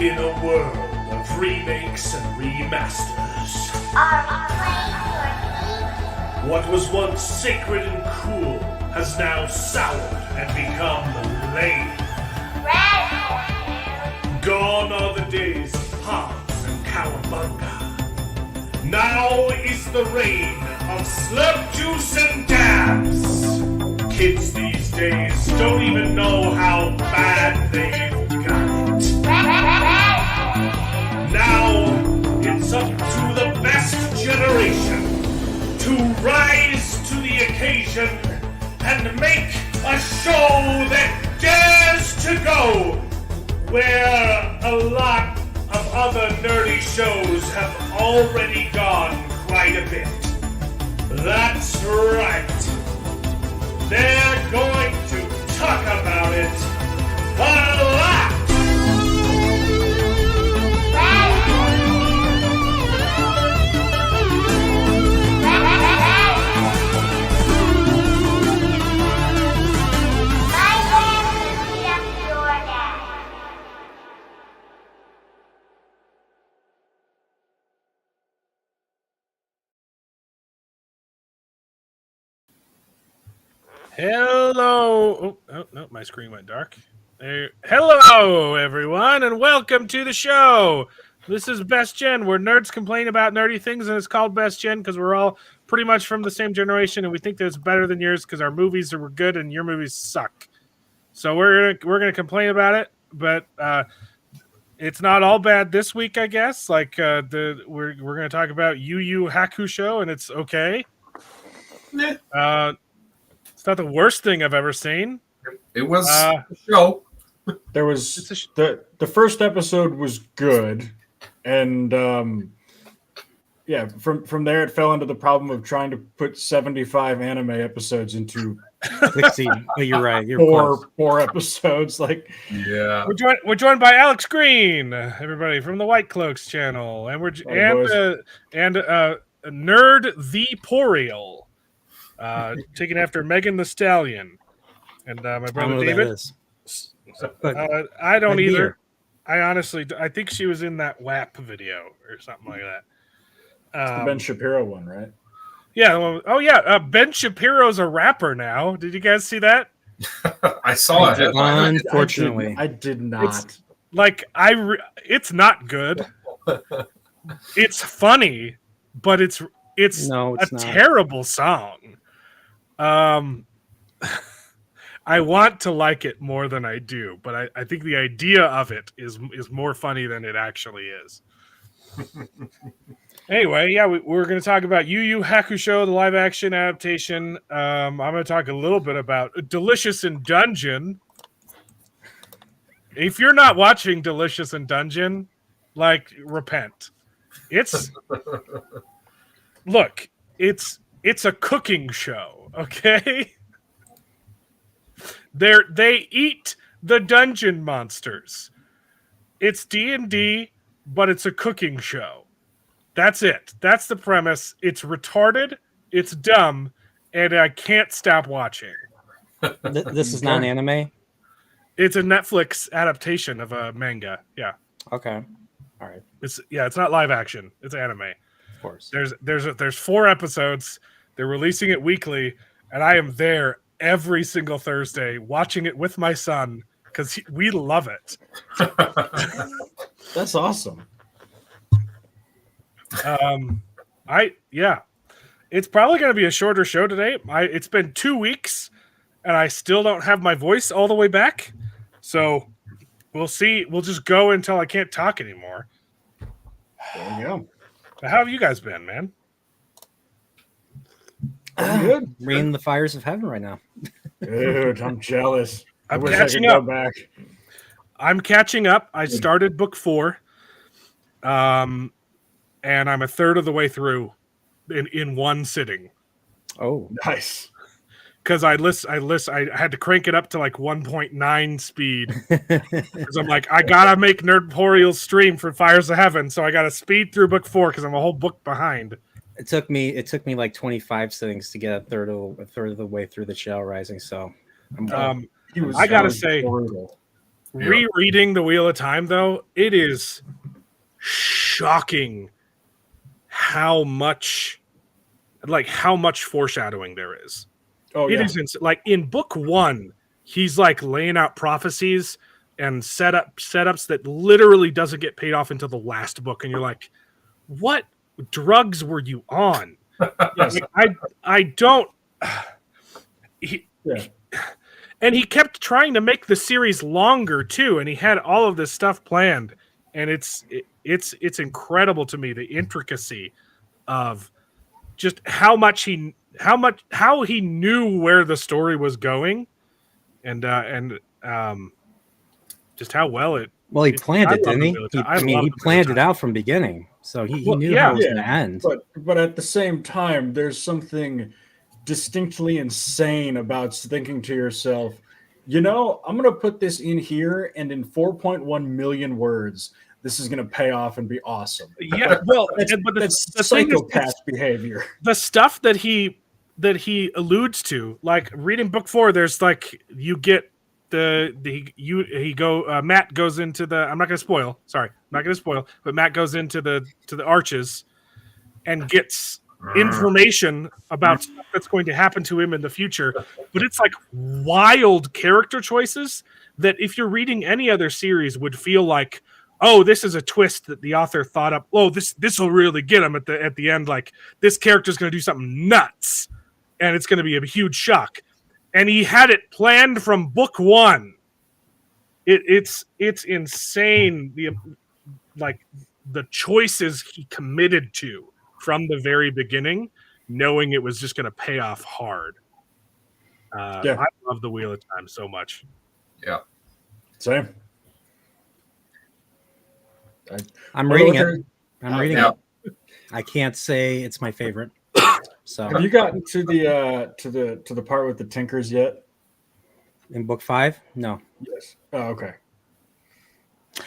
In a world of remakes and remasters, Are we playing your what was once sacred and cool has now soured and become lame. Red? Gone are the days of Hans and Cowabunga. Now is the reign of slurp juice and dabs. Kids these days don't even know how bad they've got it. Now it's up to the best generation to rise to the occasion and make a show that dares to go where a lot of other nerdy shows have already gone quite a bit. That's right. They're going to talk about it a lot. Hello. Oh, no, my screen went dark. Hello, everyone, and welcome to the show. This is Best Gen, where nerds complain about nerdy things, and it's called Best Gen because we're all pretty much from the same generation, and we think that it's better than yours because our movies are good and your movies suck. So we're gonna complain about it, but it's not all bad this week, I guess. Like we're gonna talk about Yu Yu Hakusho, and it's okay. It's not the worst thing I've ever seen. It was a show. There was the first episode was good, and from there it fell into the problem of trying to put 75 anime episodes into 16. But you're right. You're four episodes. Like, Yeah. We're joined by Alex Green, everybody from the White Cloaks channel, and Nerd the Poriel, taken after Megan the Stallion, and my I don't brother know who that David. is. But I don't I'd be either. here. I think she was in that WAP video or something like that. the Ben Shapiro one, right? Yeah. Oh yeah. Ben Shapiro's a rapper now. Did you guys see that? I saw it. Unfortunately, I did not. Like it's not good. It's funny, but it's No, it's a not. terrible song. I want to like it more than I do, but I think the idea of it is more funny than it actually is. Anyway, yeah, we're going to talk about Yu Yu Hakusho, the live action adaptation. I'm going to talk a little bit about Delicious in Dungeon. If you're not watching Delicious in Dungeon, like, repent. It's a cooking show, okay? They eat the dungeon monsters. It's D&D, but it's a cooking show. That's it. That's the premise. It's retarded, it's dumb, and I can't stop watching. This is not an anime. It's a Netflix adaptation of a manga. Yeah. Okay, all right, It's not live action. It's anime. of course. There's 4 episodes. They're releasing it weekly, and I am there every single Thursday watching it with my son because we love it. That's awesome. It's probably going to be a shorter show today. It's been 2 weeks, and I still don't have my voice all the way back. So we'll see. We'll just go until I can't talk anymore. There you go. How have you guys been, man? Good. Reading the fires of heaven right now. Dude, I'm jealous. I I'm wish I catching could up. go back. I'm catching up. I started book 4, and I'm a third of the way through in one sitting. Oh, Nice. Because I had to crank it up to like 1.9 speed because I'm like, I gotta make Nerdporial's stream for Fires of Heaven, so I gotta speed through book 4 because I'm a whole book behind. it took me like 25 sittings to get a third of the way through the Shell Rising. So He was I gotta so say, brutal. Rereading The Wheel of Time, though, it is shocking how much foreshadowing there is. Oh, It yeah. is like in book 1, he's like laying out prophecies and setups that literally doesn't get paid off until the last book, and you're like, what drugs were you on? Yes. I don't. Yeah. And he kept trying to make the series longer too, and he had all of this stuff planned, and it's incredible to me, the intricacy of just how he knew where the story was going, and just how well it. Well, he planned I it, love didn't The he? Wheel of He Time. I I mean, love he The Wheel of planned it Time. out from the beginning, so he Well, knew yeah. how it was Yeah. going to end. But at the same time, there's something distinctly insane about thinking to yourself, I'm going to put this in here, and in 4.1 million words, this is going to pay off and be awesome. Yeah, well, But that's the thing is, psychopath behavior. the stuff that he alludes to, like reading book 4, there's like you get Matt goes into the. I'm not going to spoil. Sorry, I'm not going to spoil. But Matt goes into the arches and gets information about stuff that's going to happen to him in the future. But it's like wild character choices that if you're reading any other series would feel like, oh, this is a twist that the author thought up. Oh, this will really get him at the end. Like this character's going to do something nuts, and it's going to be a huge shock. And he had it planned from book 1. It's insane. The choices he committed to from the very beginning, knowing it was just going to pay off hard. Yeah. I love The Wheel of Time so much. Yeah. Same. I'm reading it. Yeah. I can't say it's my favorite. So Have you gotten to the part with the Tinkers yet? in book 5, no. Yes. Oh, okay.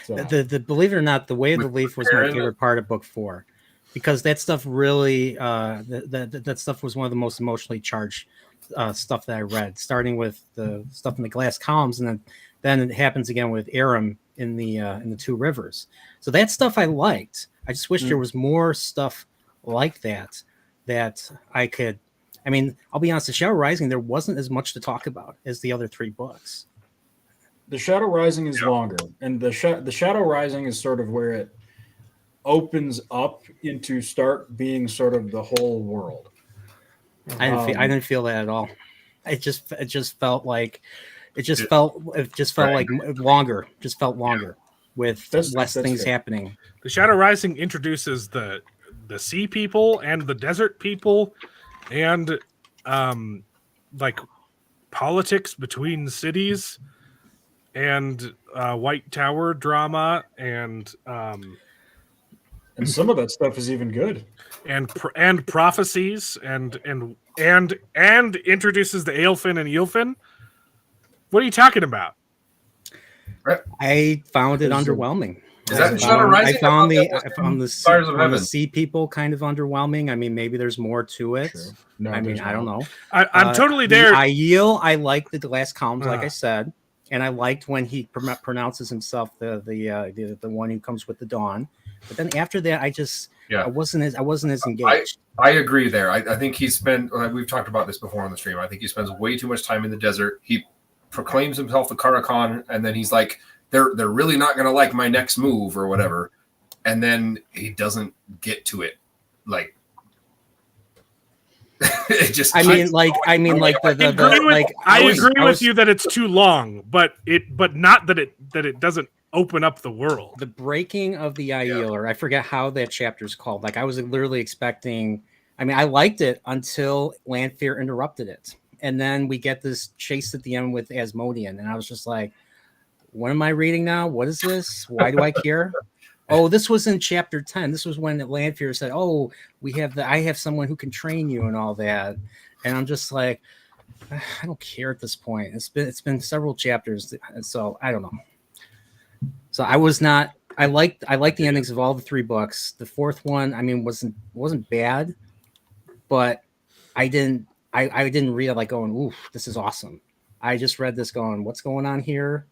So, The believe it or not, the Way of the With Leaf was my Aaron? favorite part of book 4, because that stuff really that stuff was one of the most emotionally charged stuff that I read, starting with the stuff in the glass columns, and then it happens again with Aram in the Two Rivers. So that stuff I liked. I just wish there was more stuff like that I could. I mean, I'll be honest, the Shadow Rising, there wasn't as much to talk about as the other 3 books. the Shadow Rising is longer, and the Shadow Rising is sort of where it opens up into start being sort of the whole world. I didn't feel that at all. It just felt like like longer. Just felt longer with less things happening. The Shadow Rising introduces the sea people and the desert people, and like politics between cities, and White Tower drama, and some of that stuff is even good. and prophecies, and introduces the Aelfin and Ylfin. What are you talking about? I found it underwhelming. Is that Shadow Rising? I found the Stars of Heaven. sea people kind of underwhelming. I mean, maybe there's more to it. True. No, I mean, there's I don't know. I'm totally there. I like the glass columns, like I said, and I liked when he pronounces himself the one who comes with the dawn. But then after that, I wasn't as engaged. I agree there. I think we've talked about this before on the stream. I think he spends way too much time in the desert. He proclaims himself the Karakan, and then he's like, they're really not going to like my next move or whatever. And then he doesn't get to it. Like, it just. I agree with you that it's too long, but not that it doesn't open up the world. The breaking of the Aiel, I forget how that chapter's called. Like, I was literally expecting. I mean, I liked it until Lanfear interrupted it, and then we get this chase at the end with Asmodean, and I was just like, what am I reading now? What is this? Why do I care? Oh, this was in chapter 10. This was when Lanfear said, oh, I have someone who can train you and all that. And I'm just like, I don't care at this point. It's been several chapters. So I don't know. So I liked the endings of all the 3 books. The 4th one, I mean, wasn't bad, but I didn't read it like going, ooh, this is awesome. I just read this going, what's going on here?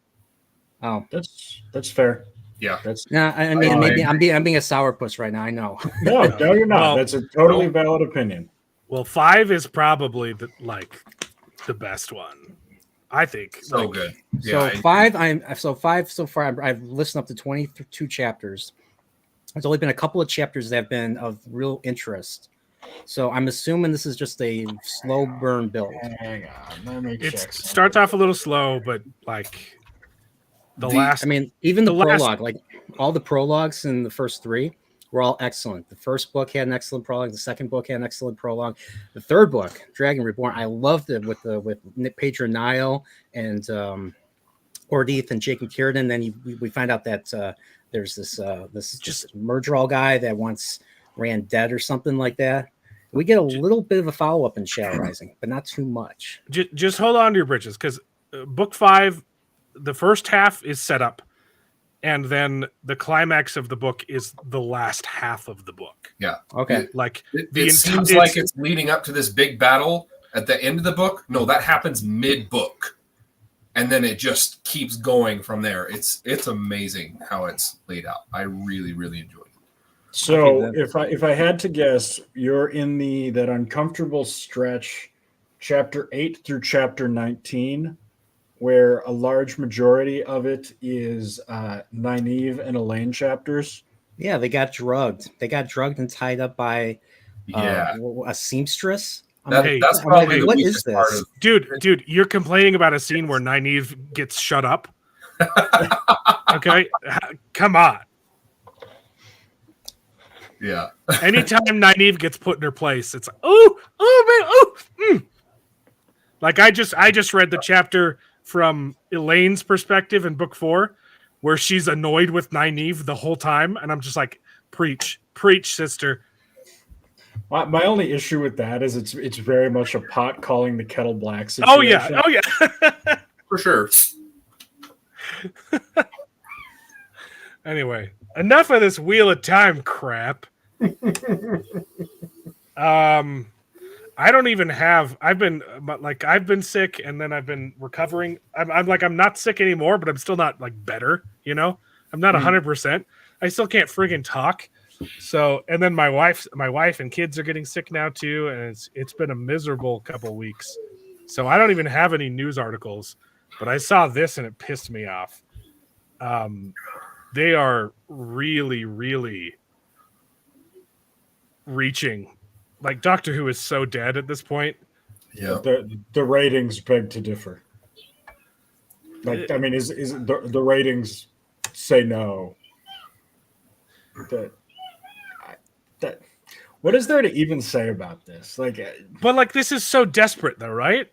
Oh, That's fair. Yeah. That's no, I mean, I maybe agree. I'm being a sourpuss right now. I know. no, you're not. Well, That's a totally no. valid opinion. Well, 5 is probably the best one. I think. So Like, good. Yeah. So I agree. five so far. I've listened up to 22 chapters. There's only been a couple of chapters that have been of real interest. So I'm assuming this is just a slow burn build. Hang on, let me it check. starts off a little slow, but like I mean, even the the last- prologue, like all the prologues in the first 3 were all excellent. The first book had an excellent prologue. The second book had an excellent prologue. The third book, Dragon Reborn, I loved it with Pedro Nile and Ordith and Jake and Kieran. Then we find out that there's this Murdral guy that once ran dead or something like that. We get a little bit of a follow up in Shadow Rising, but not too much. just hold on to your britches, because book 5, the first half is set up, and then the climax of the book is the last half of the book. Yeah. Okay. Like It seems like it's leading up to this big battle at the end of the book. No, that happens mid-book. And then it just keeps going from there. It's amazing how it's laid out. I really, really enjoyed it. So Okay, if I had to guess, you're in that uncomfortable stretch, chapter 8 through chapter 19, where a large majority of it is Nynaeve and Elaine chapters. Yeah, they got drugged. They got drugged and tied up by Yeah. a seamstress. That's I'm probably the what is weakest part this? of dude, you're complaining about a scene where Nynaeve gets shut up. Okay, come on. Yeah. Anytime Nynaeve gets put in her place, it's oh man, Like I just read the chapter from Elaine's perspective in book 4, where she's annoyed with Nynaeve the whole time, and I'm just like, preach, sister. My only issue with that is it's very much a pot calling the kettle black Oh situation. yeah. For sure. Anyway, enough of this Wheel of Time crap. I don't even have. I've been sick, and then I've been recovering. I'm not sick anymore, but I'm still not like better. You know, I'm not 100%. I still can't friggin' talk. So, and then my wife and kids are getting sick now too, and it's been a miserable couple weeks. So I don't even have any news articles, but I saw this and it pissed me off. They are really, really reaching. Like Doctor Who is so dead at this point. Yeah. The ratings beg to differ. Like, I mean, is the ratings say no? That what is there to even say about this? Like, But like this is so desperate, though, right?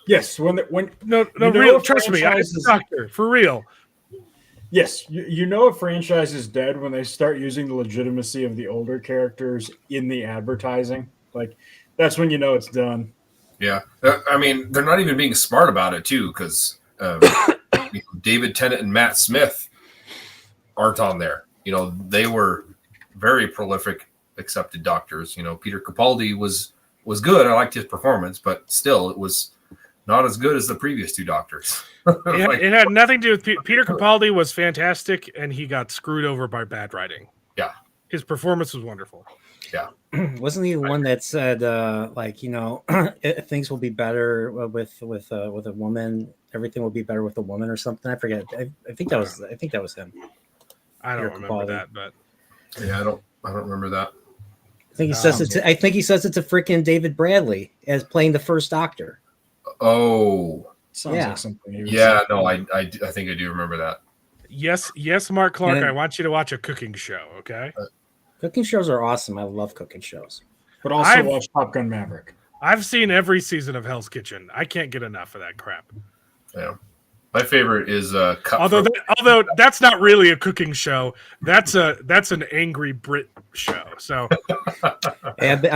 yes, when No, you know real. a Trust me, I'm a franchise is- doctor for real. yes, you know a franchise is dead when they start using the legitimacy of the older characters in the advertising. Like, that's when you know it's done. Yeah. I mean, they're not even being smart about it, too, because David Tennant and Matt Smith aren't on there. You know, they were very prolific, accepted doctors. You know, Peter Capaldi was good. I liked his performance, but still, it was not as good as the previous 2 doctors. It had nothing to do with Peter Capaldi was fantastic, and he got screwed over by bad writing. Yeah. His performance was wonderful. Yeah. Wasn't he the one that said like, you know, things will be better with a woman, everything will be better with a woman or something? I forget. I think that was him. I don't Peter remember Capaldi. that, but Yeah, I don't remember that. I think he says it to freaking David Bradley as playing the first Doctor. Oh. Sounds Yeah. like something. he would Yeah, say. no, I think I do remember that. yes, Mark Clark, And- I want you to watch a cooking show, okay? Cooking shows are awesome. I love cooking shows. But also I've- watch Top Gun Maverick. I've seen every season of Hell's Kitchen. I can't get enough of that crap. Yeah. My favorite is Although that's not really a cooking show. That's an angry Brit show. So I've been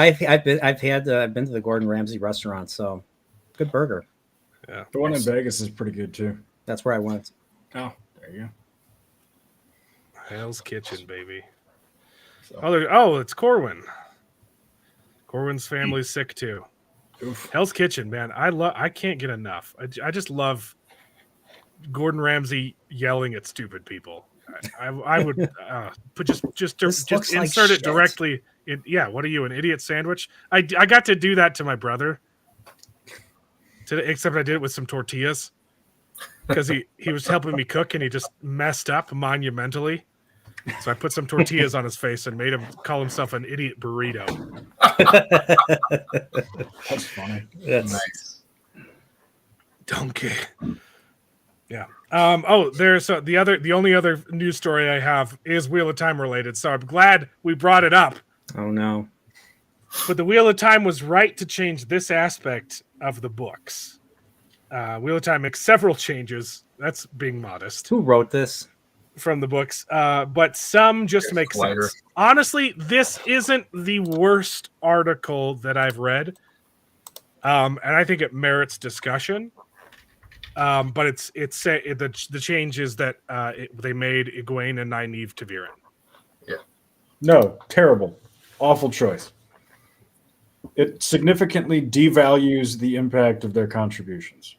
to the Gordon Ramsay restaurant, so good burger. yeah. The one in Vegas is pretty good too. That's where I went. Oh, there you go. Hell's Kitchen, baby. So- It's Corwin. Corwin's family's sick too. Oof. Hell's Kitchen, man. I can't get enough. I just love Gordon Ramsay yelling at stupid people. I would put just This looks like insert it shit. directly. What are you, an idiot sandwich? I got to do that to my brother. Except I did it with some tortillas because he was helping me cook and he just messed up monumentally. So I put some tortillas on his face and made him call himself an idiot burrito. That's funny. That's Nice. Donkey. Yeah. There's the only other news story I have is Wheel of Time related. So I'm glad we brought it up. oh no. But the Wheel of Time was right to change this aspect of the books. Wheel of Time makes several changes. That's being modest Who wrote this? from the books, but some just make sense. Honestly, this isn't the worst article that I've read, and I think it merits discussion. But the change is that they made Egwene and Nynaeve Ta'Viren. No, terrible. Awful choice. It significantly devalues the impact of their contributions.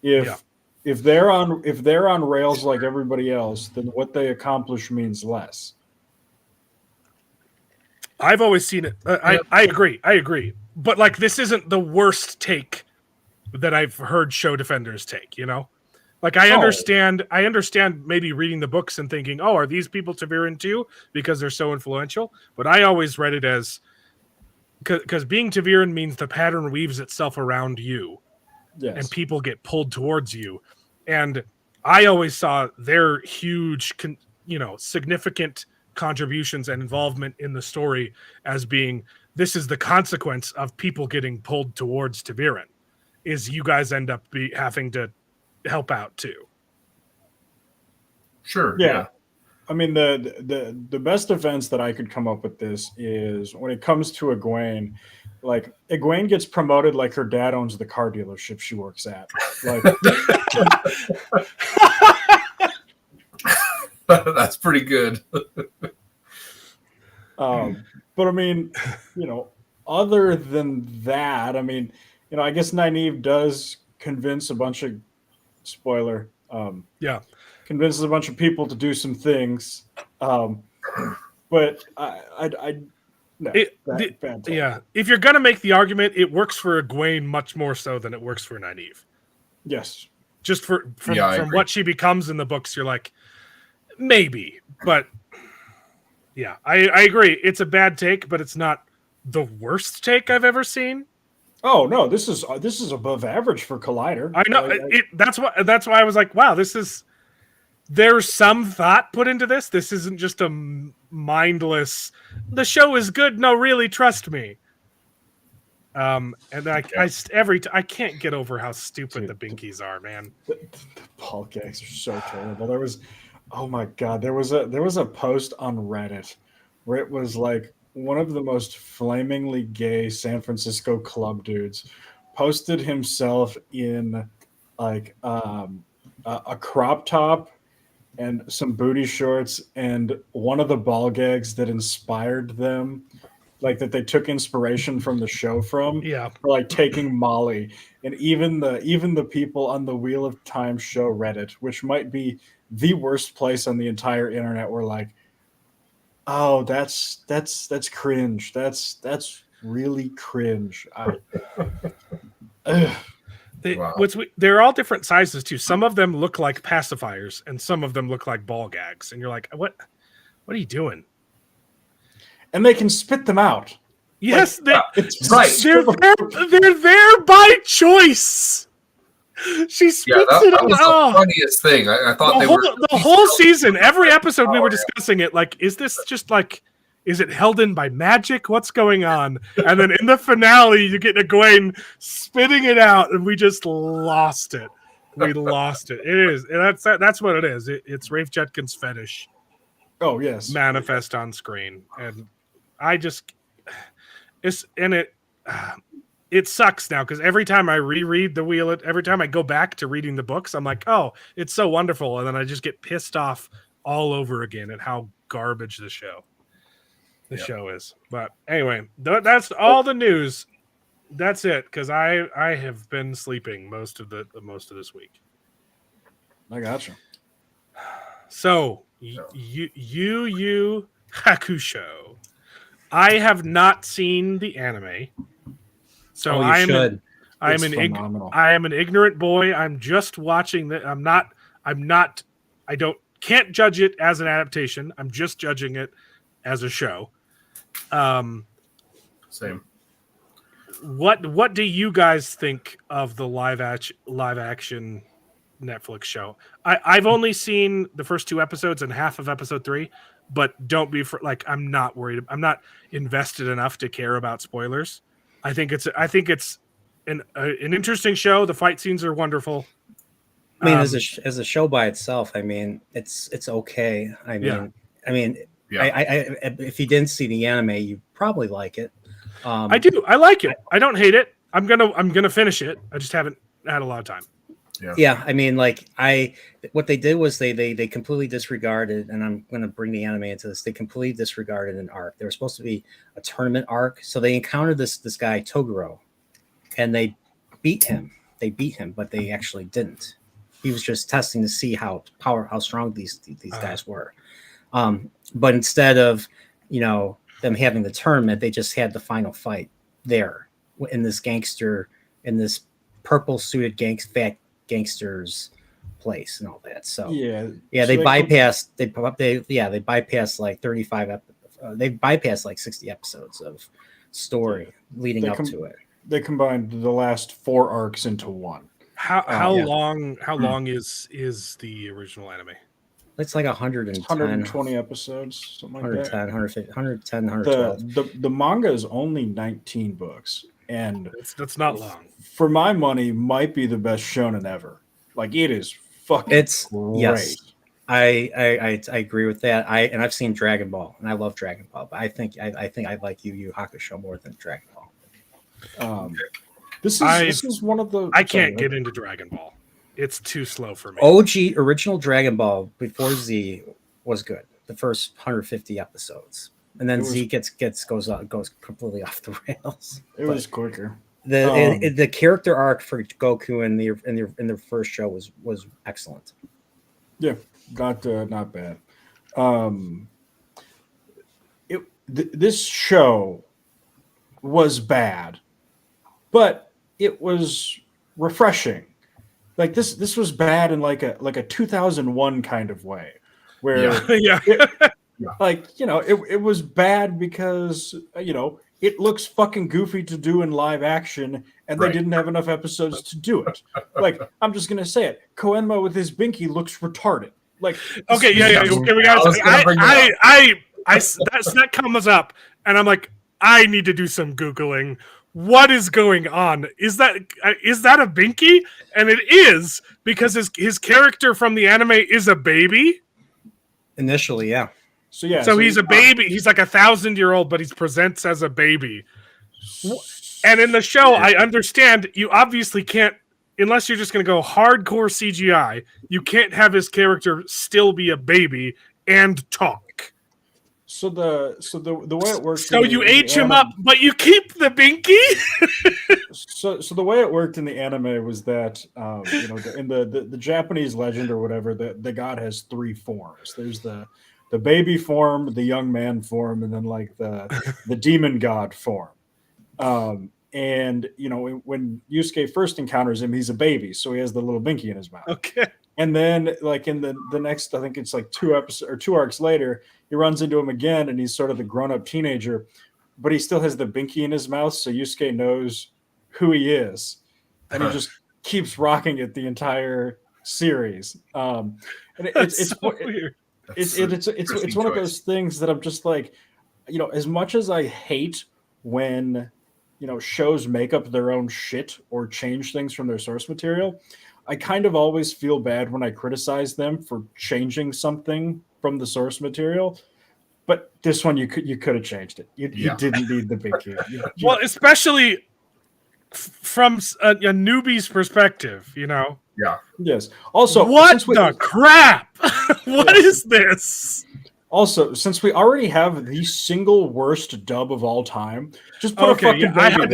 If they're on rails like everybody else, then what they accomplish means less. I've always seen it. I agree. But like, this isn't the worst take that I've heard show defenders take. You know, like I understand maybe reading the books and thinking, oh, are these people Ta'Viren too because they're so influential? But I always read it as because being Ta'Viren means the pattern weaves itself around you. Yes. And people get pulled towards you. And I always saw their huge, significant contributions and involvement in the story as being, this is the consequence of people getting pulled towards Ta'Viren, is you guys end up having to help out too. Sure. Yeah. I mean, the best defense that I could come up with this is when it comes to Egwene, like Egwene gets promoted like her dad owns the car dealership she works at. Like That's pretty good. but I mean, other than that, I mean, I guess Nynaeve does convince a bunch of convinces a bunch of people to do some things. But bad take. Yeah. If you're gonna make the argument, it works for Egwene much more so than it works for Nynaeve. Yes. Just from what she becomes in the books, you're like, maybe. But yeah, I agree. It's a bad take, but it's not the worst take I've ever seen. Oh no, this is above average for Collider. I know that's why I was like, wow, there's some thought put into this. This isn't just a mindless, the show is good. No, really, trust me. And I can't get over how stupid the Binkies are, man. The ball gags are so terrible. Oh my god, there was a post on Reddit where it was like one of the most flamingly gay San Francisco club dudes posted himself in like a crop top and some booty shorts, and one of the ball gags that inspired them, like that they took inspiration from the show from, were like taking Molly. And even the people on the Wheel of Time show Reddit, which might be the worst place on the entire internet, were like, oh, that's cringe. That's really cringe. They're all different sizes too. Some of them look like pacifiers, and some of them look like ball gags. And you're like, what are you doing? And they can spit them out. Yes, it's right. They're there by choice. She spits it that was out. the funniest thing. I thought the whole season, every episode we were discussing it. Like, is this just like, is it held in by magic? What's going on? And then in the finale, you get Egwene spitting it out, and we just lost it. We lost it. It is, and that's what it is. It's Rafe Judkins' fetish. Oh yes, manifest on screen, and it sucks now because every time I reread the Wheel, every time I go back to reading the books, I'm like, oh, it's so wonderful, and then I just get pissed off all over again at how garbage the show is. But anyway, that's all the news. That's it, because I have been sleeping most of this week. I gotcha. So you Hakusho. I have not seen the anime, so Oh, you should. I It's am phenomenal. I am an ignorant boy. I'm just watching that. I'm not. I can't judge it as an adaptation. I'm just judging it as a show. Same. What do you guys think of the live action Netflix show? I've only seen the first 2 episodes and half of episode 3, but don't be like, I'm not worried. I'm not invested enough to care about spoilers. I think it's an interesting show. The fight scenes are wonderful. I mean, as a show by itself, I mean, it's okay. Yeah. Yeah. I if you didn't see the anime, you probably like it. I do. I like it. I don't hate it. I'm gonna finish it. I just haven't had a lot of time. Yeah, I mean, like what they did was they completely disregarded, and I'm going to bring the anime into this. They completely disregarded an arc. There was supposed to be a tournament arc, so they encountered this guy Toguro, and they beat him. They beat him, but they actually didn't. He was just testing to see how strong these guys were. But instead of them having the tournament, they just had the final fight there in this purple suited gangsters place and all that. So they bypassed like 35 they bypassed like 60 episodes of story leading up to it. They combined the last 4 arcs into one. How long is the original anime? It's like 120 episodes, something like that. 110, 112. The manga is only 19 books, and that's not long. For my money, might be the best shonen ever. Like, it is fucking great. Yes, I agree with that. I've seen Dragon Ball, and I love Dragon Ball, but I think I like Yu Yu Hakusho more than Dragon Ball. This is one of the. I can't get into Dragon Ball. It's too slow for me. OG original Dragon Ball before Z was good. The first 150 episodes, and then Z goes completely off the rails. It was quicker. The character arc for Goku in the first show was excellent. Yeah, not bad. This show was bad, but it was refreshing. Like this was bad in like a 2001 kind of way, where it was bad because it looks fucking goofy to do in live action, and they didn't have enough episodes to do it. Like, I'm just gonna say it, Koenma with his binky looks retarded. Like, okay, we got. That comes up, and I'm like, I need to do some Googling. What is going on? Is that a binky? And it is, because his character from the anime is a baby. Initially, yeah. So he's a baby. He's like 1,000-year-old, but he presents as a baby. And in the show, I understand you obviously can't, unless you're just going to go hardcore CGI. You can't have his character still be a baby and talk. So the way it works. So you age him up, but you keep the binky. so the way it worked in the anime was that in the Japanese legend or whatever, the god has 3 forms. There's the baby form, the young man form, and then like the demon god form. And when Yusuke first encounters him, he's a baby, so he has the little binky in his mouth. Okay. And then, like in the next, I think it's like 2 episodes or 2 arcs later, he runs into him again, and he's sort of the grown-up teenager, but he still has the binky in his mouth, so Yusuke knows who he is, and he just keeps rocking it the entire series. And it's weird. It's one of those things that I'm just like, as much as I hate when shows make up their own shit or change things from their source material, I kind of always feel bad when I criticize them for changing something from the source material. But this one, you could have changed it. You didn't need the binky. Well, especially from a newbie's perspective, Yeah. Yes. Also, what the crap? What is this? Also, since we already have the single worst dub of all time, just put a fucking baby I had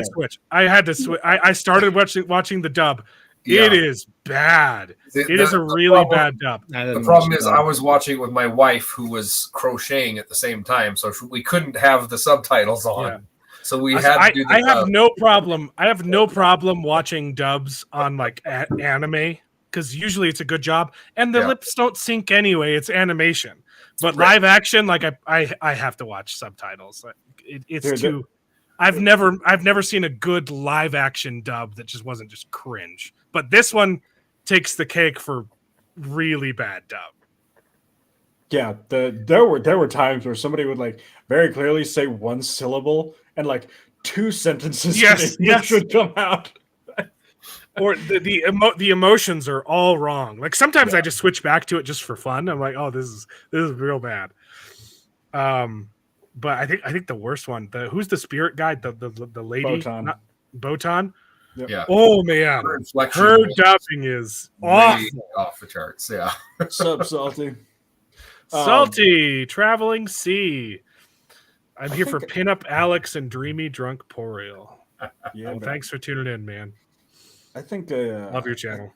to switch. I started watching the dub, It is bad. It is a really bad dub. The problem is I was watching with my wife who was crocheting at the same time, so we couldn't have the subtitles on. Yeah. So we had to do the I have no problem. I have no problem watching dubs on like anime because usually it's a good job and the lips don't sync anyway. It's animation, but live action, like I have to watch subtitles. It's too. I've never seen a good live action dub that just wasn't just cringe. But this one takes the cake for really bad dub. Yeah, there were times where somebody would like very clearly say one syllable and like two sentences would come out. Or the emotions are all wrong. Like sometimes I just switch back to it just for fun. I'm like, oh, this is real bad. But I think the worst one, who's the spirit guide, the lady, Botan. Yep. Yeah. Oh man, her dubbing is off the charts. Yeah. What's up, Salty? Salty traveling sea. I'm here for Pinup Alex and Dreamy Drunk Poriel. Yeah, well, thanks for tuning in, man. I think love your channel.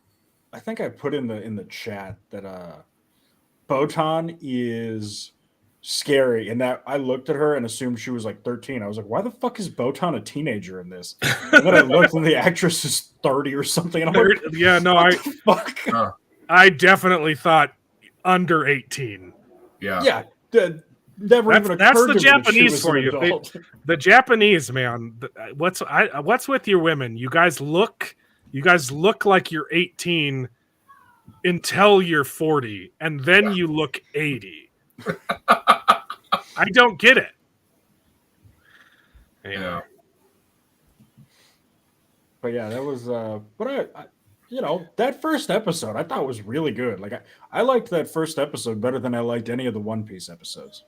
I think I put in the chat that Botan is scary, and that I looked at her and assumed she was like 13. I was like, why the fuck is Botan a teenager in this? And then I looked and the actress is 30 or something. And I'm like, yeah, no, I definitely thought under 18. Yeah. Never even that's occurred the to Japanese for you. Adult. The Japanese, man. What's with your women? You guys look like you're 18 until you're 40, and then you look 80. I don't get it. Anyway. Yeah. But yeah, that was but I that first episode I thought was really good. Like I liked that first episode better than I liked any of the One Piece episodes.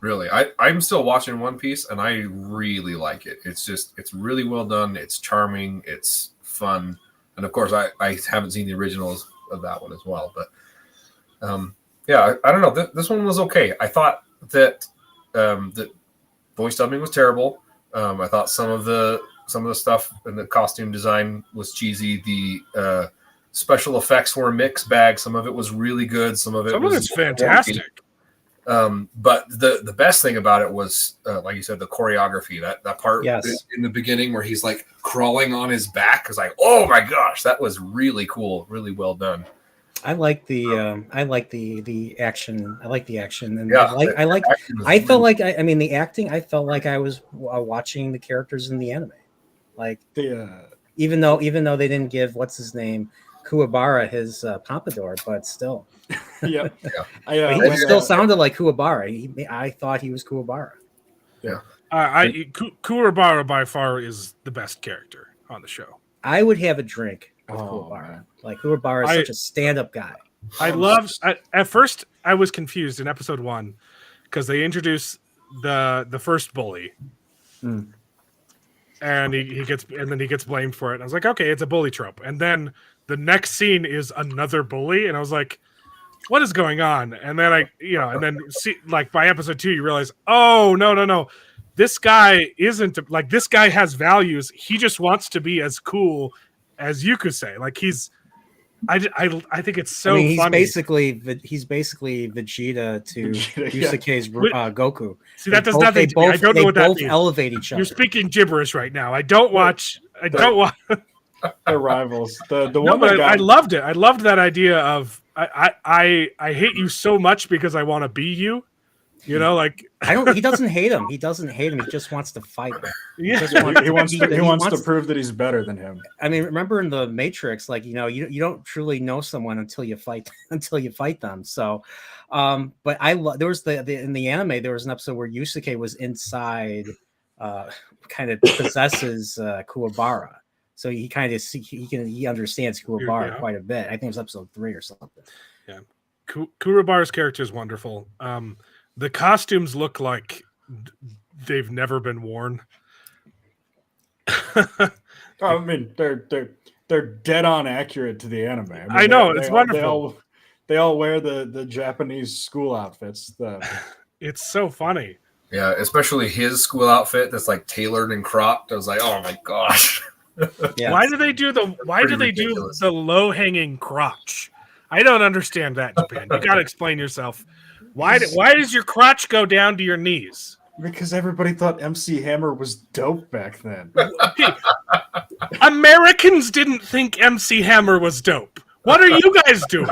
Really, I'm still watching One Piece and I really like it. It's really well done. It's charming. It's fun, and of course I haven't seen the originals of that one as well. But yeah, I don't know. This one was okay. I thought that the voice dubbing was terrible. I thought some of the stuff in the costume design was cheesy. The special effects were a mixed bag. Some of it was really good. Some of it's fantastic. But the best thing about it was, like you said, the choreography. That part in the beginning where he's like crawling on his back is like, oh my gosh, that was really cool, really well done. I like the action. I like the action, and I felt like the acting. I felt like I was watching the characters in the anime, like even though they didn't give what's his name Kuwabara his pompadour, but still, yeah, he still sounded like Kuwabara. I thought he was Kuwabara. Yeah, Kuwabara by far is the best character on the show. I would have a drink with Kuwabara. Man. Like Kuwabara is such a stand-up guy. At first I was confused in episode 1 because they introduced the first bully. And he gets blamed for it. And I was like, okay, it's a bully trope. And then the next scene is another bully, and I was like, what is going on? And then by episode 2 you realize, oh no. This guy isn't like, this guy has values. He just wants to be as cool as Yukusei. Like I think it's so funny. He's basically Vegeta to Yusuke's Goku. See, that does nothing to me. I don't know what that means. They both elevate each other. You're speaking gibberish right now. I don't watch. They're rivals. I loved it. I loved that idea of I hate you so much because I want to be you. You know, like he doesn't hate him. He doesn't hate him. He just wants to fight him. Yeah, he wants to prove that he's better than him. I mean, remember in the Matrix, like you don't truly know someone until you fight them. So, but there was in the anime there was an episode where Yusuke was inside, kind of possesses Kuwabara. So he understands Kuwabara quite a bit. I think it was episode 3 or something. Yeah, Kuwabara's character is wonderful. The costumes look like they've never been worn. I mean, they're dead on accurate to the anime. I know it's wonderful. They all wear the Japanese school outfits. It's so funny. Yeah, especially his school outfit that's like tailored and cropped. I was like, oh my gosh. Yeah. Why do they do the ridiculous. low hanging crotch? I don't understand that, Japan. You got to explain yourself. Why does your crotch go down to your knees? Because everybody thought MC Hammer was dope back then. Okay. Americans didn't think MC Hammer was dope. What are you guys doing?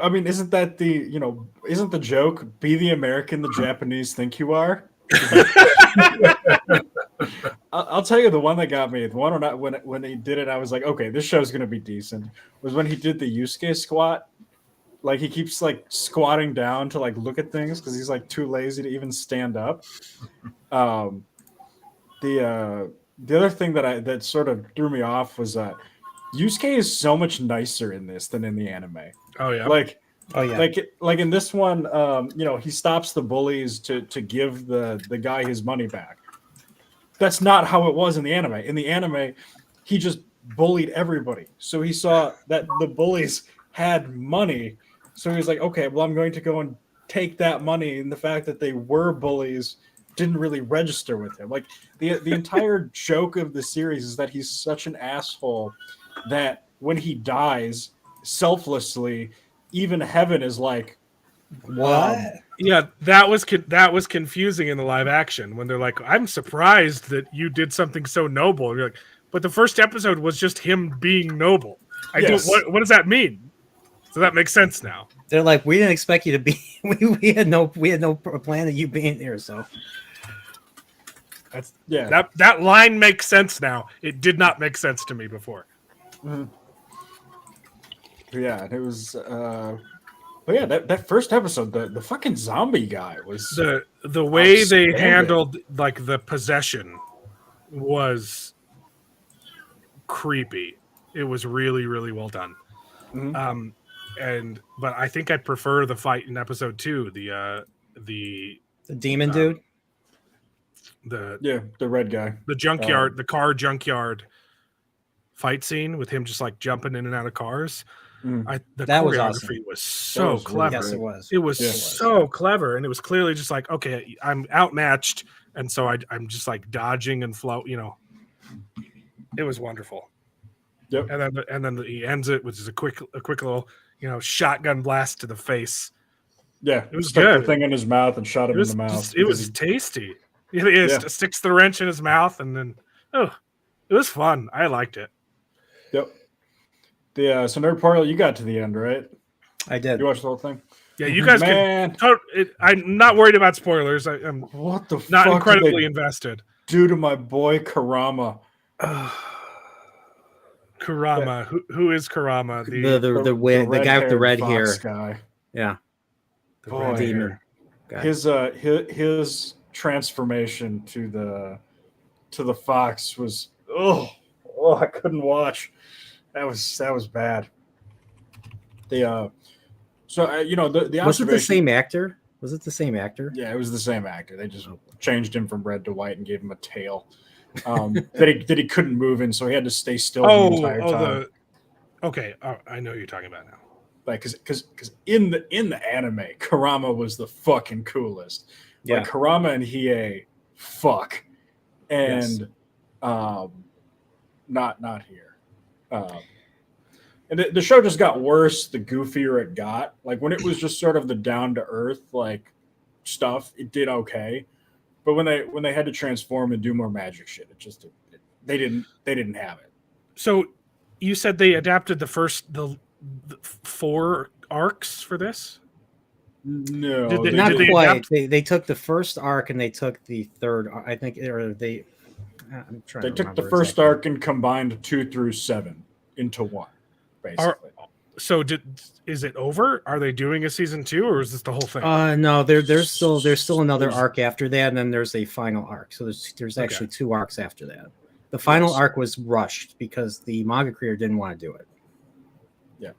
I mean, isn't that isn't the joke? Be the American the Japanese think you are. I'll tell you the one that got me. The one when he did it, I was like, okay, this show's gonna be decent. Was when he did the Yusuke squat. Like he keeps like squatting down to like look at things because he's like too lazy to even stand up. The other thing that sort of threw me off was that Yusuke is so much nicer in this than in the anime. Oh yeah. Like in this one, he stops the bullies to give the guy his money back. That's not how it was in the anime. In the anime, he just bullied everybody. So he saw that the bullies had money. So he was like, okay, well, I'm going to go and take that money. And the fact that they were bullies didn't really register with him. Like the entire joke of the series is that he's such an asshole that when he dies selflessly, even heaven is like, What? Yeah, that was confusing in the live action when they're like, "I'm surprised that you did something so noble." And you're like, "But the first episode was just him being noble." Yes. What does that mean? So that makes sense now. They're like, we didn't expect you to be. We had no plan of you being there. So That line makes sense now. It did not make sense to me before. Mm-hmm. Yeah, and it was. But yeah, that first episode, the fucking zombie guy was the way they outstanding. handled like the possession was creepy. It was really, really well done. Mhm. But I think I prefer the fight in episode 2. The demon dude. the red guy, the junkyard, the car junkyard fight scene with him just like jumping in and out of cars. Mm. The That was choreography was so was really clever. Yes, it was. It was Yeah. so clever, and it was clearly just like, okay, I'm outmatched, and so I'm just like dodging and float. It was wonderful. Yep. And then he ends it with just a quick little shotgun blast to the face. Yeah, It was stuck good. the thing in his mouth and shot him It was in the mouth. it was tasty. He sticks the wrench in his mouth, and then it was fun. I liked it. Yep. So Nerd Portal, you got to the end, right? I did. You watched the whole thing? Yeah, you guys Man, I'm not worried about spoilers. I'm what the not fuck incredibly did they invested. do to my boy Karama? Kurama. Who is Kurama? The guy with the red hair. fox guy. Yeah. The Boy, red hair. Guy. His transformation to the fox was I couldn't watch. That was bad. The Was it the same actor? Was it the same actor? Yeah, it was the same actor. They just changed him from red to white and gave him a tail that he couldn't move in, so he had to stay still the entire time. Okay, I know what you're talking about now. Like, because in the anime, Karama was the fucking coolest. Yeah. Like Karama and Hiei, fuck, and not here. And the show just got worse the goofier it got. Like when it was just sort of the down to earth like stuff, it did okay. But when they had to transform and do more magic shit, they didn't have it. So you said they adapted the 4 arcs for this? No, Did Not they quite. adapt? They took the first arc and they took the third. I think, or they. I'm trying. They to took the remember first exactly. arc and combined 2 through 7 into one, basically. So is it over? Are they doing a season 2, or is this the whole thing? No, there's still another arc after that, and then there's a final arc. So there's actually 2 arcs after that. The final arc was rushed because the manga creator didn't want to do it. Yeah,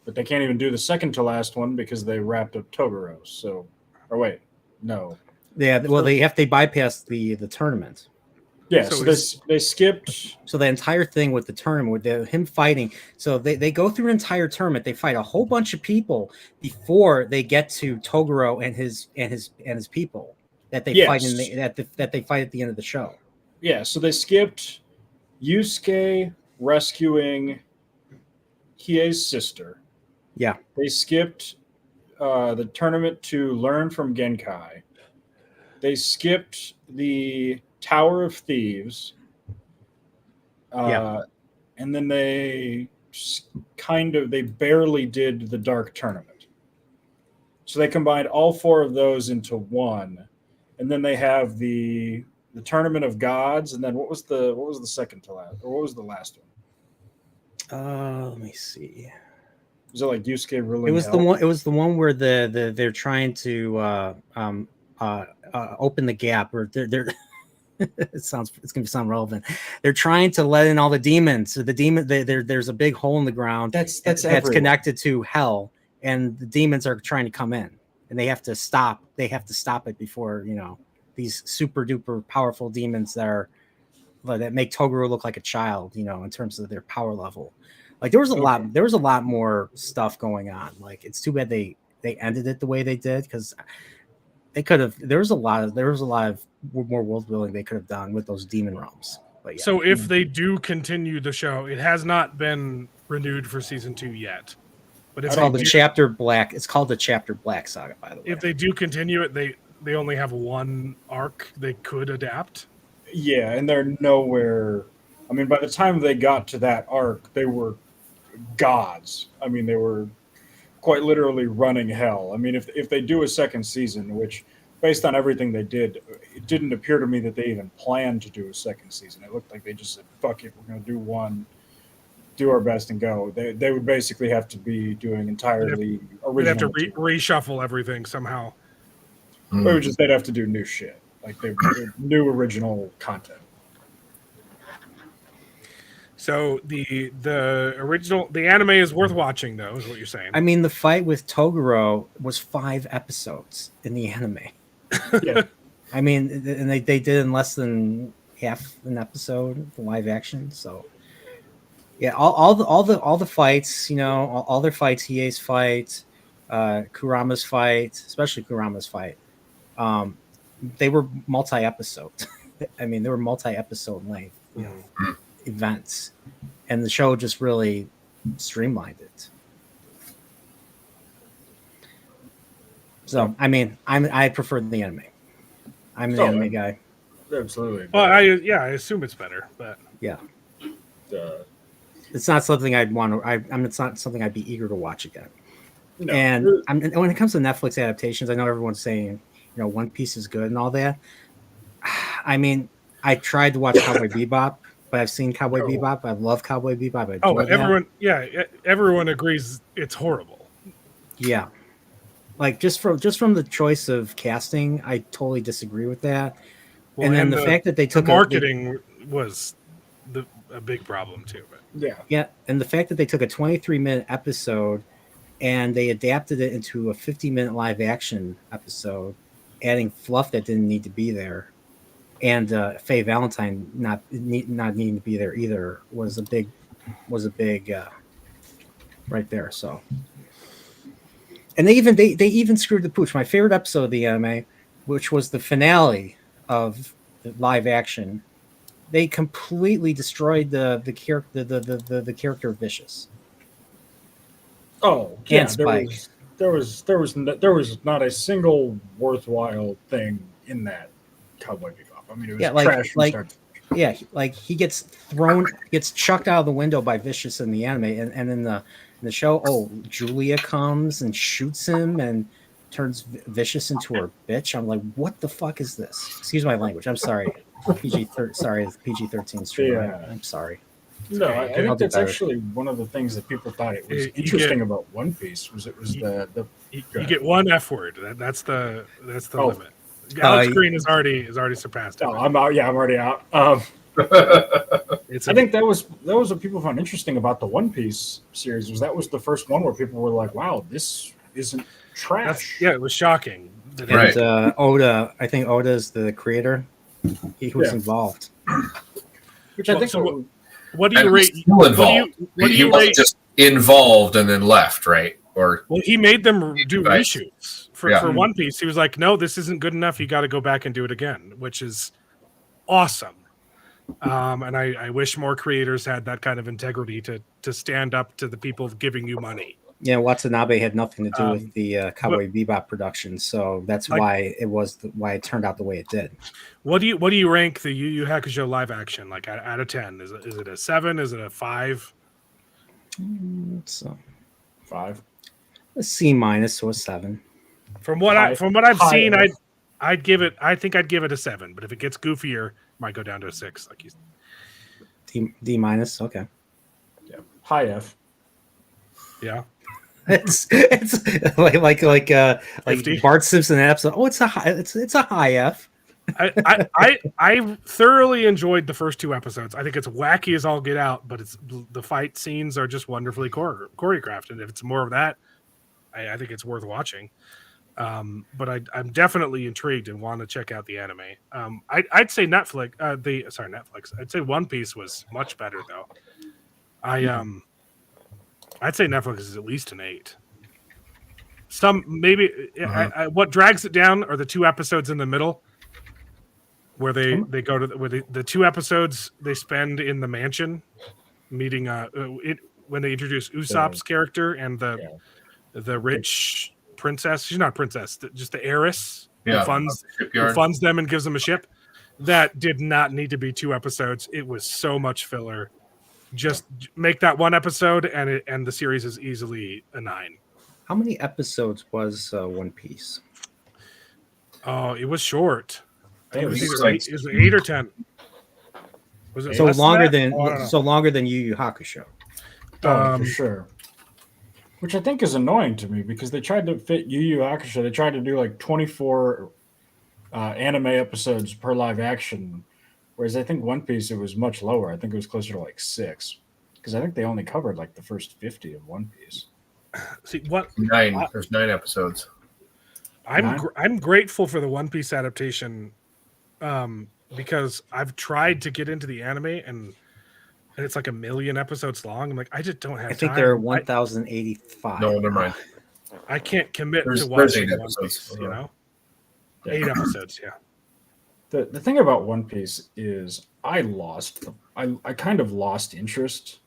but they can't even do the second to last one because they wrapped up Toguro. So, or wait, no. Yeah, well, they bypassed the tournament. Yeah, So so they skipped. So the entire thing with the tournament, with him fighting, so they go through an entire tournament. They fight a whole bunch of people before they get to Toguro and his people that they fight that they fight at the end of the show. So they skipped Yusuke rescuing Hiei's sister. Yeah. They skipped the tournament to learn from Genkai. They skipped the Tower of Thieves. And then they they barely did the Dark Tournament. So they combined all 4 of those into one. And then they have the Tournament of Gods, and then what was the second to last, or what was the last one? Let me see. Was it like Yusuke ruling? It was hell? the one. It was the one where they're trying to open the gap, or they're it's gonna sound relevant. They're trying to let in all the demons. So the demon there's a big hole in the ground That's connected to hell, and the demons are trying to come in, and they have to stop. They have to stop it before these super duper powerful demons that make Toguro look like a child. In terms of their power level. Like there was a lot more stuff going on. Like it's too bad they ended it the way they did, because they could have. There was a lot of more world building they could have done with those demon realms. But yeah. So if they do continue the show, it has not been renewed for season 2 yet. But it's called the Chapter Black. It's called the Chapter Black Saga, by the way. If they do continue it, they only have one arc they could adapt. Yeah, and they're nowhere. I mean, by the time they got to that arc, they were gods. I mean, they were quite literally running hell. I mean, if they do a second season, which based on everything they did, it didn't appear to me that they even planned to do a second season. It looked like they just said, fuck it, we're going to do one, do our best and go. They would basically have to be doing entirely original. They'd have to reshuffle everything somehow. They'd have to do new shit, like new original content. So the anime is worth watching, though, is what you're saying. I mean, the fight with Toguro was 5 episodes in the anime. Yeah. I mean, and they did in less than half an episode, the live action. So yeah, all the fights, all their fights, Hiei's fight, Kurama's fight, especially Kurama's fight, they were multi-episode. I mean, they were multi-episode length, events, and the show just really streamlined it. So, I mean, I prefer the anime. I'm an anime guy. Absolutely. Well, I assume it's better, but yeah, it's not something I'd want to. It's not something I'd be eager to watch again. No. And when it comes to Netflix adaptations, I know everyone's saying, One Piece is good and all that. I mean, I tried to watch Cowboy Bebop, but I've seen Cowboy Bebop. I love Cowboy Bebop. Everyone agrees it's horrible. Yeah. Like just from the choice of casting, I totally disagree with that. Well, and then the fact that they took marketing was a big problem too. But. Yeah, and the fact that they took a 23-minute episode and they adapted it into a 50-minute live action episode, adding fluff that didn't need to be there, and Faye Valentine not needing to be there either was a big right there. So. And they even screwed the pooch. My favorite episode of the anime, which was the finale of the live action, they completely destroyed the character of Vicious. Oh, yeah, Spike. There was not a single worthwhile thing in that Cowboy Bebop. I mean, it was trash from start to finish. Yeah, like he gets chucked out of the window by Vicious in the anime, and in the show, Julia comes and shoots him and turns Vicious into her bitch. I'm like, what the fuck is this? Excuse my language. I'm sorry. PG-13 stream. Yeah. I'm sorry. No, I think that's actually one of the things that people thought it was interesting about One Piece was you get one F word. That's the limit. Alex Green is already surpassed it. I'm out. Yeah, I'm already out. I think that was what people found interesting about the One Piece series was the first one where people were like, "Wow, this isn't trash." It was shocking. And Oda, I think Oda's the creator. He was involved. Which I think. What do you rate? Still involved. He wasn't just involved and then left, right? Or he made them do reshoots for One Piece. He was like, "No, this isn't good enough. You got to go back and do it again," which is awesome. And I wish more creators had that kind of integrity to stand up to the people giving you money. Yeah, Watanabe had nothing to do with the Cowboy but- Bebop production, so that's Like- why it was why it turned out the way it did. What do you rank the Yu Yu Hakusho live action like out of 10? Is it a 7? Is it a 5? So 5. a C minus to a 7. From what High- I've high seen, F. I'd give it. I think I'd give it a 7. But if it gets goofier, it might go down to a 6. Like you, D minus. Okay. Yeah. High F. yeah. It's like 50. Bart Simpson episode. Oh, it's a high F. I thoroughly enjoyed the first 2 episodes. I think it's wacky as all get out, but the fight scenes are just wonderfully choreographed. And if it's more of that, I think it's worth watching. But I'm definitely intrigued and want to check out the anime. I'd say Netflix. Netflix. I'd say One Piece was much better though. I'd say Netflix is at least an 8. Some maybe. What drags it down are the 2 episodes in the middle, where they go to the 2 episodes they spend in the mansion, meeting when they introduce Usopp's character and the rich princess. She's not a princess, just the heiress who funds them and gives them a ship. That did not need to be 2 episodes. It was so much filler. Just make that 1 episode, and the series is easily a 9. How many episodes was One Piece? Oh, it was short. I think it was It either was 8 or 10. Was it So less longer than that? Oh, I don't know. longer than Yu Yu Hakusho. Oh, for sure. Which I think is annoying to me because they tried to fit Yu Yu Hakusho. They tried to do like 24 anime episodes per live action, whereas I think One Piece it was much lower. I think it was closer to like 6, because I think they only covered like the first 50 of One Piece. See what 9. There's 9 episodes. I'm grateful for the One Piece adaptation, because I've tried to get into the anime and it's like 1 million episodes long. I'm like, I just don't have time. I think there are 1,085. No, never mind. I can't commit There's to watching 8 One episodes. Piece, you know? 8 episodes, yeah. The thing about One Piece is I kind of lost interest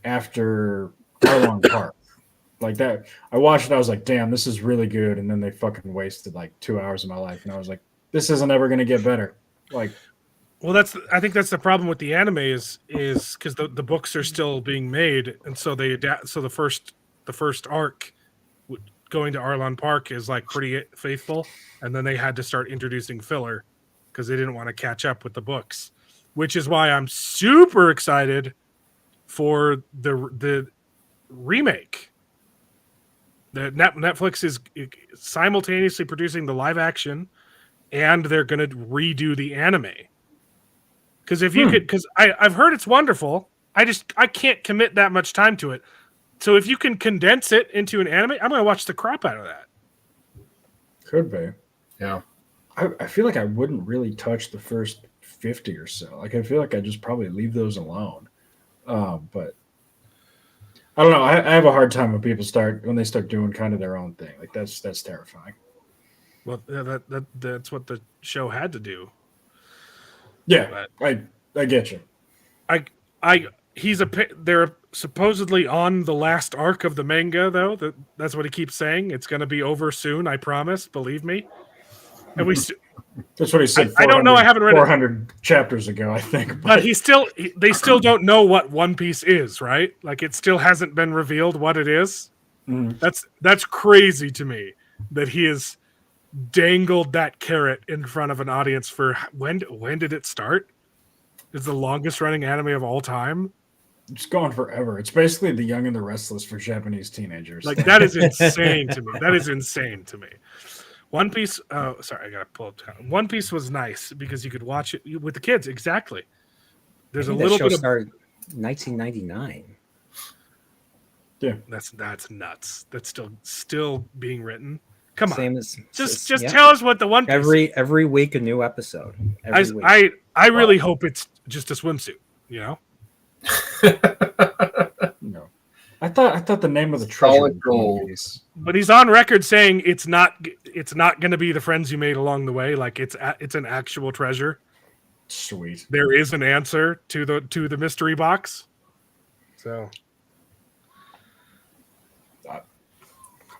after Arlong Park. Like that, I watched it. I was like, "Damn, this is really good." And then they fucking wasted like 2 hours of my life, and I was like, "This isn't ever going to get better." Like, well, I think that's the problem with the anime is because the books are still being made, and so they adapt. So the first arc going to Arlong Park is like pretty faithful, and then they had to start introducing filler because they didn't want to catch up with the books, which is why I'm super excited for the remake. The Netflix is simultaneously producing the live action, and they're going to redo the anime. Because if you could, because I've heard it's wonderful. I can't commit that much time to it. So if you can condense it into an anime, I'm going to watch the crap out of that. could be. Yeah. I feel like I wouldn't really touch the first 50 or so. Like, I feel like I just probably leave those alone. But I don't know. I have a hard time when people when they start doing kind of their own thing. Like that's terrifying. Well, that's what the show had to do. Yeah, I get you. They're supposedly on the last arc of the manga, though. That's what he keeps saying. It's going to be over soon. I promise. Believe me. And That's what he said. I don't know. I haven't read 400 chapters ago, I think. But they still don't know what One Piece is, right? Like it still hasn't been revealed what it is. Mhm. That's crazy to me that he has dangled that carrot in front of an audience for when did it start? It's the longest running anime of all time. It's gone forever. It's basically The Young and the Restless for Japanese teenagers. Like that is insane to me. That is insane to me. One Piece. Oh, sorry, I gotta pull up. One Piece was nice because you could watch it with the kids. Exactly. There's a little bit of started 1999. yeah. that's nuts. That's still being written. Come on, Same as just yeah. tell us what the One Piece. Every week a new episode. Every week. I really hope it's just a swimsuit. You know. No. I thought the name of the treasure Solid was gold. One Piece. But he's on record saying it's not going to be the friends you made along the way. Like it's an actual treasure. Sweet. there is an answer to the mystery box. So I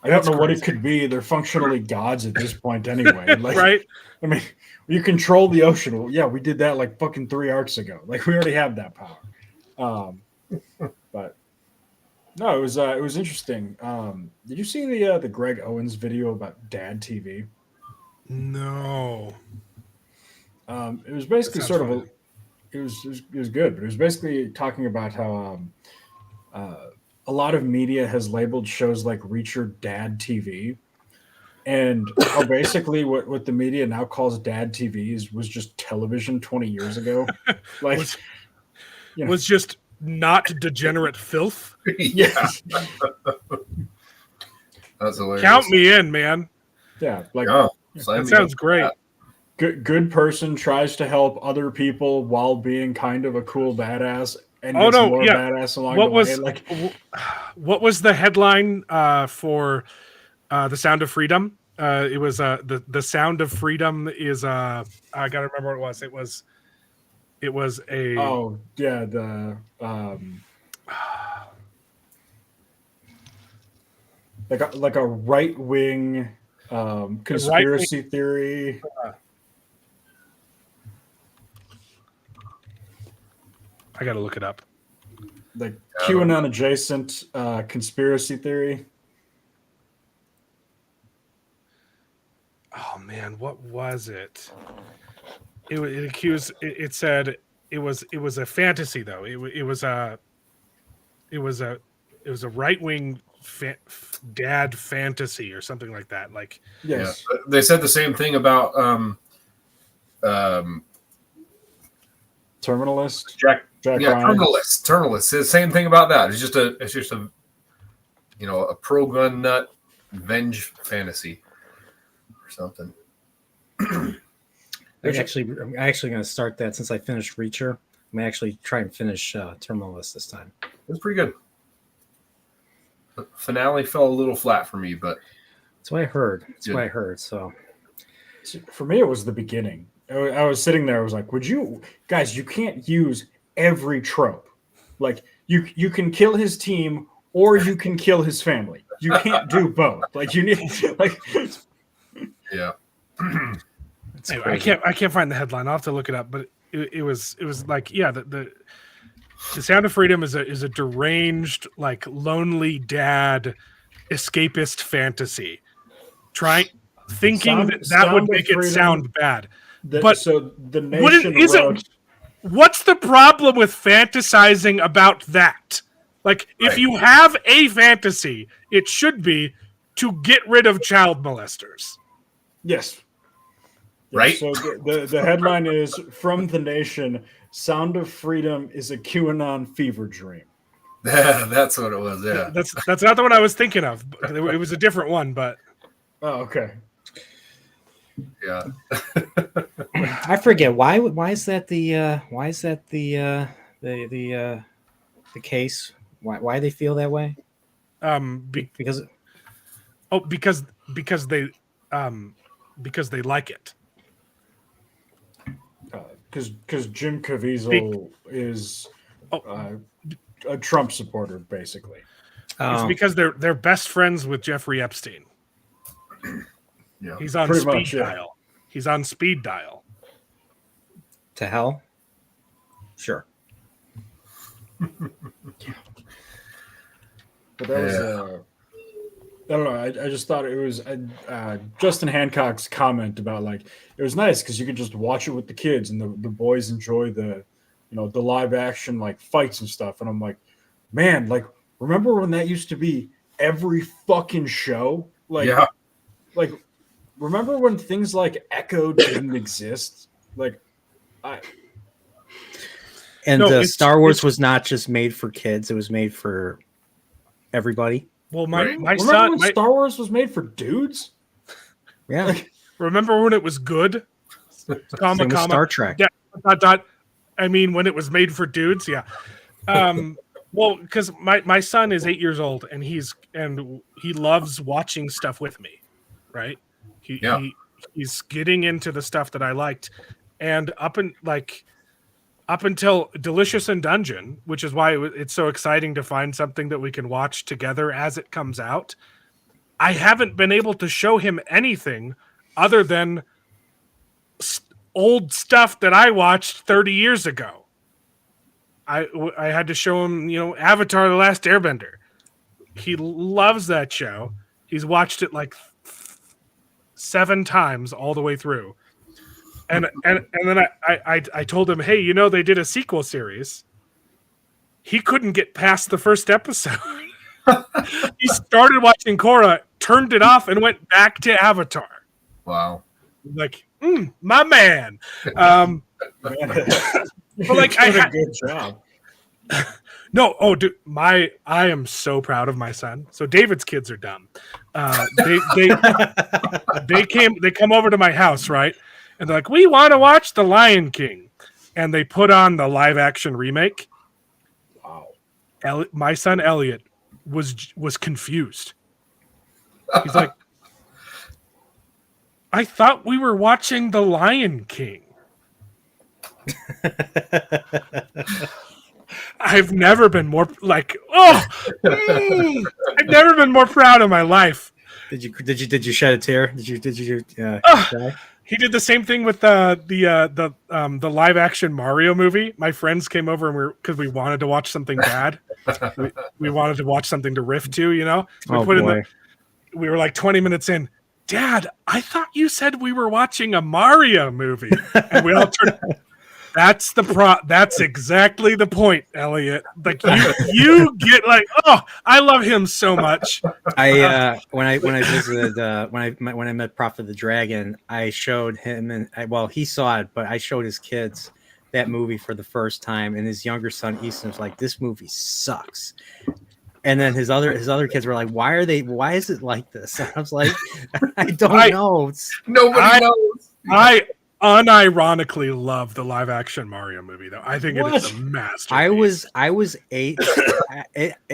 don't It's know what crazy. it could be. They're functionally gods at this point anyway. Like, right? I mean, you control the ocean. Well, yeah, we did that like fucking 3 arcs ago. Like, we already have that power. But no, it was interesting. Did you see the Greg Owens video about Dad TV? No. It was basically That sounds sort of fun. it was good, but it was basically talking about how a lot of media has labeled shows like Reacher Dad TV, and how basically what the media now calls Dad TV was just television 20 years ago. Like, was you know, was just not degenerate filth. Yeah, yes, that's hilarious. Count me in, man. yeah, like Oh, sign That me sounds up. great. good person tries to help other people while being kind of a cool badass and Oh gets no, more yeah. badass along What the way. was Like, what was the headline for The Sound of Freedom? It was the Sound of Freedom is I gotta remember what it was. It was a oh yeah, the like a right wing conspiracy theory. I gotta look it up. Like I don't QAnon adjacent conspiracy theory. Oh man, what was it? It accused. It said it was a fantasy though. It was a right wing dad fantasy or something like that. Like Yes. Yeah. They said the same thing about Terminalist. Jack Jack yeah, Ryan. Terminalist. The same thing about that. It's just a a pro gun nut venge fantasy or something. I'm actually going to start that since I finished Reacher. I'm going to actually try and finish Terminalist this time. It was pretty good. The finale fell a little flat for me, but That's what I heard. That's Good. what I heard. So For me, it was the beginning. I was sitting there. I was like, "Would you guys? You can't use every trope. Like, you can kill his team or you can kill his family. You can't do both. Like, you need like." yeah. it's anyway, I can't find the headline. I'll have to look it up. But it was like the Sound of Freedom is a deranged, like, lonely dad escapist fantasy. Thinking that Sound would of make it Freedom. sound bad. But So the nation is wrote. what's the problem with fantasizing about that? Like, if Right. you have a fantasy, it should be to get rid of child molesters. Yes. Right? So the headline is from the nation: Sound of Freedom is a QAnon fever dream. That's what it was. Yeah. That's not the one I was thinking of. It was a different one, but Oh, okay. Yeah. I forget why is that the case? Why they feel that way? because they like it. Because Jim Caviezel is a Trump supporter, basically. It's Oh, because they're best friends with Jeffrey Epstein. Yeah. He's on Pretty speed much, yeah. dial. He's on speed dial. to hell. Sure. But that was I don't know. I just thought it was Justin Hancock's comment about, like, it was nice because you could just watch it with the kids and the boys enjoy the live action, like, fights and stuff. And I'm like, man, like, remember when that used to be every fucking show? Like, Yeah. like, remember when things like Echo didn't exist? Like, And No, Star Wars it's- was not just made for kids; it was made for everybody. Well, my Right. my remember son. when Star Wars was made for dudes? Yeah, Like, Remember when it was good? Comma, same with comma, Star Trek. Yeah, dot, dot. I mean, when it was made for dudes, yeah. Well, because my son is 8 years old and he loves watching stuff with me, right? Yeah. He's getting into the stuff that I liked, and up until Delicious in Dungeon, which is why it's so exciting to find something that we can watch together as it comes out, I haven't been able to show him anything other than old stuff that I watched 30 years ago. I had to show him, Avatar: The Last Airbender. He loves that show. He's watched it like 7 times all the way through. And then I told him, hey, they did a sequel series. He couldn't get past the first episode. He started watching Korra, turned it off, and went back to Avatar. Wow. Like, my man. But like, I a good job. No, oh, dude, I am so proud of my son. So David's kids are dumb. They come over to my house, right? And they're like, we want to watch The Lion King. And they put on the live action remake. Wow. My son Elliot was confused. He's like, I thought we were watching The Lion King. I've never been more like, I've never been more proud of my life. Did you shed a tear? Did you cry? He did the same thing with the live action Mario movie. My friends came over and because we wanted to watch something bad. we wanted to watch something to riff to, we were like 20 minutes in. Dad, I thought you said we were watching a Mario movie. And we all turned. That's that's exactly the point, Elliot. Like you get like, I love him so much. I when I visited when I met Prophet the Dragon, I showed him he saw it, but I showed his kids that movie for the first time, and his younger son Easton was like, "This movie sucks." And then his other kids were like, "Why is it like this?" And I was like, "I don't know. Nobody knows." I unironically love the live action Mario movie, though. I think it is a masterpiece. I was 8.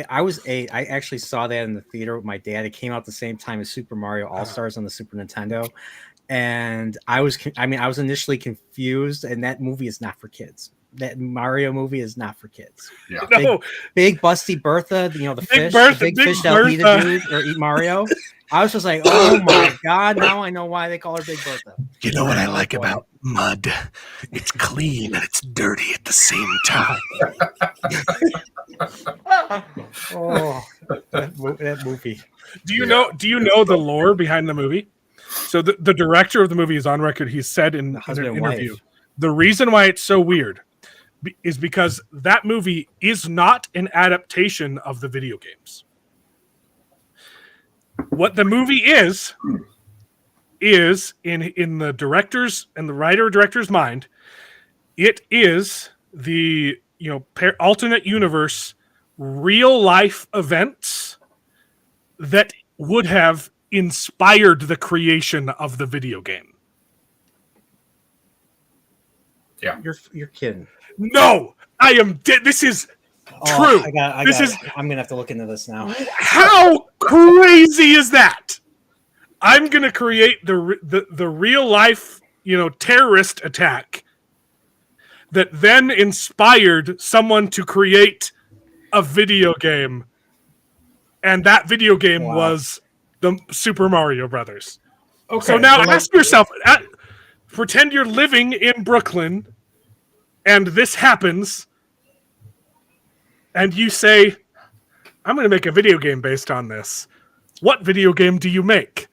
I was 8. I actually saw that in the theater with my dad. It came out the same time as Super Mario All-Stars on the Super Nintendo. And I was initially confused, and that movie is not for kids. That Mario movie is not for kids. Yeah. Big busty Bertha, the Big fish that'll eat a dude or eat Mario. I was just like, oh my god! Now I know why they call her Big Bertha. You know what I like about mud? It's clean and it's dirty at the same time. That movie. Do you know the lore behind the movie? So the director of the movie is on record. He said in an interview, the reason why it's so weird is because that movie is not an adaptation of the video games. What the movie is in the director's and the writer-director's mind, it is the alternate universe real life events that would have inspired the creation of the video game. Yeah, you're kidding. No, I am dead. This is true. I'm gonna have to look into this now. How crazy is that? I'm gonna create the real life, terrorist attack that then inspired someone to create a video game, and that video game was the Super Mario Brothers. Okay, so now ask yourself: pretend you're living in Brooklyn, and this happens. And you say, I'm going to make a video game based on this. What video game do you make?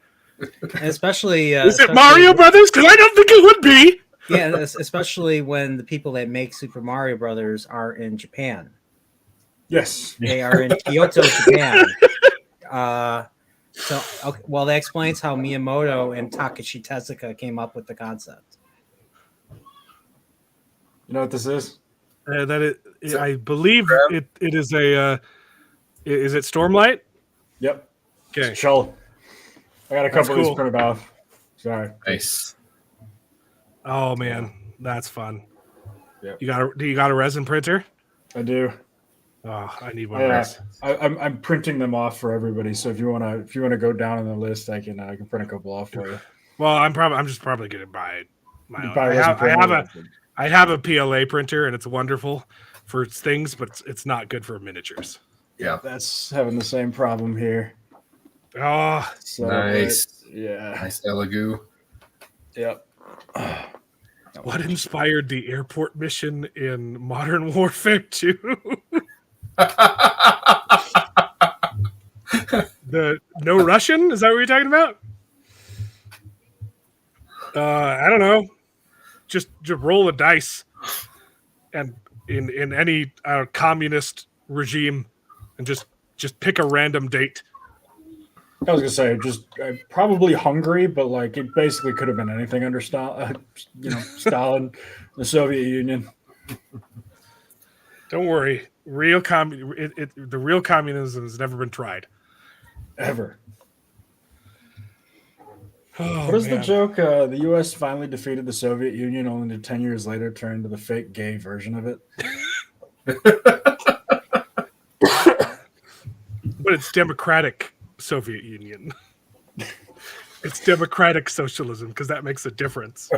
Especially, is it Mario Brothers? Because I don't think it would be. Yeah, especially when the people that make Super Mario Brothers are in Japan. Yes, they are in Kyoto, Japan. That explains how Miyamoto and Takashi Tezuka came up with the concept. You know what this is? I believe it is a. Is it Stormlight? Yep. Okay. Shell. I got a couple of these printed off. Sorry. Nice. Oh man, that's fun. Yep. Do you got a resin printer? I do. Oh, I need one of those. I'm printing them off for everybody. So if you wanna go down on the list, I can print a couple off for you. Well, I'm just probably gonna buy my You own. probably wasn't I have a PLA printer, and it's wonderful for things, but it's not good for miniatures. Yeah. That's having the same problem here. Oh, So Nice. yeah. Nice Elegoo. Yep. what inspired the airport mission in Modern Warfare 2? The no Russian? Is that what you're talking about? I don't know. Just roll a dice, and in any communist regime, and just pick a random date. I was gonna say just probably Hungary, but like it basically could have been anything under Stalin, Stalin, the Soviet Union. Don't worry, the real communism has never been tried. Ever. Oh, What is the man. joke? The U.S. finally defeated the Soviet Union, only to 10 years later turn into the fake gay version of it. But it's democratic Soviet Union. It's democratic socialism because that makes a difference.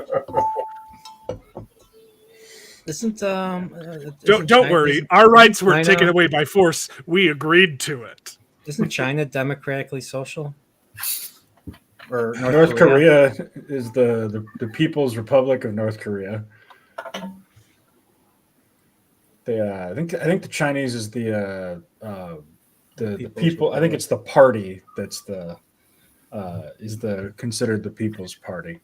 Don't worry. Our rights were taken away by force. We agreed to it. Isn't China democratically social? Or North Korea is the People's Republic of North Korea. I think the Chinese is the people. I think it's the party that's considered the People's Party.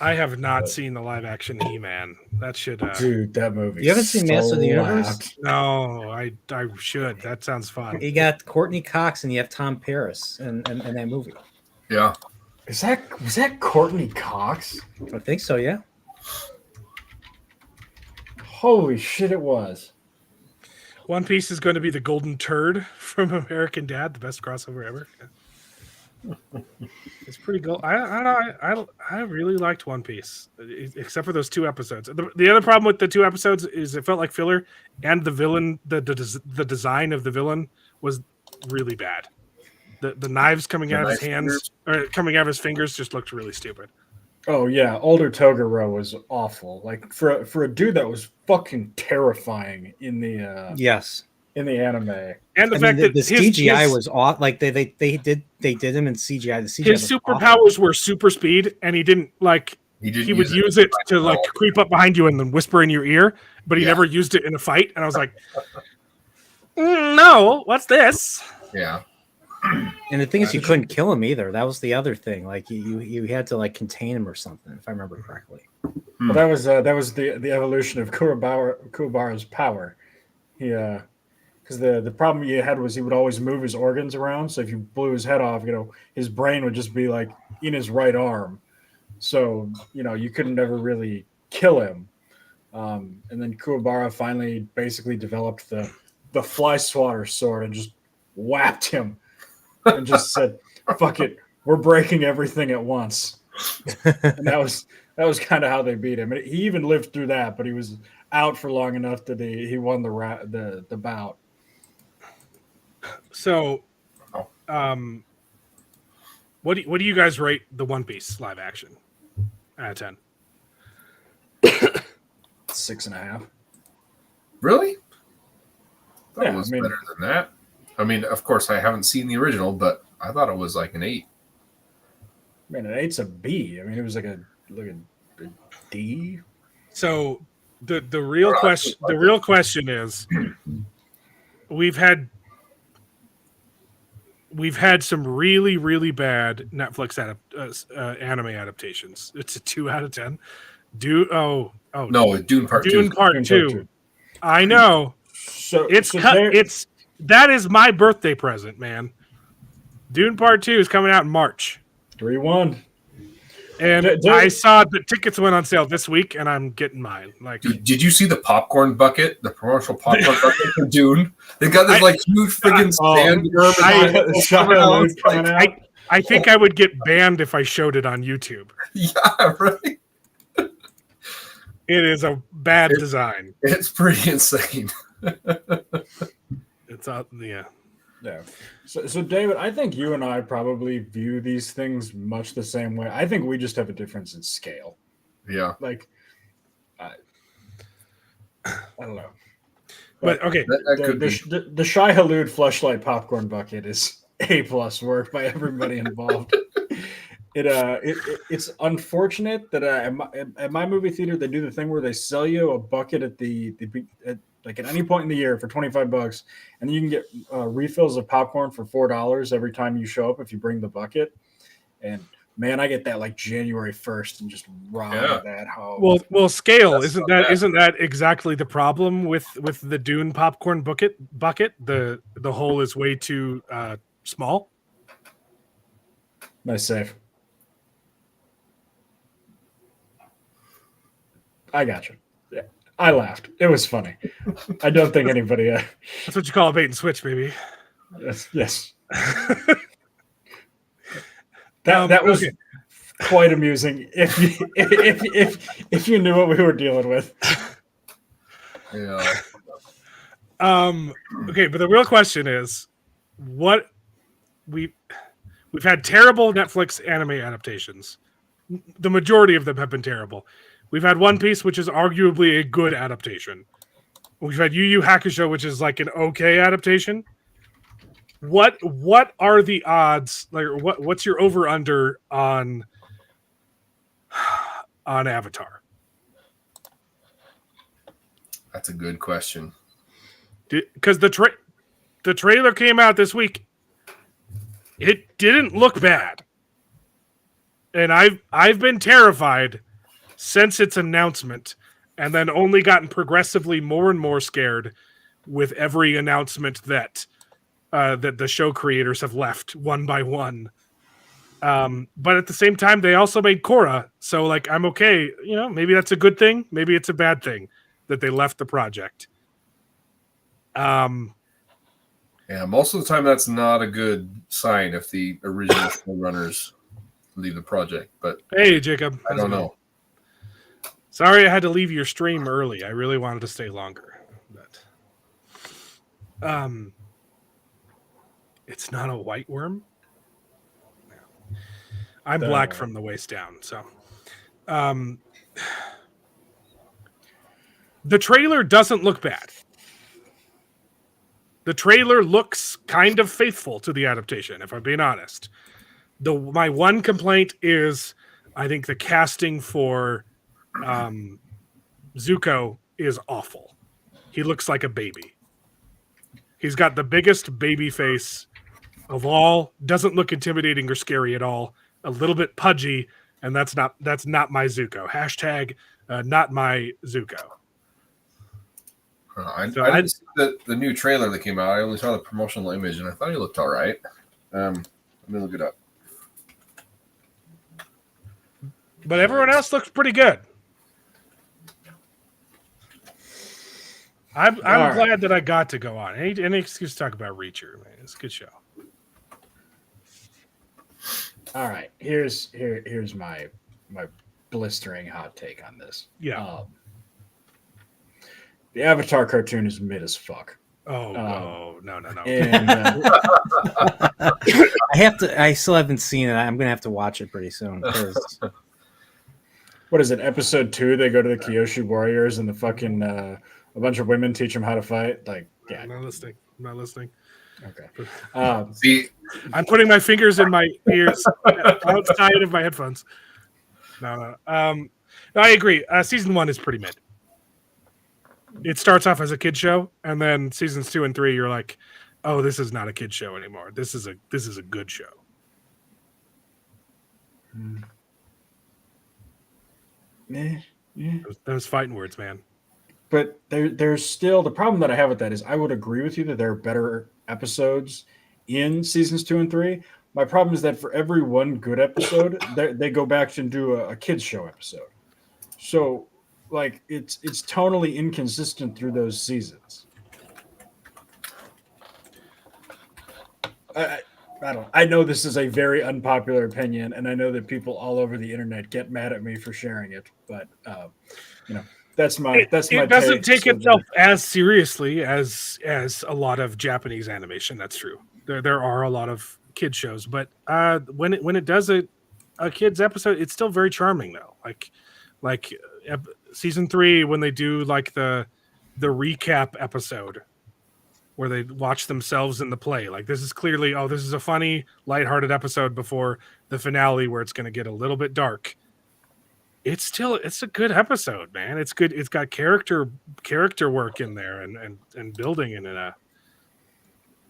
I have not seen the live action He-Man. That should dude, that movie. You haven't seen Master of the Universe? No, I should. That sounds fun. You got Courtney Cox and you have Tom Paris in that movie. Yeah. Was that Courtney Cox? I think so, yeah. Holy shit, it was. One Piece is going to be the golden turd from American Dad, the best crossover ever. It's pretty cool. I don't know. I really liked One Piece, except for those 2 episodes. The other problem with the 2 episodes is it felt like filler, and the villain, the design of the villain was really bad. The knives coming out of his hands or coming out of his fingers just looked really stupid. Oh yeah, older Toguro was awful. Like for a dude that was fucking terrifying in the in the anime. And the fact that the CGI was off. Like they did him in CGI. The CGI his superpowers were super speed, and he didn't like. He would use it to like creep up behind you and then whisper in your ear, but he never used it in a fight. And I was like, no, what's this? Yeah. And the thing is, you couldn't kill him either. That was the other thing. Like you had to like contain him or something, if I remember correctly. Well, that was the evolution of Kuwabara's power. He because the problem he had was he would always move his organs around. So if you blew his head off, his brain would just be like in his right arm. So you couldn't ever really kill him. And then Kuwabara finally basically developed the fly swatter sword and just whapped him. And just said, "Fuck it, we're breaking everything at once." And that was kind of how they beat him. And he even lived through that, but he was out for long enough that he won the bout. So, what do you guys rate the One Piece live action out of 10? 6.5. Really? That Yeah, was better than that. I mean, of course, I haven't seen the original, but I thought it was like an 8. Man, an 8's a B. I mean, it was like a D. So the real question is, we've had some really, really bad Netflix anime adaptations. It's a 2 out of 10. No, Dune Part 2. Dune Part 2. I know. So that is my birthday present, man. Dune Part 2 is coming out in March. 3-1. And I saw the tickets went on sale this week, and I'm getting mine. Like, did you see the popcorn bucket, the promotional popcorn bucket for Dune? They got this like huge friggin' stand. I think I would get banned if I showed it on YouTube. Yeah, right. It is a bad design. It's pretty insane. It's out, yeah. Yeah. So David, I think you and I probably view these things much the same way. I think we just have a difference in scale. Yeah. Like, I don't know. But okay, That could be. The Shai Halud Fleshlight popcorn bucket is A+ work by everybody involved. It's unfortunate that at my movie theater they do the thing where they sell you a bucket at like at any point in the year for $25, and then you can get refills of popcorn for $4 every time you show up if you bring the bucket. And man, I get that like January 1st and just ride that home. well, scale That's isn't not that bad. isn't that exactly the problem with the Dune popcorn bucket? The hole is way too small. Nice save. I got you. Yeah, I laughed. It was funny. I don't think anybody. That's what you call a bait and switch, baby. Yes. That was okay. quite amusing. If you knew what we were dealing with. Yeah. Okay, but the real question is, what we've had terrible Netflix anime adaptations. The majority of them have been terrible. We've had One Piece, which is arguably a good adaptation. We've had Yu Yu Hakusho, which is like an okay adaptation. What are the odds? Like, what's your over under on Avatar? That's a good question. Because the trailer came out this week. It didn't look bad, and I've been terrified since its announcement, and then only gotten progressively more and more scared with every announcement that the show creators have left one by one. But at the same time, they also made Korra, so like I'm okay. You know, maybe that's a good thing. Maybe it's a bad thing that they left the project. Yeah, most of the time that's not a good sign if the original runners leave the project. But Hey, Jacob. I don't know. Sorry I had to leave your stream early. I really wanted to stay longer. But it's not a white worm. I'm black from the waist down, so the trailer doesn't look bad. The trailer looks kind of faithful to the adaptation, if I'm being honest. My one complaint is I think the casting for Zuko is awful. He looks like a baby. He's got the biggest baby face of all, doesn't look intimidating or scary at all, a little bit pudgy, and that's not my Zuko. Hashtag not my Zuko. I didn't see the new trailer that came out. I only saw the promotional image, and I thought he looked all right. Let me look it up. But everyone else looks pretty good. I'm glad that I got to go on. Any excuse to talk about Reacher, man. It's a good show. All right, here's my blistering hot take on this. Yeah. The Avatar cartoon is mid as fuck. Oh no. And I still haven't seen it. I'm gonna have to watch it pretty soon. What is it? Episode 2, they go to the Kyoshi Warriors and the fucking a bunch of women teach them how to fight. Like, yeah. I'm not listening. Okay. See, I'm putting my fingers in my ears outside of my headphones. No. I agree. Season 1 is pretty mid. It starts off as a kid show, and then seasons 2 and 3, you're like, oh, this is not a kid show anymore. This is a good show. Yeah. Those fighting words, man. But there's still the problem that I have with that is I would agree with you that there are better episodes in seasons 2 and 3. My problem is that for every one good episode, they go back and do a kids show episode. So, like, it's tonally inconsistent through those seasons. I know this is a very unpopular opinion, and I know that people all over the internet get mad at me for sharing it. But that's my It doesn't take itself as seriously as a lot of Japanese animation. That's true. There are a lot of kid shows, but when it does a kids episode, it's still very charming though. Like like season 3 when they do like the recap episode where they watch themselves in the play. Like this is clearly, oh, this is a funny, lighthearted episode before the finale where it's going to get a little bit dark. It's a good episode, man. It's good. It's got character work in there and building in it.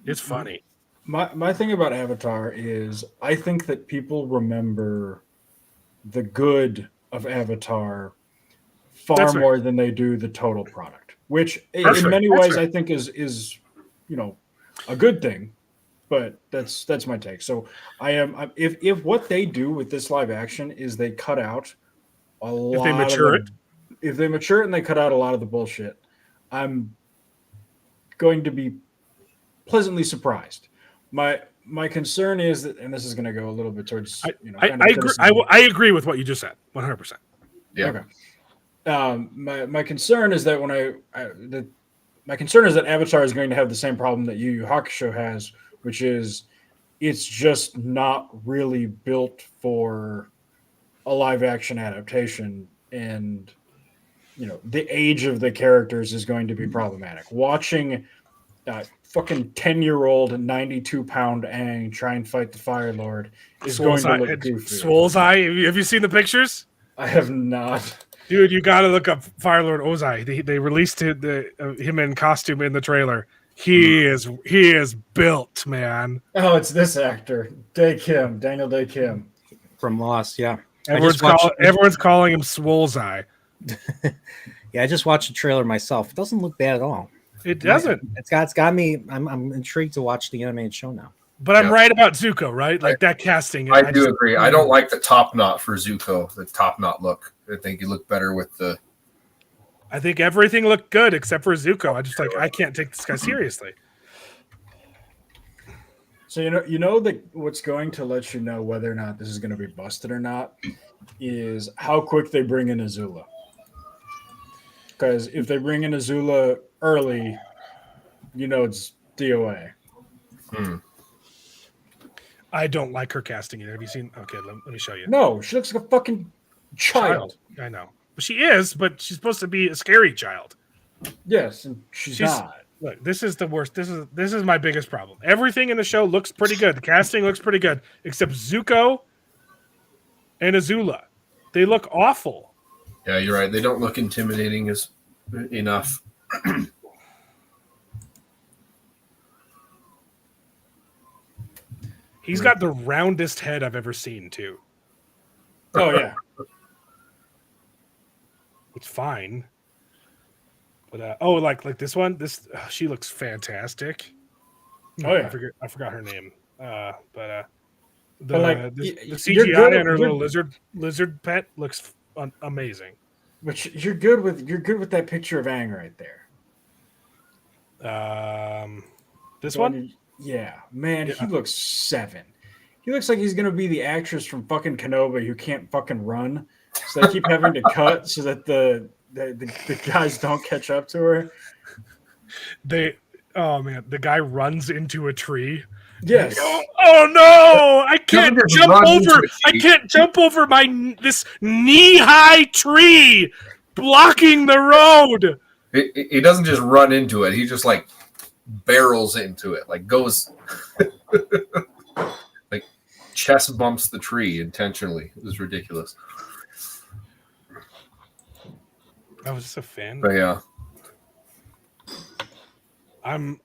It's funny. My thing about Avatar is I think that people remember the good of Avatar far That's right. more than they do the total product, which in That's many right. ways I think is a good thing. But that's my take. So if what they do with this live action is they cut out a lot If they mature it, if they mature it and they cut out a lot of the bullshit, I'm going to be pleasantly surprised. My concern is that, and this is going to go a little bit towards I kind of agree. criticism. I agree with what you just said, 100%. Yeah. Okay. My concern is that my concern is that Avatar is going to have the same problem that Yu Yu Hakusho has, which is it's just not really built for a live action adaptation, and the age of the characters is going to be problematic. Watching fucking 10-year-old 92-pound Aang try and fight the Fire Lord is going to look goofy. Swole's Eye. Have you seen the pictures? I have not. Dude, you got to look up Fire Lord Ozai. They released him in costume in the trailer. He is built, man. Oh, it's this actor, Daniel Dae Kim From Lost, yeah. Everyone's calling him Swole's Eye. Yeah, I just watched the trailer myself. It doesn't look bad at all. It doesn't. It's got me. I'm intrigued to watch the animated show now. But I'm right about Zuko, right? Like that casting. I do agree. I don't like the top knot for Zuko, the top knot look. I think you look better with the. I think everything looked good except for Zuko. I can't take this guy seriously. So you know that what's going to let you know whether or not this is going to be busted or not is how quick they bring in Azula. Because if they bring in Azula early, it's DOA. I don't like her casting it. Have you seen? Okay, let me show you. No, she looks like a fucking child. I know. But she is, but she's supposed to be a scary child. Yes, and she's not. Look, this is the worst. This is my biggest problem. Everything in the show looks pretty good. The casting looks pretty good, except Zuko and Azula. They look awful. Yeah, you're right. They don't look intimidating enough. He's got the roundest head I've ever seen, too. Oh yeah. It's fine. But like this one, she looks fantastic. Oh yeah. I forgot her name. The you're CGI good- and her you're- little lizard pet looks amazing. But you're good with that picture of Aang right there. This one? Yeah, man, he looks 7. He looks like he's gonna be the actress from fucking Kenobi who can't fucking run, so they keep having to cut so that the guys don't catch up to her. The guy runs into a tree. Yes. Oh no! I can't Just jump run over. into a tree. I can't jump over this knee-high tree blocking the road. He doesn't just run into it. He just like barrels into it, like goes like chest bumps the tree intentionally. It was ridiculous. I was just a fan. But yeah, I'm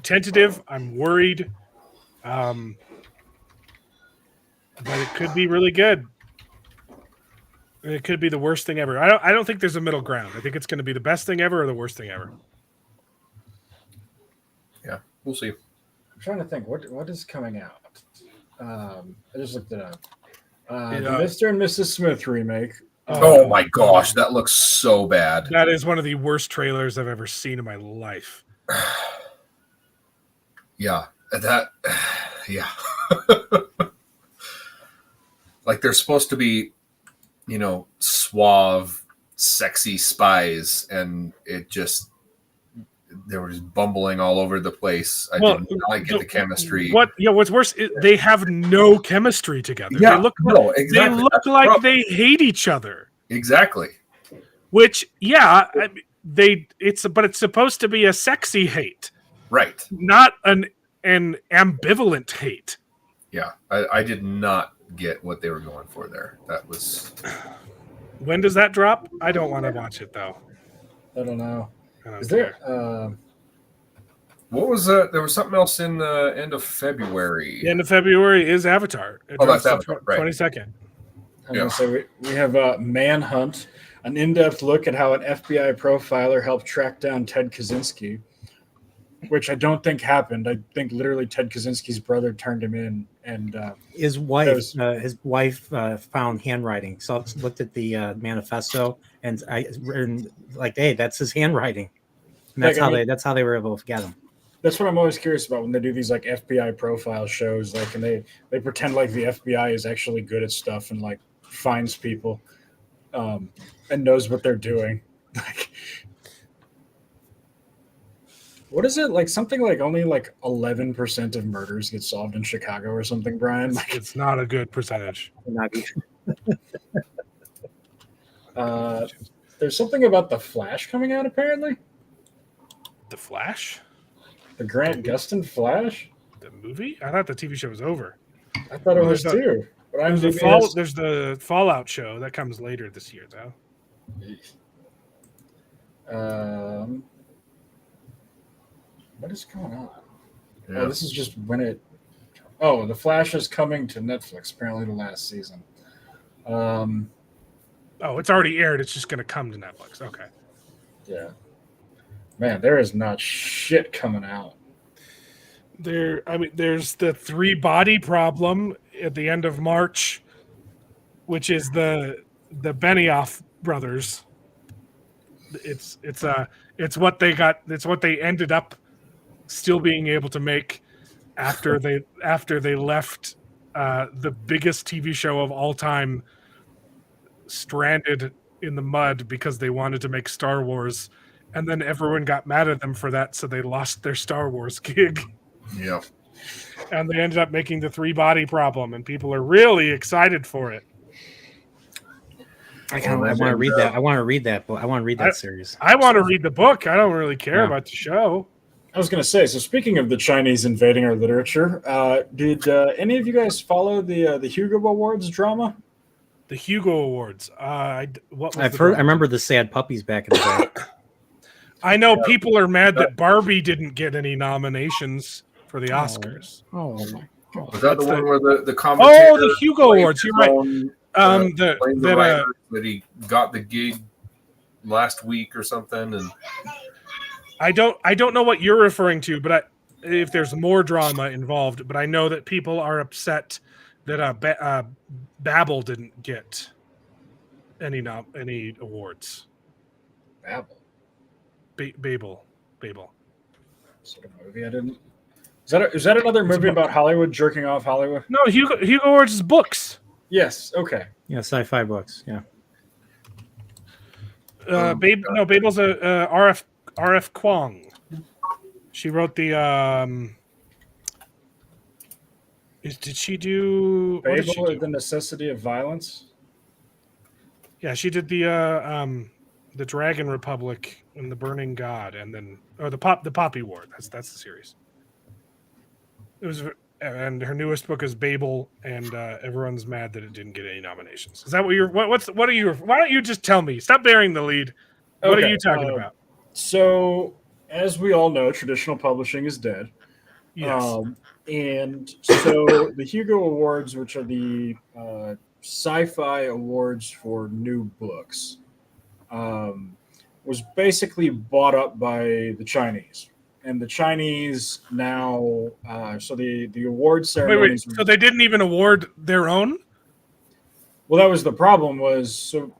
tentative. I'm worried. But it could be really good. It could be the worst thing ever. I don't think there's a middle ground. I think it's going to be the best thing ever or the worst thing ever. yeah, we'll see. I'm trying to think what is coming out. I just looked it up. The Mr. and Mrs. Smith remake. Oh my gosh, that looks so bad. That is one of the worst trailers I've ever seen in my life. Yeah, yeah. Like they're supposed to be, suave, sexy spies, and they were just bumbling all over the place. I Well, did not get the chemistry. What's worse is they have no chemistry together. Yeah, they look no, exactly. they look That's the like problem. they hate each other. Exactly. Which, yeah, but it's supposed to be a sexy hate, Right. not an ambivalent hate. Yeah, I did not get what they were going for there. That was. When does that drop? I don't want to watch it though. I don't know. I don't Is care. there? What was there was something else in the end of February. The end of February is Avatar. It Oh, that's drops Avatar, the right. 22nd. I'm gonna say we have Manhunt, an in-depth look at how an FBI profiler helped track down Ted Kaczynski, which I don't think happened. I think literally Ted Kaczynski's brother turned him in, and His wife found handwriting. So I looked at the manifesto, and written like, hey, that's his handwriting. And that's how they were able to get him. that's what I'm always curious about when they do these like FBI profile shows, like, and they pretend like the FBI is actually good at stuff and like finds people, and knows what they're doing. Like, what is it like? Something like only like 11% of murders get solved in Chicago or something, Brian. Like, It's not a good percentage. there's something about the Flash coming out apparently. The Flash? The Grant Gustin Flash. The movie? I thought the TV show was over. I thought it was There's too. But I'm There's the Fallout show that comes later this year, though. What is going on? Yeah. Oh, this is just when it. Oh, The Flash is coming to Netflix. Apparently, the last season. Oh, it's already aired. It's just going to come to Netflix. Okay. Yeah. Man, there is not shit coming out. There's the 3-body problem at the end of March, which is the Benioff brothers. It's what they got. It's what they ended up still being able to make after they left the biggest TV show of all time stranded in the mud because they wanted to make Star Wars, and then everyone got mad at them for that, so they lost their Star Wars gig. Yeah. And they ended up making the 3-body problem, and people are really excited for it. I want to read that. I want to read that book. I want to read that series. I want to read the book. I don't really care about the show. I was going to say, so speaking of the Chinese invading our literature, did any of you guys follow the Hugo Awards drama? The Hugo Awards. I remember the sad puppies back in the day. I know people are mad that Barbie didn't get any nominations for the Oscars. Oh my God. Was that the one where the commentator? Oh, the Hugo Awards. You're right. That he got the gig last week or something, and I don't know what you're referring to, but if there's more drama involved, but I know that people are upset that Babel didn't get any awards. Babel. Babel. Sort of movie I didn't. Is that another movie about Hollywood jerking off Hollywood? No, Hugo Awards is books. Yes. Okay. Yeah, sci-fi books. Yeah. Babel's a R.F. Kuang. She wrote the. Did she do Babel or The Necessity of Violence? Yeah, she did the Dragon Republic and the Burning God, and then the Poppy War. That's the series. It was, and her newest book is Babel, and everyone's mad that it didn't get any nominations. Is that what you're? What are you? Why don't you just tell me? Stop bearing the lead. What are you talking about? So, as we all know, traditional publishing is dead. Yes. And so the Hugo Awards, which are the sci-fi awards for new books, was basically bought up by the Chinese. And the Chinese now, so the award ceremonies. Wait, so they didn't even award their own? Well, that was the problem. So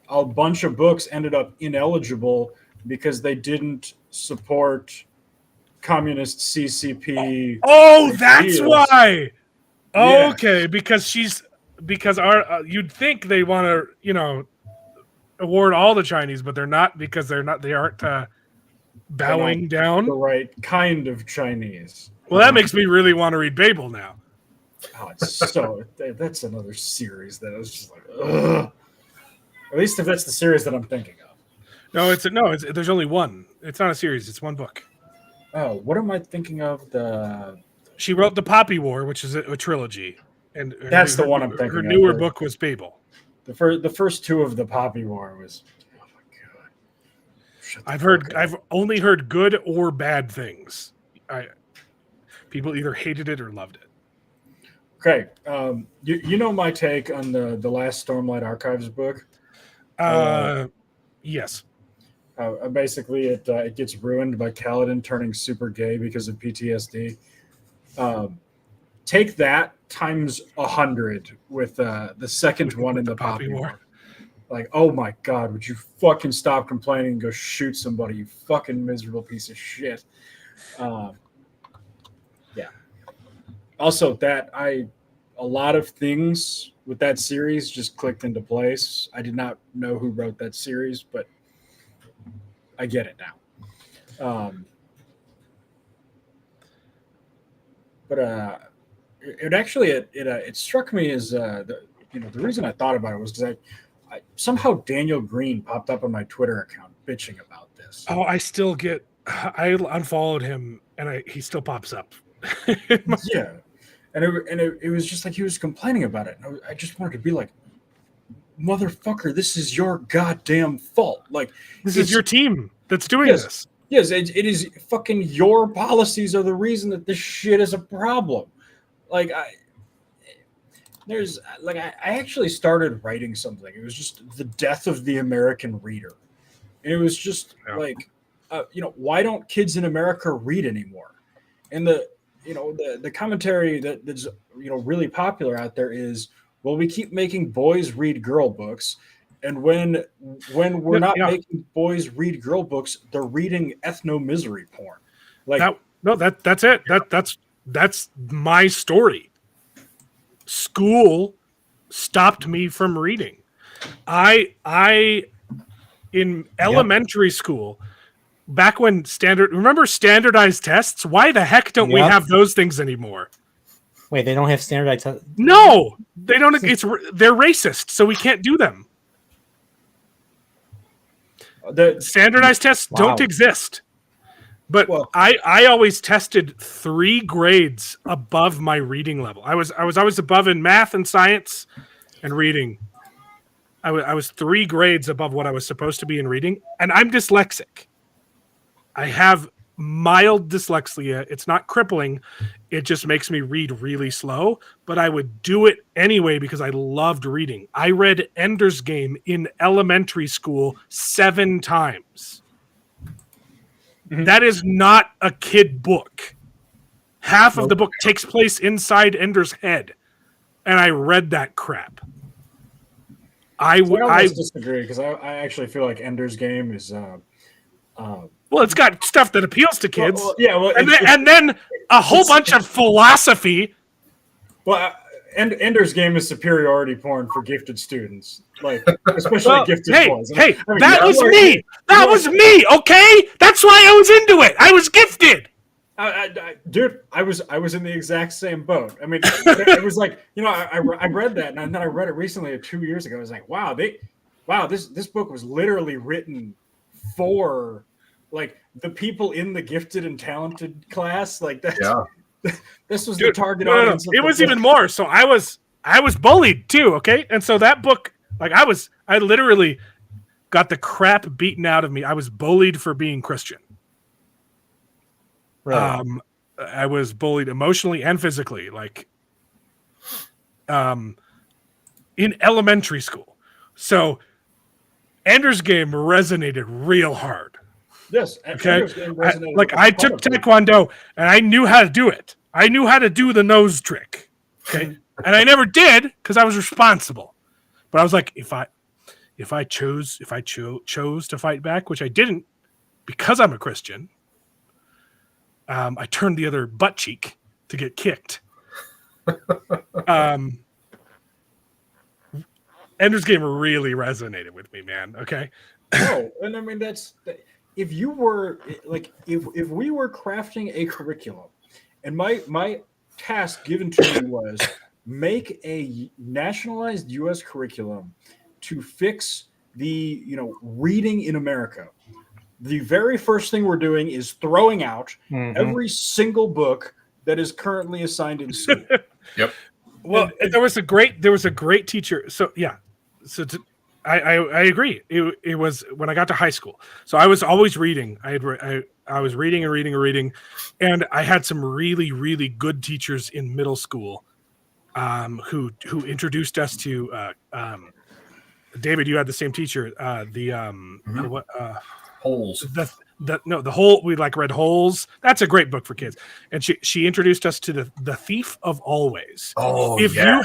a bunch of books ended up ineligible because they didn't support communist CCP. Oh, that's deals. why. Oh, Yeah. okay, because you'd think they want to, award all the Chinese, but they're not, because they aren't bowing down. the right kind of Chinese. Well, that makes me really want to read Babel now. Oh, it's so that's another series that I was just like, ugh. At least if that's the series that I'm thinking of. No, there's only one. It's not a series. It's one book. Oh, what am I thinking of? She wrote The Poppy War, which is a trilogy, and That's the one I'm thinking Her of. newer book was Babel. The first two of the Poppy War was. Oh my god! Shut the fuck up. I've only heard good or bad things. People either hated it or loved it. Okay, you know my take on the last Stormlight Archives book. Yes. Basically, it gets ruined by Kaladin turning super gay because of PTSD. Take that times 100 with the second one in the Poppy War. Like, oh my god, would you fucking stop complaining and go shoot somebody, you fucking miserable piece of shit. Yeah. Also, a lot of things with that series just clicked into place. I did not know who wrote that series, but I get it now. But it struck me as the reason I thought about it was because I somehow Daniel Green popped up on my Twitter account bitching about this. Oh, I unfollowed him, and he still pops up. Yeah, and it was just like he was complaining about it, and I just wanted to be like, motherfucker, this is your goddamn fault. Like, this is your team that's doing this. Yes, it is fucking your policies are the reason that this shit is a problem. Like I actually started writing something. It was just the death of the American reader. And it was just why don't kids in America read anymore? And the commentary that's really popular out there is, well, we keep making boys read girl books, and when we're not making boys read girl books, they're reading ethno misery porn. Like that's it. That's my story. School stopped me from reading. I in elementary school, back when remember standardized tests? Why the heck don't we have those things anymore? Wait, they don't have standardized tests? No, they don't. They're racist, so we can't do them. The standardized tests don't exist. But I always tested 3 grades above my reading level. I was always above in math and science and reading. I was 3 grades above what I was supposed to be in reading, and I'm dyslexic. I have mild dyslexia. It's not crippling. It just makes me read really slow, but I would do it anyway because I loved reading. I read Ender's Game in elementary school 7 times. Mm-hmm. That is not a kid book. Half of the book takes place inside Ender's head, and I read that crap. I disagree because I actually feel like Ender's Game is well, it's got stuff that appeals to kids. And then a whole bunch of philosophy. Well, Ender's Game is superiority porn for gifted students, like especially gifted boys. That was me. That was me. Okay, that's why I was into it. I was gifted. Dude, I was in the exact same boat. I mean, it was like I read that, and then I read it recently 2 years ago. I was like, wow, this book was literally written for like the people in the gifted and talented class. Like that. Yeah. This was the target audience. It was even more. So I was bullied too. Okay, and so that book, like I literally got the crap beaten out of me. I was bullied for being Christian. Right. I was bullied emotionally and physically, like in elementary school. So Ender's Game resonated real hard. Yes. Okay. I took Taekwondo and I knew how to do it. I knew how to do the nose trick. Okay. And I never did because I was responsible. But I was like, if I chose to fight back, which I didn't because I'm a Christian, I turned the other butt cheek to get kicked. Ender's Game really resonated with me, man. Okay. No, and I mean if you were like if we were crafting a curriculum, and my task given to me was make a nationalized U.S. curriculum to fix the reading in America. The very first thing we're doing is throwing out every single book that is currently assigned in school. Yep. Well, there was a great teacher. So yeah, I agree. It was when I got to high school. So I was always reading. I was reading and reading and reading, and I had some really really good teachers in middle school, who introduced us to David. You had the same teacher. Holes. The whole we like read Holes. That's a great book for kids. And she introduced us to the Thief of Always. Oh, if yeah.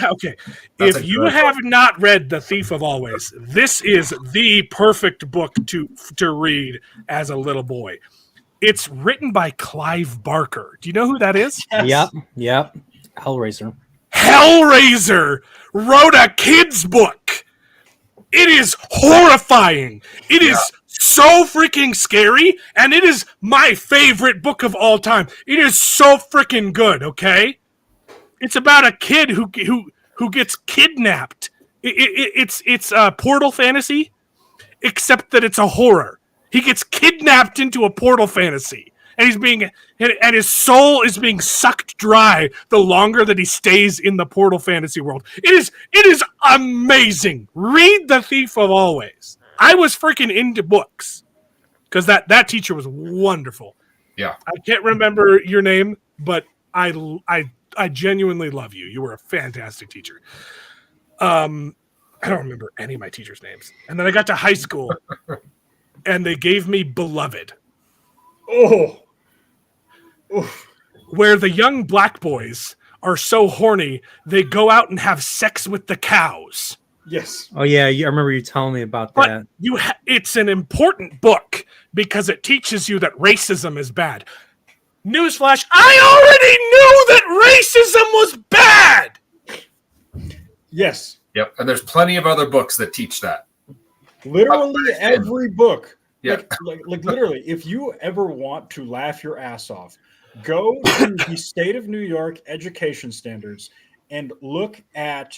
if you have not read The Thief of Always, this is the perfect book to read as a little boy. It's written by Clive Barker. Do you know who that is? Yep. Hellraiser wrote a kid's book. It is horrifying. It is so freaking scary, and it is my favorite book of all time. It is so freaking good. Okay, it's about a kid who gets kidnapped. It's a portal fantasy, except that it's a horror. He gets kidnapped into a portal fantasy, and his soul is being sucked dry the longer that he stays in the portal fantasy world. It is amazing. Read The Thief of Always. I was freaking into books because that teacher was wonderful. Yeah. I can't remember your name, but I genuinely love you. You were a fantastic teacher. I don't remember any of my teachers' names. And then I got to high school and they gave me Beloved. Oh. Oof. Where the young black boys are so horny, they go out and have sex with the cows. Yes. Oh yeah, I remember you telling me about that. But it's an important book because it teaches you that racism is bad. Newsflash, I already knew that racism was bad! Yes. Yep. And there's plenty of other books that teach that. Literally every book. Yeah. Like literally, if you ever want to laugh your ass off, go to the state of New York education standards and look at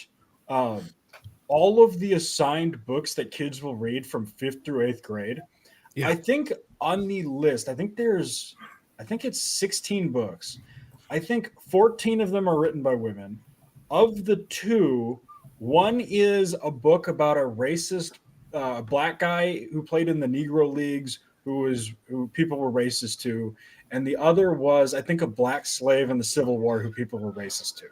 all of the assigned books that kids will read from 5th through 8th grade. Yeah. I think on the list, I think it's 16 books. I think 14 of them are written by women. Of the two, one is a book about a racist black guy who played in the Negro Leagues who people were racist to. And the other was, I think, a black slave in the Civil War who people were racist to.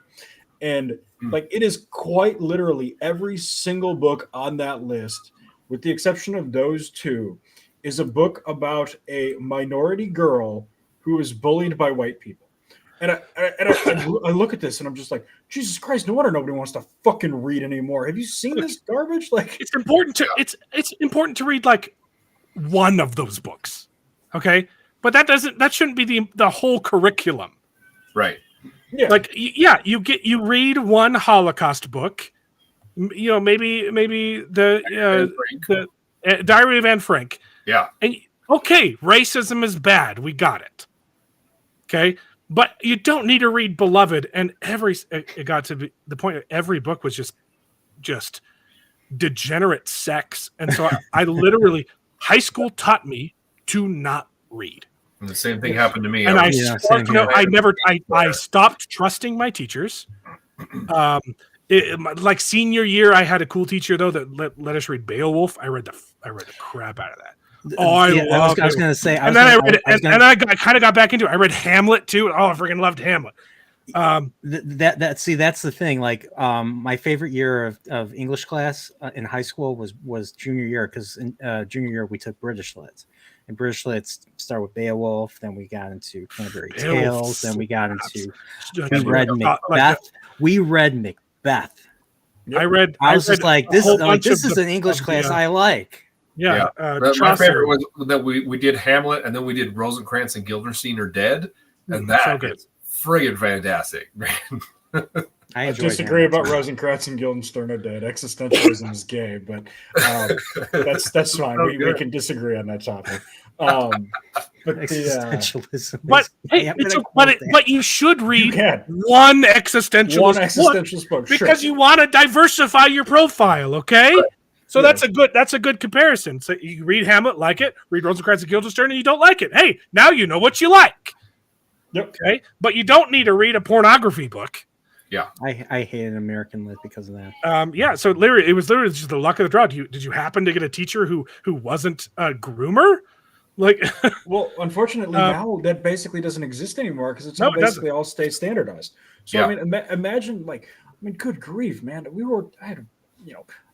And like it is quite literally every single book on that list, with the exception of those two, is a book about a minority girl who is bullied by white people. And I look at this and I'm just like, Jesus Christ, no wonder nobody wants to fucking read anymore. Have you seen this garbage? Like it's important to read like one of those books. Okay? But that shouldn't be the whole curriculum. Right. Yeah. Like you read one Holocaust book, maybe the Diary of Anne Frank. Yeah. And okay, racism is bad. We got it. Okay, but you don't need to read Beloved. And it got to be the point. Every book was just degenerate sex, and so I literally high school taught me to not read. And the same thing happened to me. And I stopped trusting my teachers. Like senior year, I had a cool teacher though that let us read Beowulf. I read the crap out of that. I was going to say, and then I kind of got back into it. I read Hamlet too. Oh, I freaking loved Hamlet. That's the thing. Like, my favorite year of English class in high school was junior year, because in junior year we took British Lit. And British Lit started with Beowulf, then we got into Canterbury Tales, then we got into we read Macbeth. I was just like, this is an English class I like. Yeah. My favorite was that we did Hamlet, and then we did Rosencrantz and Guildenstern are Dead, and that is friggin' fantastic, man. I disagree about Rosencrantz and Guildenstern are Dead. Existentialism is gay, but that's fine. We can disagree on that topic. But the Existentialism. But hey, I'm gonna but you should read can. one existentialist one book existentialist book, because sure. you want to diversify your profile. Okay. So Yeah. that's a good comparison. So you read Hamlet, like it. Read Rosencrantz and Guildenstern, and you don't like it. Hey, now you know what you like. Yep. Okay, but you don't need to read a pornography book. I hate an American lit because of that. Yeah. So literally, it was literally just the luck of the draw. Did you happen to get a teacher who wasn't a groomer? Like, Well, unfortunately, now that basically doesn't exist anymore because it's No, all it doesn't. basically all state standardized. So Yeah. I mean, imagine good grief, man. I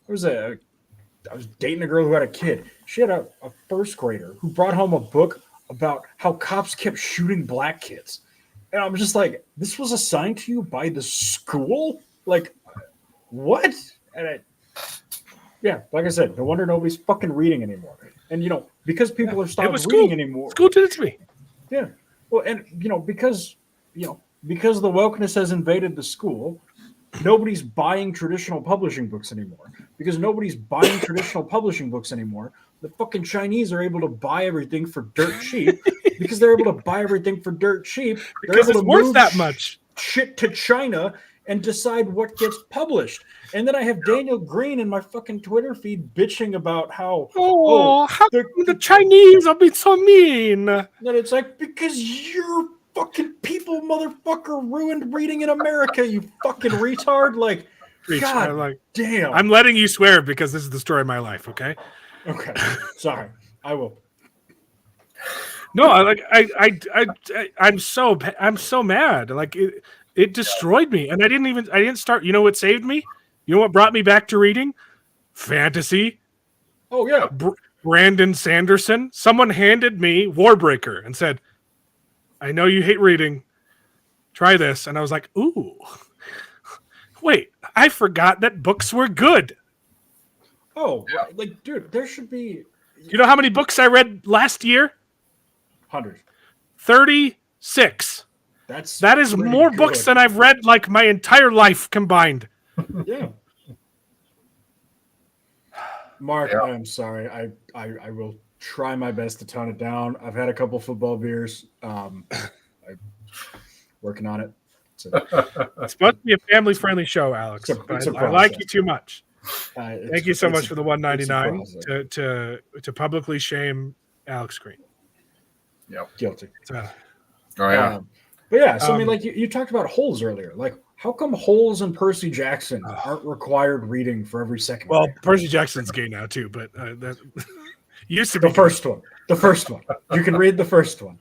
was dating a girl who had a kid. She had a first grader who brought home a book about how cops kept shooting black kids. And I'm just like, this was assigned to you by the school? Like, what? And like I said, no wonder nobody's fucking reading anymore. And, because people are it stopped was reading school. anymore. School did it to me. Yeah. Well, and, because the wokeness has invaded the school, nobody's buying traditional publishing books anymore. Because nobody's buying traditional publishing books anymore, the fucking Chinese are able to buy everything for dirt cheap. Because they're able to buy everything for dirt cheap, they're Because able it's to worth move that much. shit to China and decide what gets published. And then I have Daniel Green in my fucking Twitter feed bitching about how How they're- come the Chinese are being so mean? and it's like, because your fucking people, motherfucker, ruined reading in America, you fucking retard. Like, God I'm like, damn. I'm letting you swear because this is the story of my life. Okay. Okay. Sorry. I will. No, I'm so mad. Like it destroyed me, and I didn't start. You know what saved me? You know what brought me back to reading? Fantasy. Oh, yeah. Brandon Sanderson. Someone handed me Warbreaker and said, "I know you hate reading. Try this." And I was like, "Ooh, wait! I forgot that books were good." Oh, like, dude, there should be You know how many books I read last year? 100. 36. That is pretty more good. books than I've read like my entire life combined. Yeah. Mark, Yeah. I'm sorry. I will try my best to tone it down. I've had a couple football beers. I'm working on it. It's supposed to be a family-friendly show, Alex. It's a I like process. you too much. Thank you so much for the $1.99 to publicly shame Alex Green. Guilty. So, Oh yeah. But yeah, so I mean, like you talked about Holes earlier. Like, how come Holes and Percy Jackson aren't required reading for every second? well, grade? Percy Jackson's gay now too, but that used to be The first one. You can read the first one,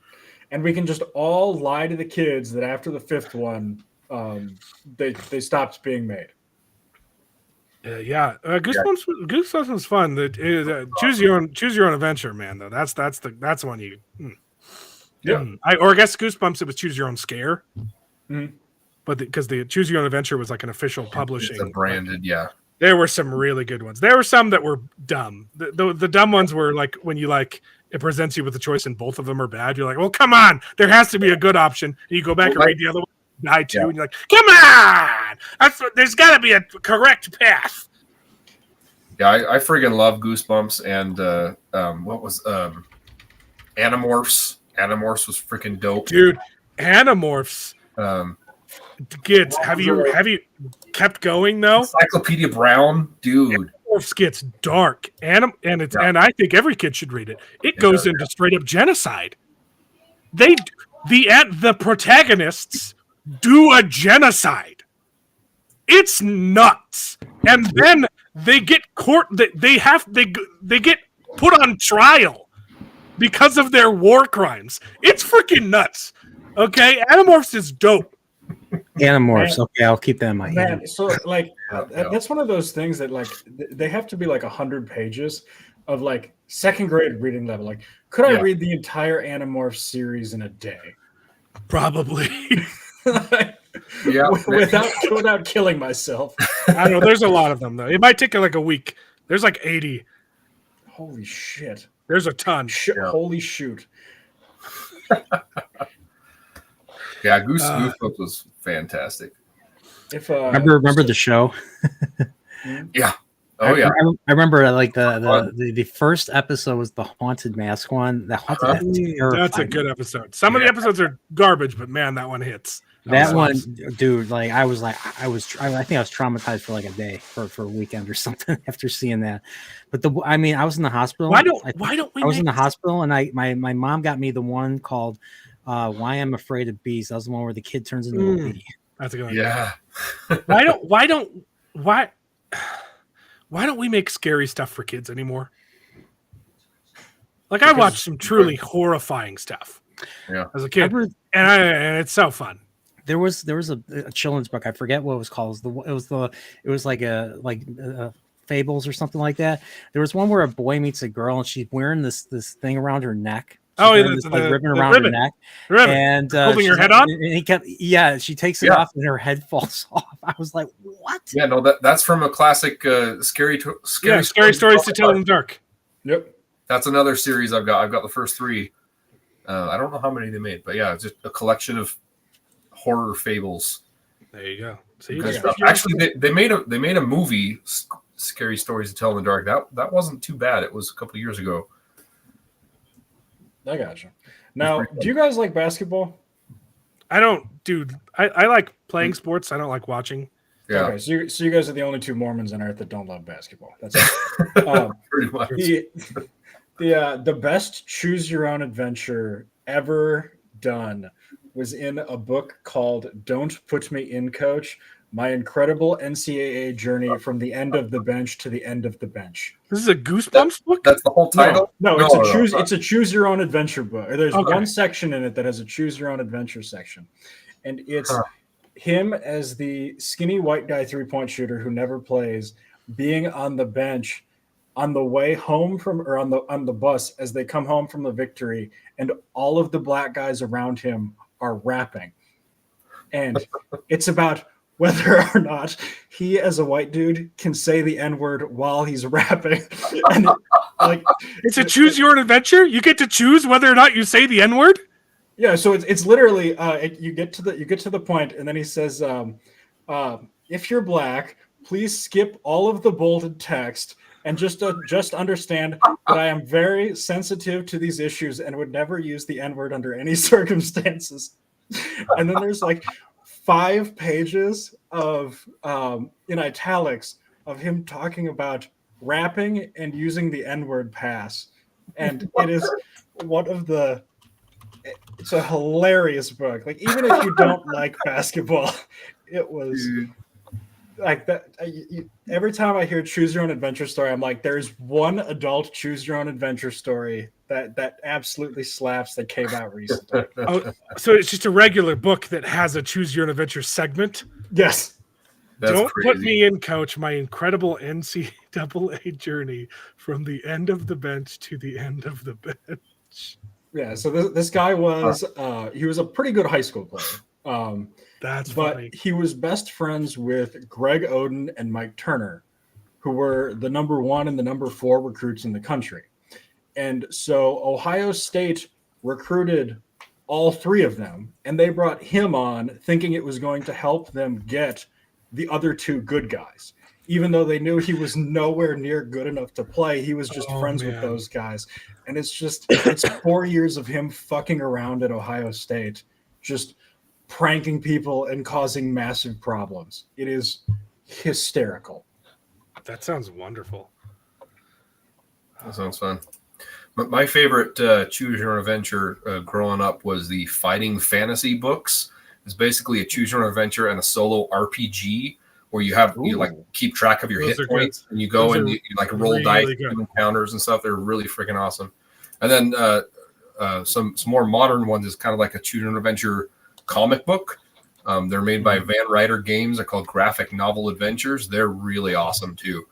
and we can just all lie to the kids that after the fifth one, they stopped being made. Goosebumps was fun. Choose your own adventure, man. Though that's the one you. I guess Goosebumps it was choose your own scare. Mhm. But because the Choose Your Own Adventure was like an official publishing, It's a branded, yeah. there were some really good ones. There were some that were dumb. The dumb ones were like when you like it presents you with a choice and both of them are bad. You're like, well, come on, there has to be a good option. And you go back and read the other one, die too, and you're like, come on, there's got to be a correct path. Yeah, I friggin' love Goosebumps and what was Animorphs. Animorphs was freaking dope, Dude. Animorphs. Have you kept going though? Encyclopedia Brown, dude. Animorphs gets dark, and I think every kid should read it. It goes into straight up genocide. The protagonists do a genocide. It's nuts, and then they get they get put on trial because of their war crimes. It's freaking nuts. Okay, Animorphs is dope. Animorphs. Okay, I'll keep that in mind. Man, so like that's one of those things that like they have to be like 100 pages of like second grade reading level. Like, could I read the entire Animorphs series in a day? Probably. Yeah, without killing myself. I don't know. There's a lot of them though. It might take like a week. There's like 80. Holy shit! There's a ton. Holy shoot! Yeah, Goosebumps was fantastic. If remember the show? Yeah. Oh yeah, I remember like Fun. the first episode was the haunted mask one. The haunted Uh-huh. mask That's a terrified good me. episode. Some of the episodes are garbage, but man, that one hits. That one, slaps. dude. Like I think I was traumatized for like a day for a weekend or something after seeing that. But I mean, I was in the hospital. Why don't we? I was in the make- hospital, and my mom got me the one called "Why I'm Afraid of Bees." That was the one where the kid turns into a bee. That's a good one. Yeah. Why don't we make scary stuff for kids anymore? Like I watched some truly horrifying stuff Yeah. as a kid, Remember, and it's so fun. there was a children's book. I forget what it was called. It was like fables or something like that. There was one where a boy meets a girl and she's wearing this thing around her neck. She's wearing this ribbon around her neck, and Holding her head on. And he kept, she takes it off and her head falls off. I was like, what? Yeah, no, that's from a classic scary stories to tell in the dark. Yep. That's another series I've got. I've got the first 3. I don't know how many they made, but yeah, it's just a collection of horror fables. There you go. Good stuff. Actually, they made a movie, Scary Stories to Tell in the Dark. That wasn't too bad. It was a couple years ago. I gotcha. Now, do you guys like basketball? I don't, dude. I like playing sports. I don't like watching. Yeah, Okay, so you guys are the only 2 Mormons on earth that don't love basketball. That's it. pretty much. The best choose your own adventure ever done was in a book called Don't Put Me In, Coach, My Incredible NCAA Journey from the End of the Bench to the End of the Bench. This is a Goosebumps book. That's the whole title. No, it's a choose your own adventure book. There's one section in it that has a choose your own adventure section, and it's him as the skinny white guy 3-point shooter who never plays, being on the bench on the way home on the bus as they come home from the victory, and all of the black guys around him are rapping, and it's about whether or not he, as a white dude, can say the N-word while he's rapping. And it's a choose your own adventure. You get to choose whether or not you say the N-word. Yeah, so it's literally you get to the point, and then he says, if you're black, please skip all of the bolded text and just understand that I am very sensitive to these issues and would never use the N-word under any circumstances. And then there's like 5 pages of in italics of him talking about rapping and using the N-word pass, and it is it's a hilarious book. Like, even if you don't like basketball, it was like that. Every time I hear choose your own adventure story, I'm like, there's one adult choose your own adventure story that absolutely slaps that came out recently. Oh, so it's just a regular book that has a choose your own adventure segment. Yes. That's Don't crazy. put me in, Coach. My incredible NCAA journey from the end of the bench to the end of the bench. Yeah. So this guy was he was a pretty good high school player. That's but funny. He was best friends with Greg Oden and Mike Turner, who were the number 1 and the number 4 recruits in the country. And so Ohio State recruited all 3 of them, and they brought him on thinking it was going to help them get the other 2 good guys. Even though they knew he was nowhere near good enough to play, he was just friends with those guys. And it's 4 years of him fucking around at Ohio State, just pranking people and causing massive problems. It is hysterical. That sounds wonderful. That sounds fun. But my favorite choose your own adventure growing up was the Fighting Fantasy books. It's basically a choose your own adventure and a solo RPG where you like keep track of your hit points and you go and you like roll really dice good. and encounters and stuff. They're really freaking awesome. And then some more modern ones is kind of like a choose your own adventure comic book. They're made by Van Ryder Games. They're called Graphic Novel Adventures. They're really awesome too.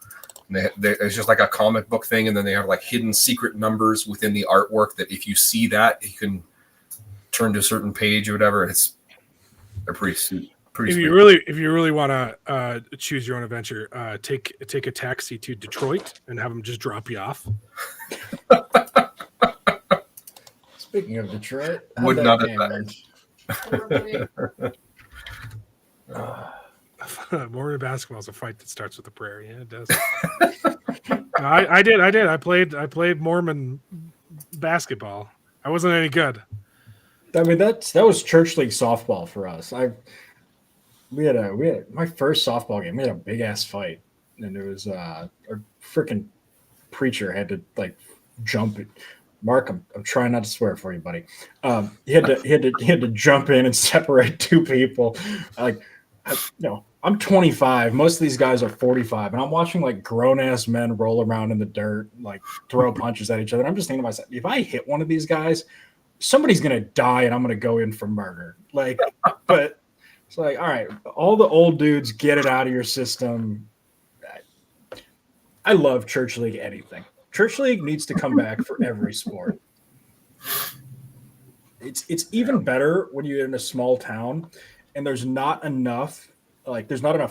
It's just like a comic book thing, and then they have like hidden secret numbers within the artwork that if you see that, you can turn to a certain page or whatever. They're pretty sweet. If you really want to choose your own adventure, take a taxi to Detroit and have them just drop you off. Speaking of Detroit, would not have done. Mormon basketball is a fight that starts with a prayer. Yeah, it does. No, I did. I played Mormon basketball. I wasn't any good. I mean, that was church league softball for us. We had my first softball game. We had a big ass fight, and it was our freaking preacher had to like jump. Mark, I'm trying not to swear for you, buddy. He had to jump in and separate two people. Like, I'm 25. Most of these guys are 45, and I'm watching like grown ass men roll around in the dirt, like throw punches at each other. I'm just thinking to myself, if I hit one of these guys, somebody's gonna die, and I'm gonna go in for murder. Like, but it's like, all right, all the old dudes, get it out of your system. I love church league anything. Church league needs to come back for every sport. It's even better when you're in a small town and there's not enough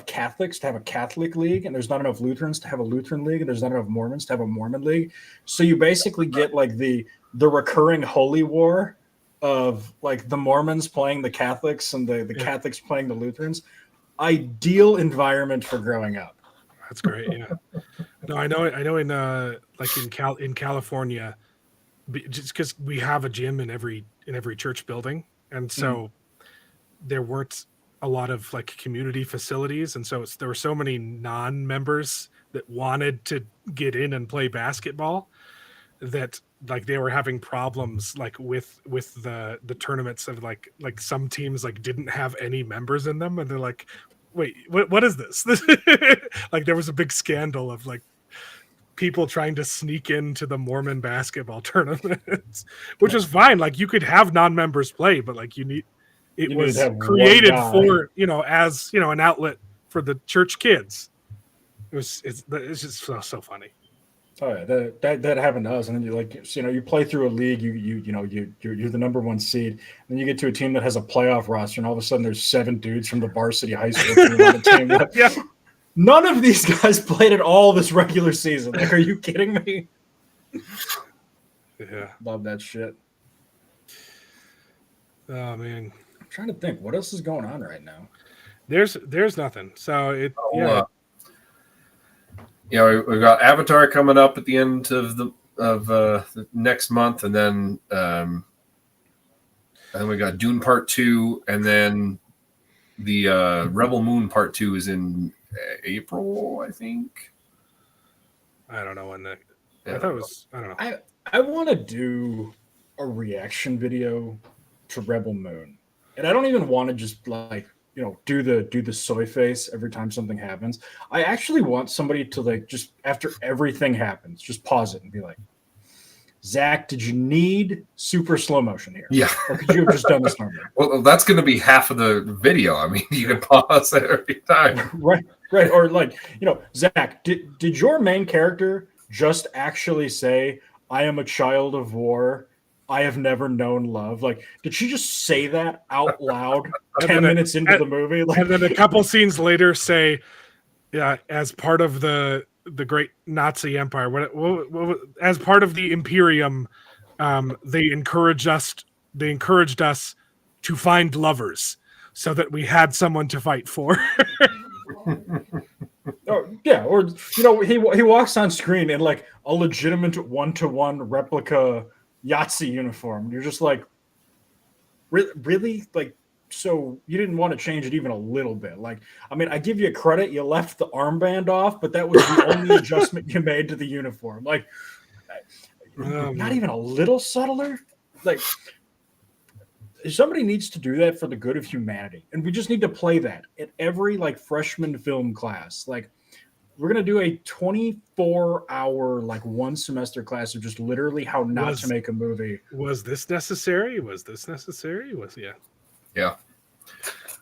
Catholics to have a Catholic league, and there's not enough Lutherans to have a Lutheran league, and there's not enough Mormons to have a Mormon league. So you basically get like the recurring holy war of like the Mormons playing the Catholics and the Catholics playing the Lutherans. Ideal environment for growing up. That's great. Yeah. No, I know in like in California, just because we have a gym in every church building, and so there weren't a lot of like community facilities, and so there were so many non-members that wanted to get in and play basketball that like they were having problems like with the tournaments of like some teams like didn't have any members in them, and they're like, wait, what is this? Like there was a big scandal of like people trying to sneak into the Mormon basketball tournaments, which is fine. Like you could have non-members play, but like it was created for, as, an outlet for the church kids. It's just so funny. Oh yeah, that happened to us, and then you play through a league, you're the number one seed, and then you get to a team that has a playoff roster, and all of a sudden there's 7 dudes from the varsity high school team on the team. Yeah. None of these guys played at all this regular season. Like, are you kidding me? Yeah, love that shit. Oh man, I'm trying to think what else is going on right now. There's nothing. So we've got Avatar coming up at the end of the next month, and then we got Dune Part 2, and then the Rebel Moon Part 2 is in April, I think. I don't know when that. I thought it was. I don't know. I want to do a reaction video to Rebel Moon, and I don't even want to just like do the soy face every time something happens. I actually want somebody to like just after everything happens, just pause it and be like, Zach, did you need super slow motion here? Yeah. Or could you have just done this normally? Well, that's going to be half of the video. I mean, you can pause it every time. Right. Or like, Zach, did your main character just actually say, I am a child of war. I have never known love. Like, did she just say that out loud 10 minutes into the movie? Like, and then a couple scenes later say, yeah, as part of the great Nazi empire, what as part of the Imperium, they encouraged us to find lovers so that we had someone to fight for. Yeah, or he walks on screen in like a legitimate 1-to-1 replica Yahtzee uniform. You're just like, really? Like, so you didn't want to change it even a little bit? Like, I mean, I give you credit, you left the armband off, but that was the only adjustment you made to the uniform. Like, not even a little subtler. Like, somebody needs to do that for the good of humanity, and we just need to play that at every like freshman film class. Like, we're gonna do a 24-hour like 1 semester class of just literally how not to make a movie. Was this necessary? Yeah,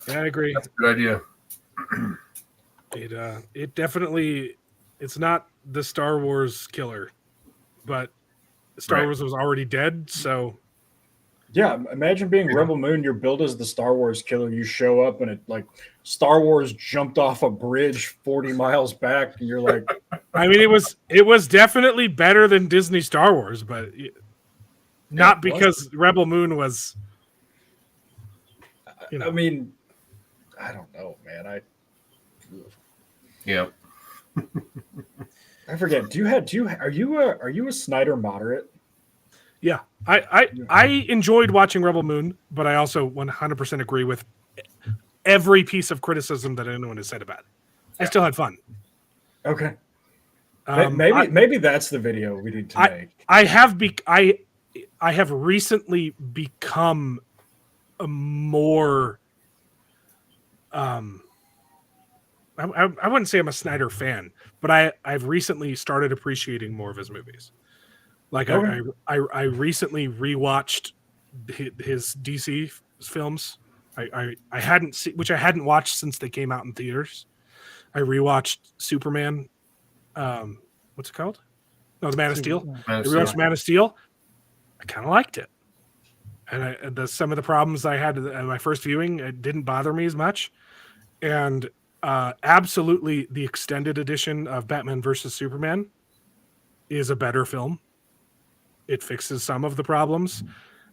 I agree. That's a good idea. It definitely, it's not the Star Wars killer, but Star Wars was already dead, so yeah. Imagine being Rebel Moon. You're billed as the Star Wars killer. You show up and it like Star Wars jumped off a bridge 40 miles back, and you're like, I mean, it was definitely better than Disney Star Wars, but not because Rebel Moon was. I mean, I don't know, man. Yeah. I forget. Are you a Snyder moderate? Yeah, I enjoyed watching Rebel Moon, but I also 100% agree with every piece of criticism that anyone has said about it. I still had fun. Okay. Um, Maybe that's the video we need to make. I have recently become a more I wouldn't say I'm a Snyder fan, but I've recently started appreciating more of his movies. Like Okay. I recently rewatched his DC films. I hadn't seen, which I hadn't watched since they came out in theaters. I rewatched Superman. What's it called? No, the Man of Steel. Man I of rewatched Steel. Man of Steel. I kind of liked it, and some of the problems I had at my first viewing, it didn't bother me as much. And absolutely, the extended edition of Batman versus Superman is a better film. It fixes some of the problems.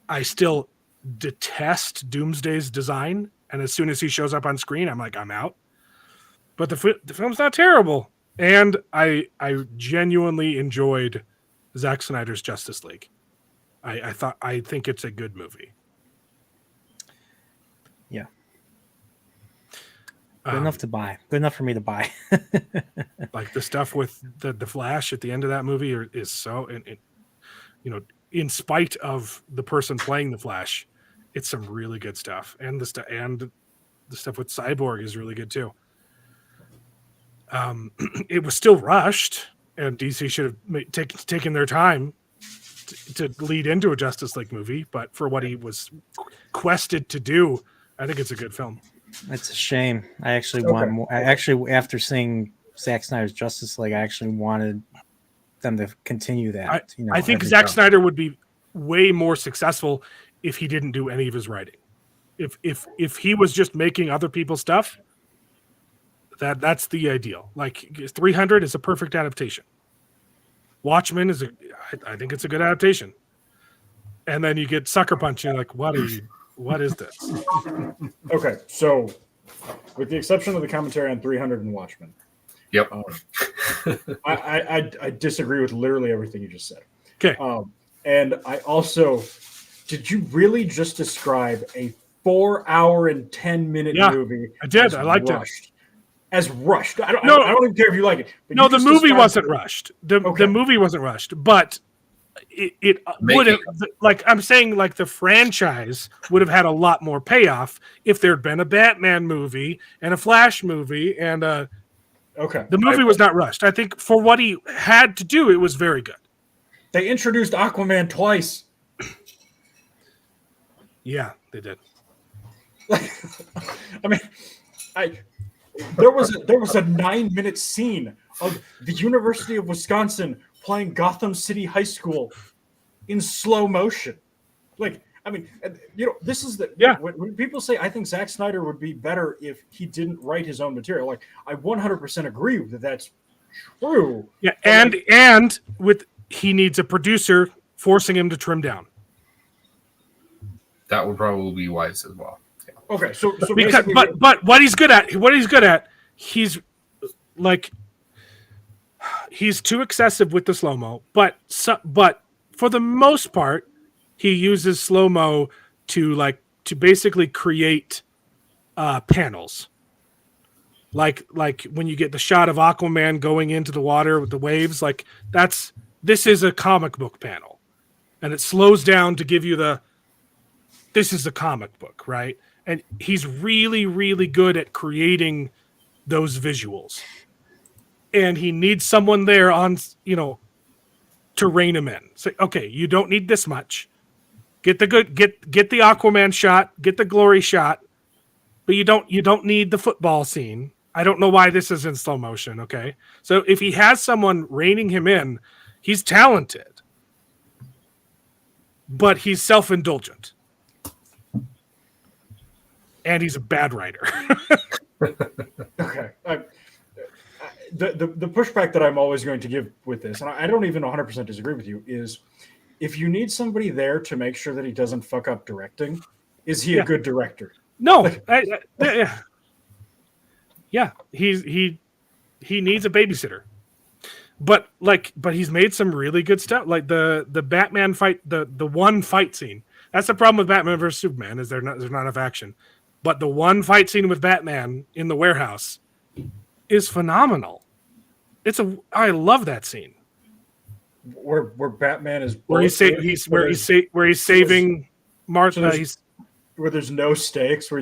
I still detest Doomsday's design, and as soon as he shows up on screen, I'm like, I'm out. But the film's not terrible, and I genuinely enjoyed Zack Snyder's Justice League. I think it's a good movie. Yeah. Good enough to buy. Good enough for me to buy. Like the stuff with the Flash at the end of that movie is so, in spite of the person playing the Flash, it's some really good stuff, and the stuff with Cyborg is really good too. It was still rushed, and DC should have taken their time to lead into a Justice League movie. But for what he was quested to do, I think it's a good film. It's a shame. I actually want more. I actually, after seeing Zack Snyder's Justice League, I actually wanted them to continue that. I think Zack Snyder would be way more successful if he didn't do any of his writing. If he was just making other people's stuff, that's the ideal. Like 300 is a perfect adaptation. Watchmen I think it's a good adaptation. And then you get Sucker Punch, and you're like, what is this? Okay, so with the exception of the commentary on 300 and Watchmen, Yep. I disagree with literally everything you just said. Okay. And I also, did you really just describe a 4 hour and 10-minute movie? I did. I liked it. As rushed. I don't even care if you like it. No, the movie wasn't rushed. The movie wasn't rushed, but it would have, like I'm saying, like the franchise would have had a lot more payoff if there'd been a Batman movie and a Flash movie and the movie was not rushed. I think for what he had to do, it was very good. They introduced Aquaman twice. Yeah, they did. I mean, there was a 9-minute scene of the University of Wisconsin playing Gotham City High School in slow motion. Like, I mean, this is when people say I think Zack Snyder would be better if he didn't write his own material. Like, I 100% agree that that's true. Yeah, and with he needs a producer forcing him to trim down. That would probably be wise as well. Yeah. Okay, so because, but what he's good at, he's like he's too excessive with the slow mo. But for the most part, he uses slow mo to basically create panels. Like when you get the shot of Aquaman going into the water with the waves, like this is a comic book panel, and it slows down to give you this is the comic book, right? And he's really, really good at creating those visuals. And he needs someone there to rein him in. Say, okay, you don't need this much. Get the Aquaman shot, get the glory shot, but you don't need the football scene. I don't know why this is in slow motion, okay? So if he has someone reining him in, he's talented. But he's self-indulgent. And he's a bad writer. Okay. The pushback that I'm always going to give with this, and I don't even 100% disagree with you, is if you need somebody there to make sure that he doesn't fuck up directing, is he a good director? No. Yeah, he needs a babysitter. But he's made some really good stuff. Like the Batman fight, the one fight scene. That's the problem with Batman versus Superman is there's not enough action. But the one fight scene with Batman in the warehouse is phenomenal. I love that scene where Batman is where he's saving Martha. Where there's no stakes, where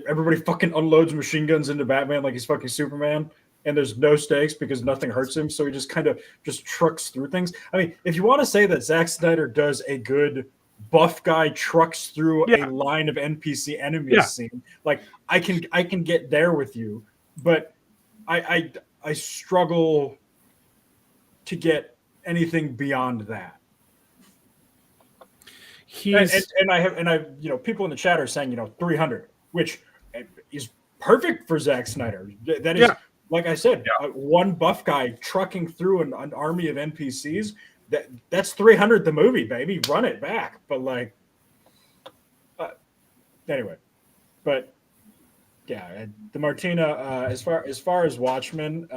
everybody fucking unloads machine guns into Batman like he's fucking Superman, and there's no stakes because nothing hurts him, so he just kind of just trucks through things. I mean, if you want to say that Zack Snyder does a good buff guy trucks through a line of NPC enemies scene, like I can get there with you, but I struggle to get anything beyond that. And I people in the chat are saying 300, which is perfect for Zack Snyder. That is like I said, one buff guy trucking through an army of NPCs. That's 300 the movie, baby. Run it back. But anyway, but yeah, the Martina. As far as Watchmen,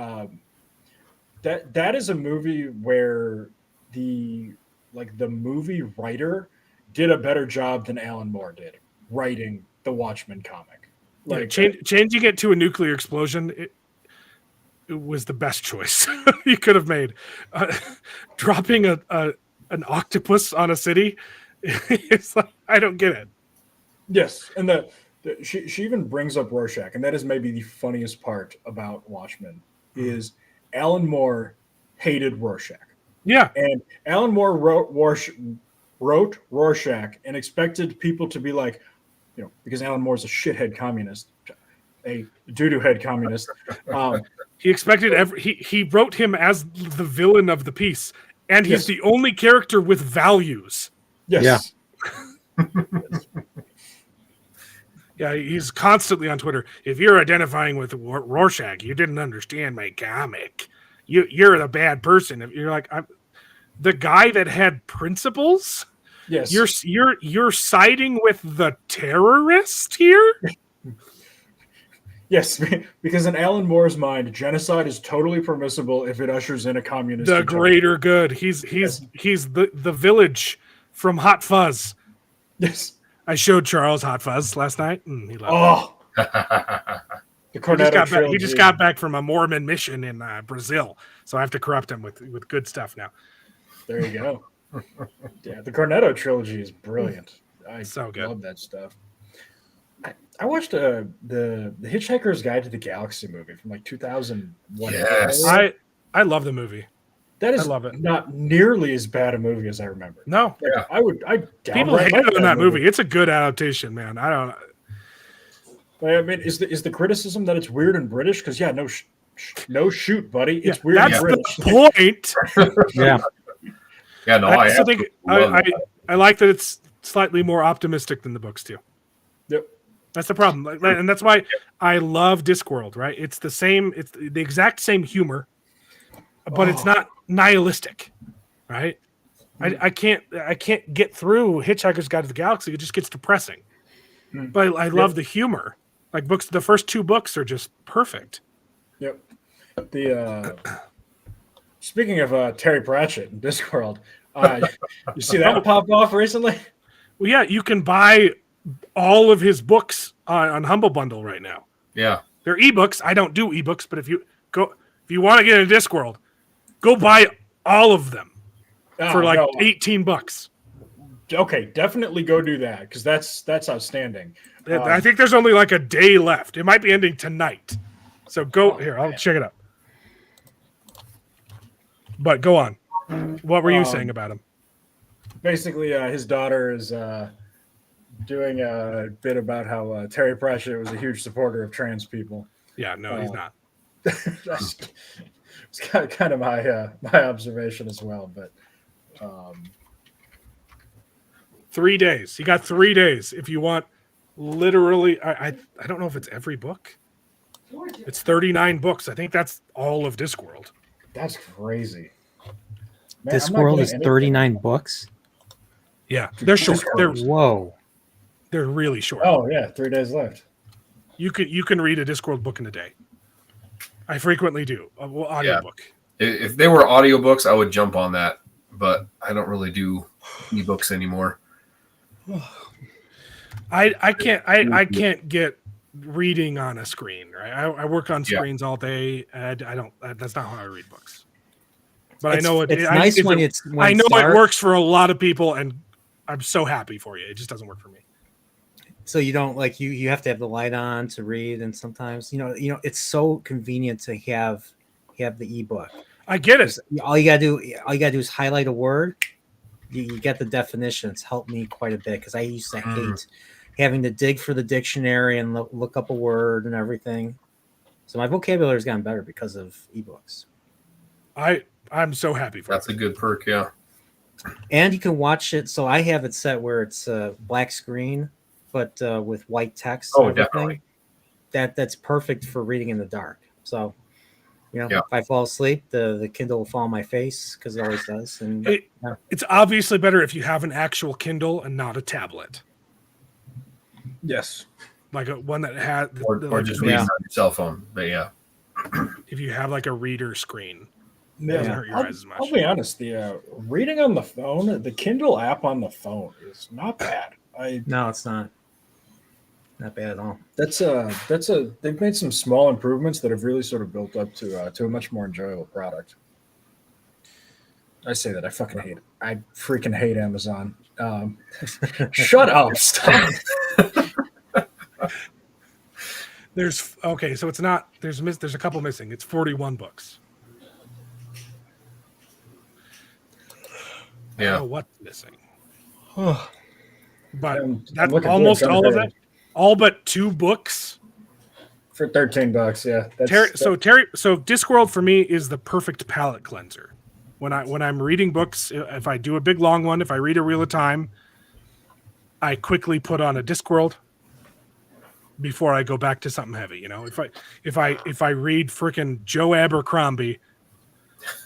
that is a movie where the movie writer did a better job than Alan Moore did writing the Watchmen comic. Changing it to a nuclear explosion, it was the best choice you could have made. Dropping an octopus on a city, it's like, I don't get it. Yes, and she even brings up Rorschach, and that is maybe the funniest part about Watchmen is Alan Moore hated Rorschach. Yeah, and Alan Moore wrote Rorschach and expected people to be like, because Alan Moore's a shithead communist, a doo-doo head communist. He expected he wrote him as the villain of the piece, and he's the only character with values. Yes. Yeah. Yeah, he's constantly on Twitter. If you're identifying with Rorschach, you didn't understand my comic. You're the bad person. If you're like, I'm the guy that had principles. Yes, you're siding with the terrorist here. Yes, because in Alan Moore's mind, genocide is totally permissible if it ushers in a communist. The greater good. He's the village from Hot Fuzz. Yes, I showed Charles Hot Fuzz last night. He loved it. The Cornetto he just got back from a Mormon mission in Brazil, so I have to corrupt him with good stuff now. There you go. Yeah, the Cornetto trilogy is brilliant. I so good. Love that stuff. I watched the Hitchhiker's Guide to the Galaxy movie from 2001. Yes, I love the movie. That is I love it. Not nearly as bad a movie as I remember. No, people hated on that movie. It's a good adaptation, man. I don't. I mean, is the criticism that it's weird and British? Because no shoot, buddy. It's weird. That's and British. The point. Yeah. Yeah. No, I like that it's slightly more optimistic than the books too. Yep. That's the problem, and that's why I love Discworld. Right? It's the same. It's the exact same humor, but it's not nihilistic, right? I can't get through Hitchhiker's Guide to the Galaxy. It just gets depressing. But I love the humor. Like the first two books are just perfect. Yep. Speaking of Terry Pratchett and Discworld, you see that pop off recently? Well, yeah, you can buy all of his books on Humble Bundle right now. Yeah, they're ebooks. I don't do ebooks, but if you want to get into Discworld, go buy all of them for $18. Okay, definitely go do that because that's outstanding. I think there's only a day left. It might be ending tonight, so go here. I'll check it out. But go on. What were you saying about him? Basically, his daughter is doing a bit about how Terry Pratchett was a huge supporter of trans people. Yeah, no, he's not. It's kind of my observation as well, but 3 days. You got 3 days if you want. Literally, I don't know if it's every book. It's 39 books. I think that's all of Discworld. That's crazy. Man, Discworld is 39 books. Yeah, they're short. Whoa. They're really short. Oh yeah, 3 days left. You can read a Discworld book in a day. I frequently do. Audiobook. If they were audiobooks, I would jump on that, but I don't really do ebooks anymore. I can't get reading on a screen, right? I work on screens all day. And I don't. That's not how I read books. But I know it's nice when it's it works for a lot of people, and I'm so happy for you. It just doesn't work for me. So you don't like you have to have the light on to read, and sometimes you know it's so convenient to have the ebook. I get it. All you gotta do is highlight a word. You get the definitions. Help me quite a bit because I used to hate having to dig for the dictionary and look up a word and everything. So my vocabulary has gotten better because of ebooks. I'm so happy for That's a good perk, yeah. And you can watch it. So I have it set where it's black screen, but with white text. Oh, definitely. That's perfect for reading in the dark. So, if I fall asleep, the Kindle will fall on my face because it always does. And it's obviously better if you have an actual Kindle and not a tablet. Yes. Like one that had or just reading on your cell phone. But yeah. If you have like a reader screen. It doesn't hurt your eyes as much. I'll be honest, the reading on the phone, the Kindle app on the phone is not bad. No, it's not. Not bad at all. They've made some small improvements that have really sort of built up to a much more enjoyable product. I say that I fucking hate it. I freaking hate Amazon. Shut up! Stop. So it's not. There's a couple missing. It's 41 books. I don't know what's missing. But that's almost all of it. All but 2 books for $13. Yeah. So Discworld for me is the perfect palate cleanser. When I'm reading books, if I do a big long one, if I read a Wheel of Time, I quickly put on a Discworld before I go back to something heavy. If I read freaking Joe Abercrombie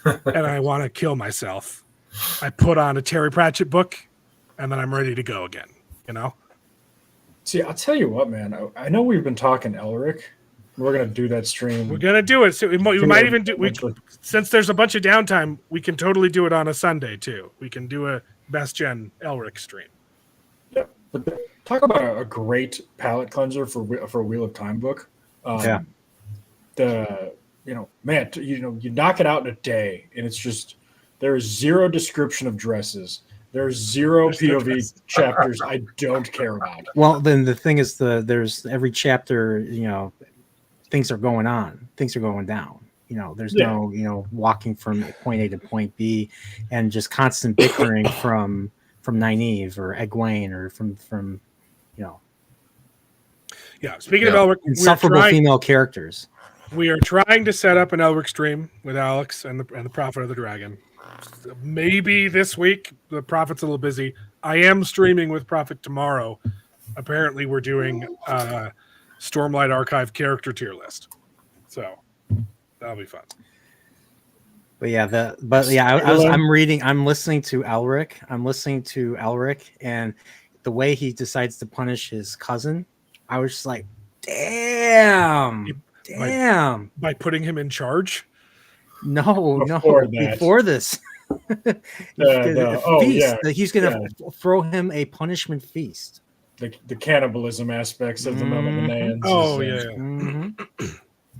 and I want to kill myself, I put on a Terry Pratchett book, and then I'm ready to go again. See, I'll tell you what, man. I know we've been talking Elric. We're gonna do that stream. We're gonna do it. So we might even do. Since there's a bunch of downtime, we can totally do it on a Sunday too. We can do a Best Gen Elric stream. Yeah, but talk about a great palate cleanser for a Wheel of Time book. You knock it out in a day, and it's just there is zero description of dresses. There's zero POV chapters I don't care about. Well, then the thing is, there's every chapter, things are going on, things are going down. There's no, walking from point A to point B, and just constant bickering from Nynaeve or Egwene or from. Yeah. Speaking of Elric, insufferable female characters. We are trying to set up an Elric stream with Alex and the Prophet of the Dragon. Maybe this week. The Prophet's a little busy. I am streaming with Prophet tomorrow. Apparently, we're doing Stormlight Archive character tier list, so that'll be fun. I'm listening to Elric, and the way he decides to punish his cousin, I was just like, damn. By putting him in charge. Before this. He's gonna throw him a punishment feast. The cannibalism aspects of the Melnibonéans. Oh yeah.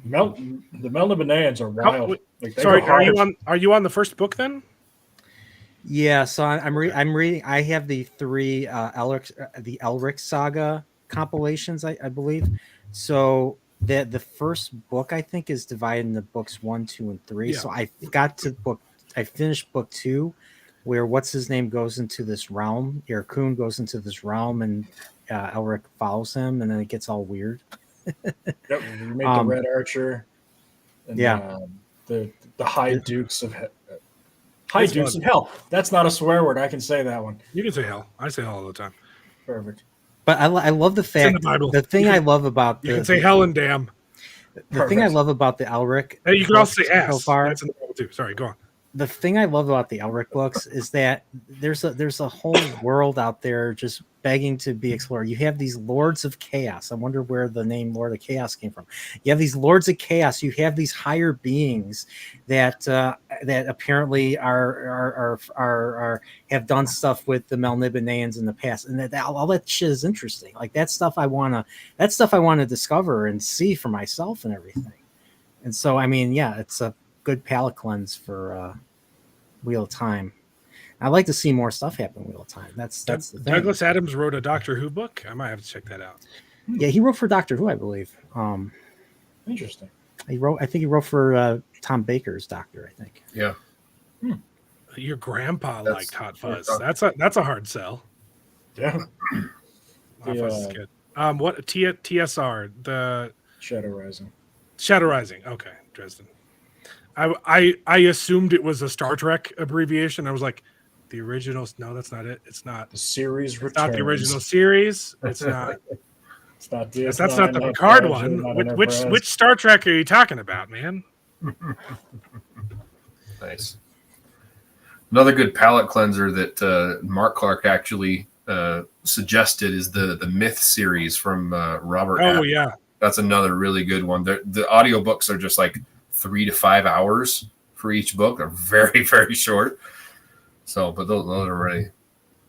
The Melnibonéans are wild. Are you on the first book then? Yeah, so I'm reading. I have the 3 Elric saga compilations, I believe. So the first book I think is divided into books 1, 2, and 3. Yeah. So I finished book 2, where what's his name goes into this realm. Erkun goes into this realm, and Elric follows him, and then it gets all weird. Yep, we made the Red Archer. And, the High Dukes of Hell. That's not a swear word. I can say that one. You can say hell. I say hell all the time. Perfect. But I love the fact. The thing I love about you can say hell and damn. The thing I love about the Elric. Hey, you can also say ass. So far. That's in the Bible too. Sorry, go on. the thing I love about the Elric books is that there's a whole world out there just begging to be explored. You have these Lords of Chaos. I wonder where the name Lord of Chaos came from. You have these Lords of Chaos. You have these higher beings that that apparently are have done stuff with the Melnibonéans in the past, and that all that shit is interesting. Like that stuff I wanna discover and see for myself and everything. And so I mean, yeah, it's a good palate cleanse for Wheel of Time. I'd like to see more stuff happen in Wheel of Time. That's the thing. Douglas Adams wrote a Doctor Who book. I might have to check that out. Yeah, he wrote for Doctor Who, I believe. Interesting. I think he wrote for Tom Baker's Doctor, I think. Yeah. Your grandpa That's- liked Hot Fuzz. That's a hard sell. Yeah. Hot Fuzz is good. What TSR, the Shadow Rising. Shadow Rising. Okay, Dresden. I assumed it was a Star Trek abbreviation. I was like, the original. No, that's not it. It's not. The series It's returns. not the original series. It's not. It's not That's not the Picard one. Which Star Trek are you talking about, man? Nice. Another good palate cleanser that Mark Clark actually suggested is the Myth series from Robert. Oh, Adler. yeah. That's another really good one. The audiobooks are just like 3 to 5 hours for each book. They're very, very short. So, but those are really.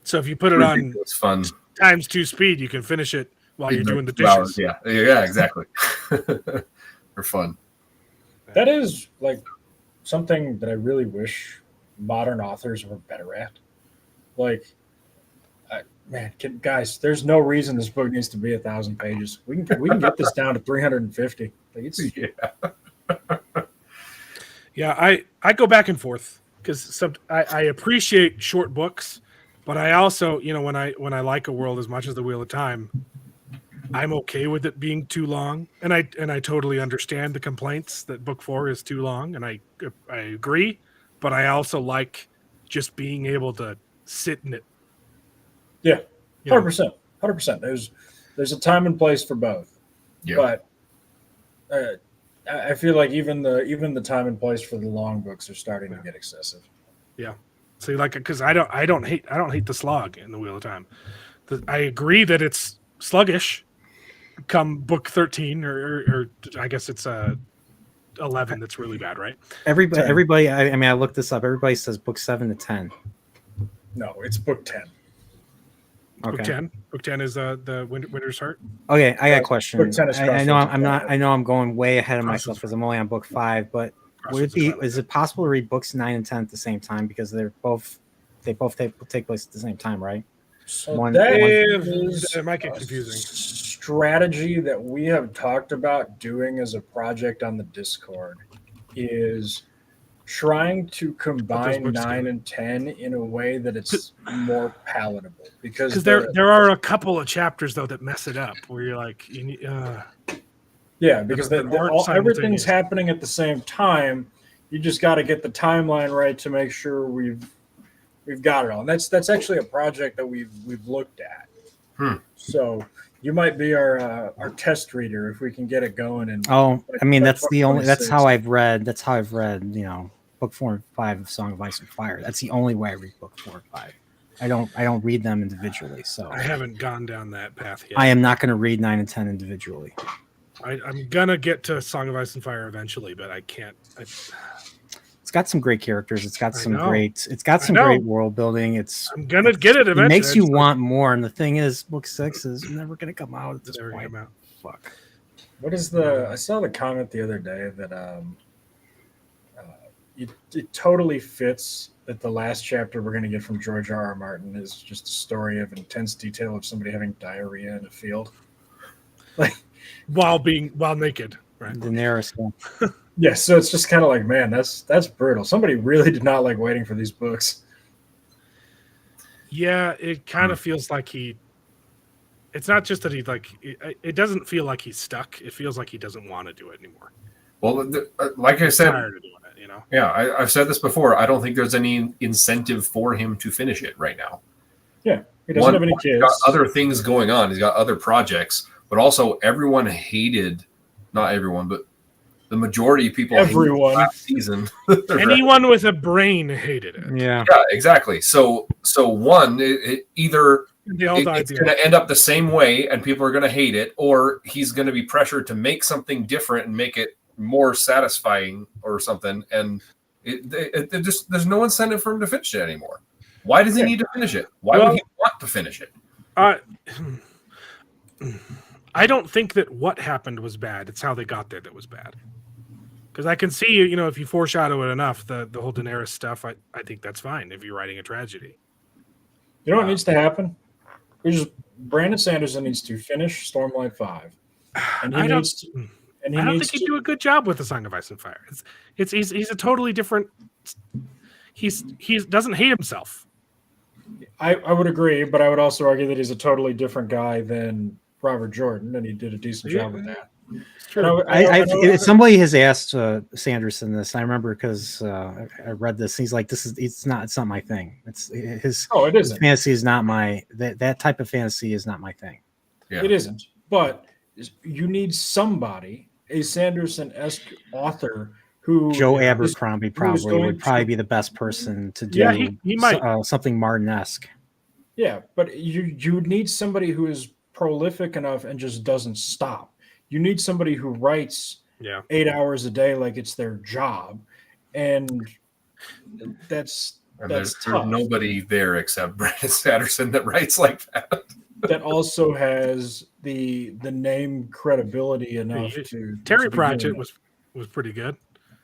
So if you put it on It's fun. ×2 speed, you can finish it while you're doing the 2 hours, dishes. yeah, exactly. They're fun. That is like something that I really wish modern authors were better at. Like, guys, there's no reason this book needs to be 1,000 pages. We can get this down to 350. Like it's Yeah, I go back and forth because I appreciate short books, but I also, when I like a world as much as the Wheel of Time, I'm okay with it being too long, and I totally understand the complaints that book 4 is too long, and I agree, but I also like just being able to sit in it. yeah, You know? 100%. There's a time and place for both. Yeah. But I feel like even the time and place for the long books are starting to get excessive. Yeah. So because I don't hate the slog in the Wheel of Time. I agree that it's sluggish come book 13 or I guess it's 11 that's really bad, right? Everybody I mean I looked this up. Everybody says book 7 to 10. No, it's book 10. Okay. Book 10 is the Winter's Heart. Okay, I got a question. Book 10 is I know Crossroads. I know I'm going way ahead of myself because I'm only on book 5, but is it possible to read books 9 and 10 at the same time because they both take place at the same time, right? So It might get confusing. Strategy that we have talked about doing as a project on the Discord is trying to combine books 9 together. and 10 in a way that it's more palatable because there are a couple of chapters though that mess it up where you're like yeah, because They're everything's simultaneous. happening at the same time. You just got to get the timeline right to make sure we've got it all. And that's actually a project that we've looked at. So you might be our test reader if we can get it going. And Oh, I mean by that's how 2026. I've read. That's how I've read. Book 4 and 5 of Song of Ice and Fire. That's the only way I read book 4 and 5. I don't read them individually. So I haven't gone down that path yet. I am not going to read 9 and 10 individually. I'm gonna get to Song of Ice and Fire eventually, but I can't. It's got some great characters. It's got some know. great world building. I'm gonna get it It eventually. makes you want more. And the thing is, book 6 is never going to come out at this Never point. come out. Fuck. What is I saw the comment the other day that it totally fits that the last chapter we're going to get from George R.R. Martin is just a story of intense detail of somebody having diarrhea in a field. Like, while naked, right? Daenerys. yeah, so it's just kind of like, man, that's brutal. Somebody really did not like waiting for these books. Yeah, it kind of feels like it's not just that it doesn't feel like he's stuck. It feels like he doesn't want to do it anymore. Well, like I said, Tired of doing it, yeah, I've said this before. I don't think there's any incentive for him to finish it right now. Yeah, he doesn't have any He's kids. got other things going on. He's got other projects, but also everyone hated, not everyone, but the majority of people Everyone. hated last season. Anyone with a brain hated it. Yeah. Yeah, exactly. So one, either They all died. it's going to end up the same way, and people are going to hate it, or he's going to be pressured to make something different and make it more satisfying or something. And there's no incentive for him to finish it anymore. Why does he need to finish it? Why would he want to finish it? I don't think that what happened was bad. It's how they got there that was bad. Because I can see, if you foreshadow it enough, the whole Daenerys stuff, I think that's fine if you're writing a tragedy. You know what needs to happen? Brandon Sanderson needs to finish Stormlight 5. And I don't think he'd do a good job with The Song of Ice and Fire. He's a totally different. He doesn't hate himself. I would agree, but I would also argue that he's a totally different guy than Robert Jordan, and he did a decent job with that. It's true. Somebody has asked Sanderson this. I remember because I read this. He's like, it's not my thing. It isn't. His fantasy is not my that type of fantasy is not my thing. Yeah. It isn't. But you need somebody, a Sanderson-esque author who Joe Abercrombie would probably be the best person to do. Yeah, he might something Martin-esque. Yeah, but you need somebody who is prolific enough and just doesn't stop. You need somebody who writes 8 hours a day like it's their job, and that's there's tough. Nobody there except Brandon Sanderson that writes like that. That also has the name credibility enough to. Terry Pratchett was pretty good.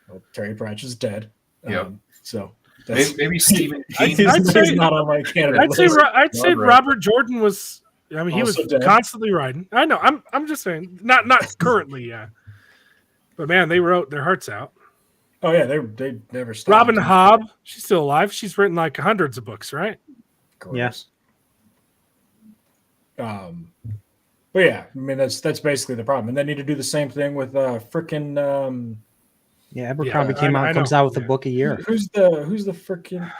Well, Terry Pratchett's dead. Yeah. So maybe Stephen King. He's not on my candidate list. I'd say Robert Jordan was. I mean, he Also was dead. constantly writing. I know. I'm just saying, not currently, yeah. But man, they wrote their hearts out. Oh yeah, they never stopped. Robin Hobb, she's still alive. She's written like hundreds of books, right? Yes. But yeah, I mean that's basically the problem, and they need to do the same thing with frickin' Abercrombie comes out with a book a year. Who's the frickin'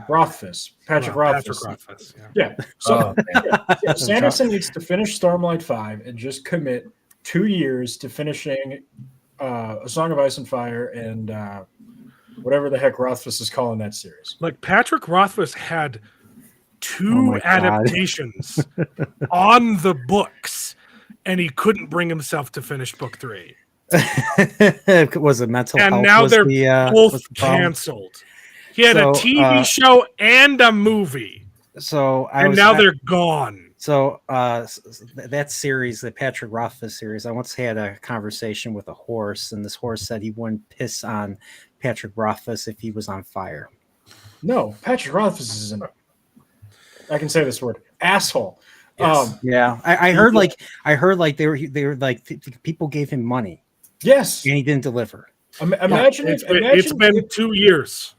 Rothfuss? Patrick Rothfuss. Patrick Rothfuss. Yeah. So Sanderson needs to finish Stormlight 5 and just commit 2 years to finishing A Song of Ice and Fire and whatever the heck Rothfuss is calling that series. Like Patrick Rothfuss had 2 adaptations on the books, and he couldn't bring himself to finish book 3. Was it mental and health? Now they're both canceled. He had a TV show and a movie. They're gone. So that series, the Patrick Rothfuss series, I once had a conversation with a horse, and this horse said he wouldn't piss on Patrick Rothfuss if he was on fire. No, Patrick Rothfuss is I can say this word, asshole. Yes. I heard they were like people gave him money. Yes, and he didn't deliver. Imagine it's been 2 years.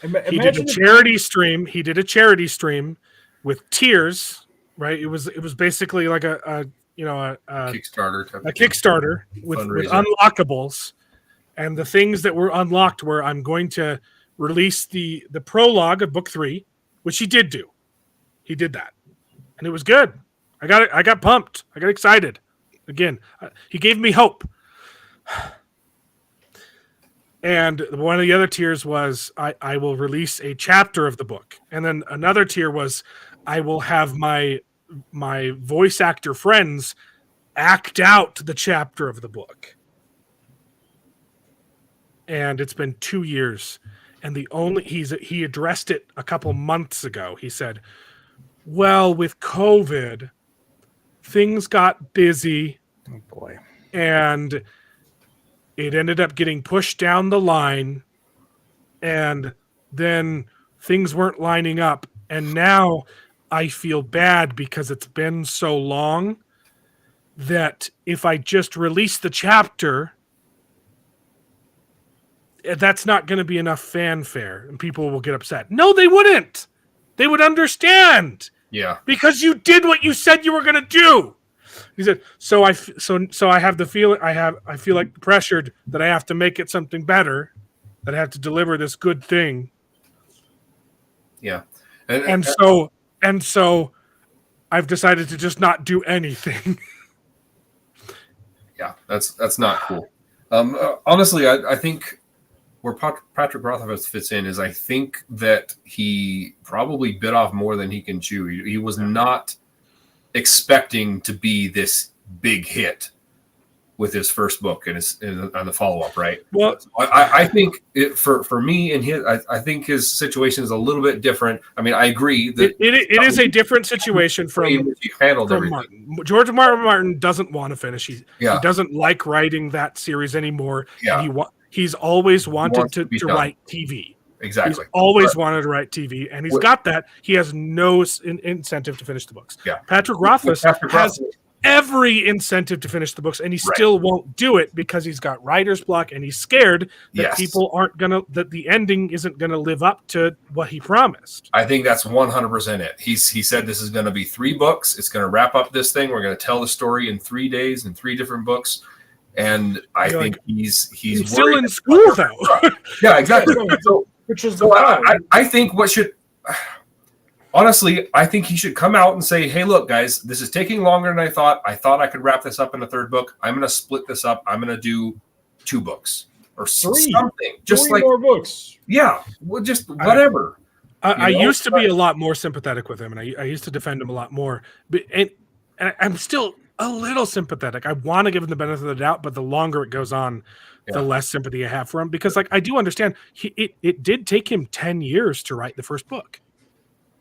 He did a charity stream. He did a charity stream with tears. Right. It was basically like a Kickstarter with unlockables, and the things that were unlocked were I'm going to release the prologue of book 3, which he did do. He did that, and it was good. I got pumped. I got excited. Again, he gave me hope. And one of the other tiers was I will release a chapter of the book. And then another tier was I will have my voice actor friends act out the chapter of the book. And it's been 2 years. And he addressed it a couple months ago. He said, well, with COVID, things got busy. Oh boy. And it ended up getting pushed down the line, and then things weren't lining up. And now I feel bad because it's been so long that if I just release the chapter, that's not going to be enough fanfare and people will get upset. No, they wouldn't. They would understand. Yeah. Because you did what you said you were going to do. He said, so I have the feeling I feel like pressured that I have to make it something better, that I have to deliver this good thing. Yeah. And so I've decided to just not do anything. Yeah, that's not cool. Honestly, I think where Patrick Rothfuss fits in is I think that he probably bit off more than he can chew. He was not expecting to be this big hit with his first book and on the follow-up, right? Well, I think for me and I think his situation is a little bit different. I mean, I agree that it is a different situation from everything. Martin. George Martin doesn't want to finish. He doesn't like writing that series anymore. Yeah. And he's always wanted to write TV. Exactly. He's always wanted to write TV, and he's got that. He has no incentive to finish the books. Yeah. Patrick Rothfuss has every incentive to finish the books, and he still won't do it because he's got writer's block, and he's scared that people aren't gonna, that the ending isn't gonna live up to what he promised. I think that's 100% it. He said this is going to be 3 books. It's going to wrap up this thing. We're going to tell the story in 3 days in 3 different books. And I think he's still in school though. Yeah, exactly. Which is I think honestly, I think he should come out and say, hey, look, guys, this is taking longer than I thought. I thought I could wrap this up in the 3rd book. I'm going to split this up. I'm going to do 2 books or something. Just 3 more books. Yeah, well, just whatever. I used to be a lot more sympathetic with him, and I used to defend him a lot more. But and I'm still a little sympathetic. I want to give him the benefit of the doubt, but the longer it goes on, the less sympathy I have for him. Because, like, I do understand it did take him 10 years to write the first book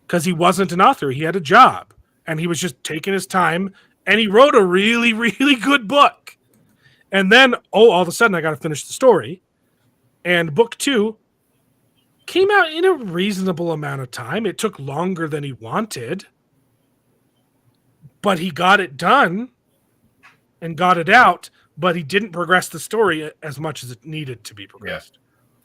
because he wasn't an author. He had a job, and he was just taking his time, and he wrote a really, really good book. And then, all of a sudden, I got to finish the story. And book 2 came out in a reasonable amount of time. It took longer than he wanted, but he got it done and got it out, but he didn't progress the story as much as it needed to be progressed.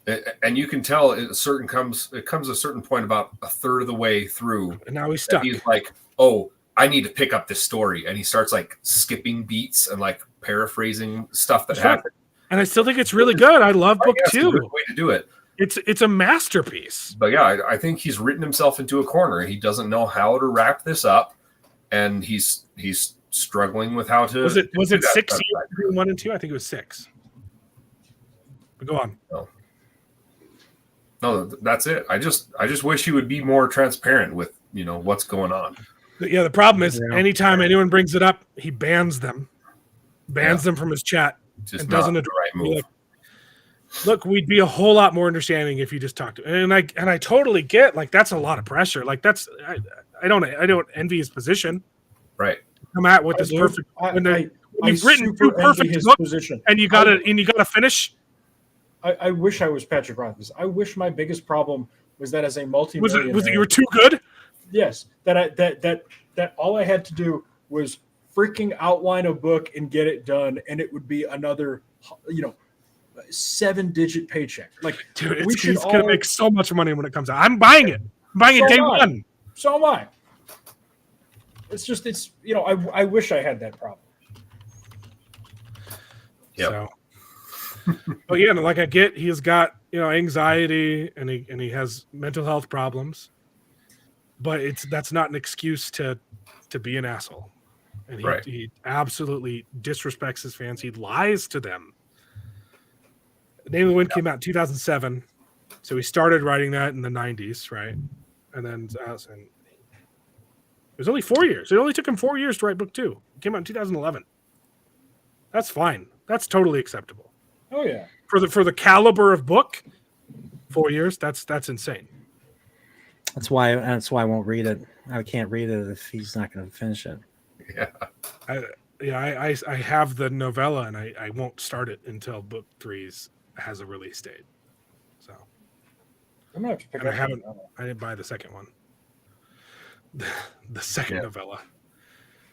Yeah. And you can tell it comes a certain point about a third of the way through. And now he's stuck. He's like, oh, I need to pick up this story. And he starts like skipping beats and like paraphrasing stuff that happened. And I still think it's really good. I love book 2. Way to do it. It's a masterpiece. But yeah, I think he's written himself into a corner. He doesn't know how to wrap this up, and he's struggling with how to. Was it 6 years between 1 and 2? I think it was 6. But go on. No, that's it. I just wish he would be more transparent with what's going on. Yeah, the problem is anytime anyone brings it up, he bans them from his chat, just and doesn't the right move. Like, look, we'd be a whole lot more understanding if you just talked to. And I totally get, like, that's a lot of pressure. Like, that's I don't envy his position. Right. Come out with this perfect. When you've written 2 perfect books, and you gotta finish. I wish I was Patrick Rothfuss. I wish my biggest problem was that as a multi-millionaire, was it you were too good? Yes, that all I had to do was freaking outline a book and get it done, and it would be another, 7-digit paycheck. Like, dude, he's gonna make so much money when it comes out. I'm buying it. I'm buying it day one. So am I. I wish I had that problem. Yeah. So. But yeah, like I get, he's got anxiety and he has mental health problems, but that's not an excuse to be an asshole. And he absolutely disrespects his fans. He lies to them. Name of the Wind came out in 2007, so he started writing that in the 90s, right? And then it was only 4 years. It only took him 4 years to write book 2. It came out in 2011. That's fine. That's totally acceptable. Oh yeah. For the caliber of book, 4 years, that's insane. That's why I won't read it. I can't read it if he's not going to finish it. Yeah. I have the novella, and I won't start it until book 3 has a release date. So I'm gonna have to pick up. I didn't buy the second one. The second novella.